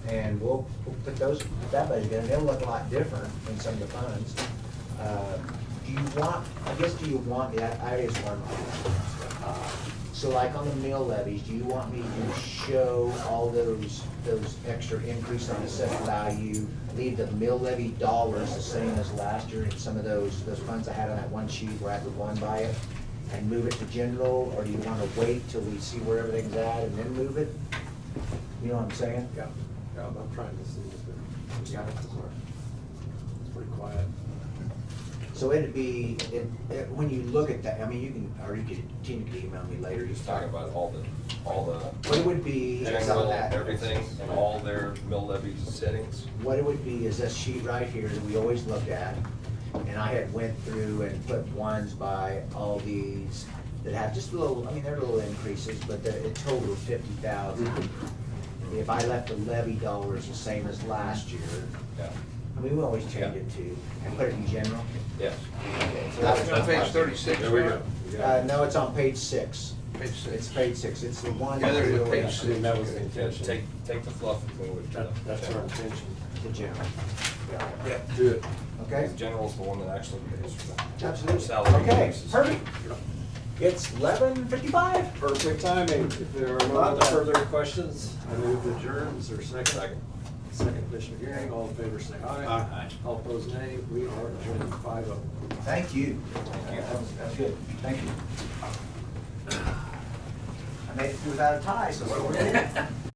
Speaker 5: and we'll put that budget in, they'll look a lot different in some of the funds. Do you want, I just want, so like on the mill levies, do you want me to show all those extra increase on assessed value, leave the mill levy dollars the same as last year, and some of those funds I had on that one sheet where I could one by it, and move it to general, or do you wanna wait till we see where everything's at and then move it? You know what I'm saying?
Speaker 2: Yeah, I'm trying to see if
Speaker 5: Yeah.
Speaker 2: it's pretty quiet.
Speaker 5: So it'd be, when you look at that, I mean, you could email me later,
Speaker 7: Just talking about all the
Speaker 5: what it would be is on
Speaker 7: general,
Speaker 5: that.
Speaker 7: everything, and all their mill levy settings.
Speaker 5: What it would be is this sheet right here that we always look at, and I had went through and put ones by all these that have just little, I mean, they're little increases, but it totaled 50,000. If I left the levy dollars the same as last year,
Speaker 7: Yeah.
Speaker 5: I mean, we always change it to, and put it in general.
Speaker 7: Yes.
Speaker 5: Okay, so that was
Speaker 8: On page 36,
Speaker 2: There we go.
Speaker 8: right?
Speaker 5: No, it's on page 6.
Speaker 8: Page 6.
Speaker 5: It's page 6, it's the one.
Speaker 8: Yeah, there's a
Speaker 5: that we
Speaker 8: page
Speaker 5: always-
Speaker 2: I mean, that was the
Speaker 7: Yeah,
Speaker 2: intention.
Speaker 7: take the fluff and move it to the.
Speaker 2: That's our intention.
Speaker 5: The general. Yeah.
Speaker 2: Yeah, do it.
Speaker 5: Okay?
Speaker 7: Because general's the one that actually pays for the
Speaker 5: Absolutely.
Speaker 7: salary
Speaker 5: Okay,
Speaker 7: increases.
Speaker 5: perfect. It's 11:55.
Speaker 2: Perfect timing. If there are no other further questions, I move to adjourn. Is there a second? Second, Commissioner Gearing. All in favor, say aye.
Speaker 8: Aye.
Speaker 2: All opposed, nay. We are adjourned 5-0.
Speaker 5: Thank you.
Speaker 7: Thank you.
Speaker 5: That's good. Thank you. I made it through without a tie, so.